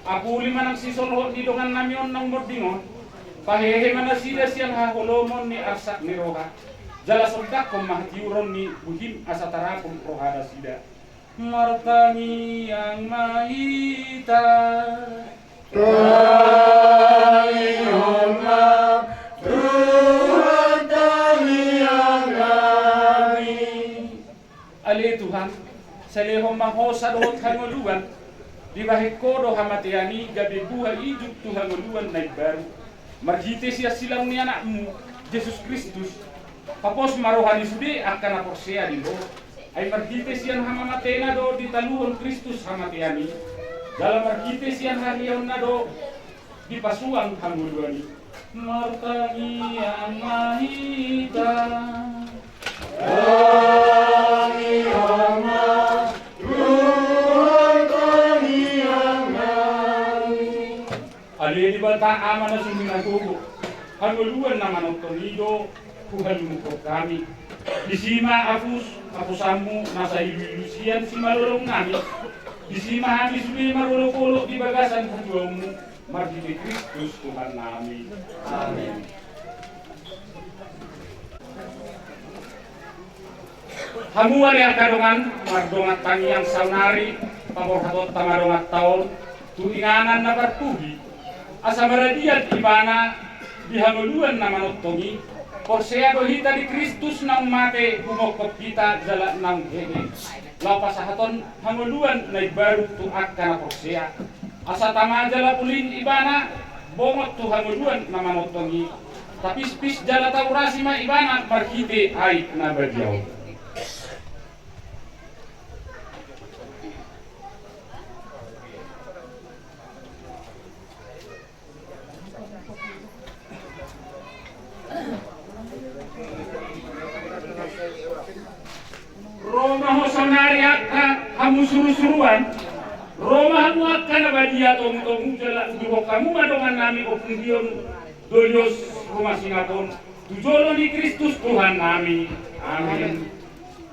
Apuli manang sisonho di dongan namyon ng mordingon, pahehe manasida siyang haholomon ni arsa ni roha. Jala sondak kong mahatiuron ni buhin asa tarakong rohada sida. Martangi ang mahita. Kayon na Tuhan kami ang nabi. Ali Tuhan, sa lehong mahosa dohot hanguluan, di bahit kodo hamatiani gabi buhay ijuk tu hanguluan na baru. Margite siya silang ni anakmu, Jesus Kristus. Kapos marohani sudi akan aporsea di lo. Ay margite siyan hamamatena do di taluhon Kristus hamatiani. Dalam margite siyan hariyaw na do di pasuang hanguluani. Martangi ang mahita. Kayon na Tuhan kami ang nabi. Ali di bata ama na suminagugo. Hanguluan naman ang tonido. Tuhan lumutok kami. Disima apusamu nasa ilusian si malulong namin. Disima kami suli marulok-ulok di bagasan hanggamu. Margiti Kristus Tuhan namin. Amen. Hamuan yang kadongan, mardongat tangiang saunari, pamorhatot tamadongat taon, tuinganan na bartugi. Asa maradian ibana dihanguluan na manottongi, Porsea dohita di Kristus nang mate humokop kita jala nang hehe. Lapasahaton hanguluan na baru tuak kana Porsea. Asa tama jala pulin ibana bongot tu hanguluan na manotongi. Tapis-pis jala taurasi ma ibana marhite ay na badiyaw. Roma ho sonari akka hamu suru-suruan. Roma hamu akka na badia tong jala duho kamu madongan nami opungdion dolios rumah sinapon. Tujolo ni Kristus Tuhan nami. Amin.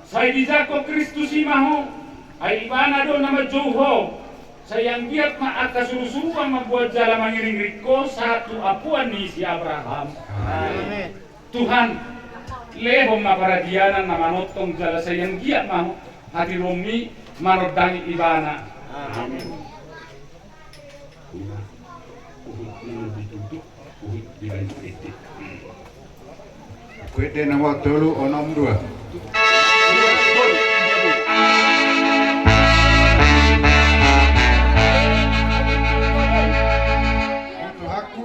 Saya dijako Kristus imaho. Ay ibana do nama jauho. Sayang giat ma akka suru-suruan membuat jala mangiring riko satu apuan ni si Abraham. Amin. Tuhan lehong maparadianan na manotong jala sayang giat maho hati romi marodangi ibana. Amin. Kwete na watulu onom dua.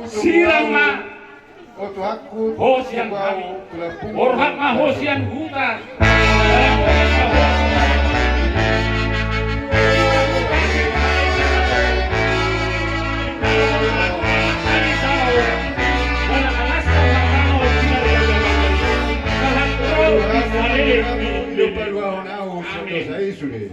Sirang ma Oto hakku hosian kami orhak ma hosian huta Sari sudah.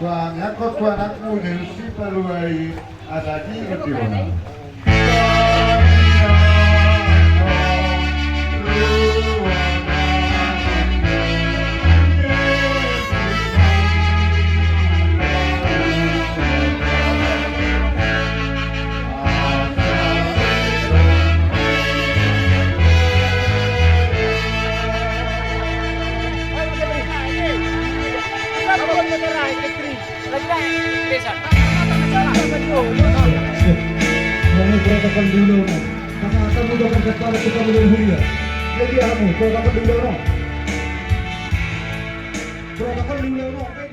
Tuan yakot tuan aku nelusi paluai asaki ngertiona. Jangan protokol dulu, karena akan mudah berkata kita meluluhnya. Jadi kamu protokol dulu, protokol dulu.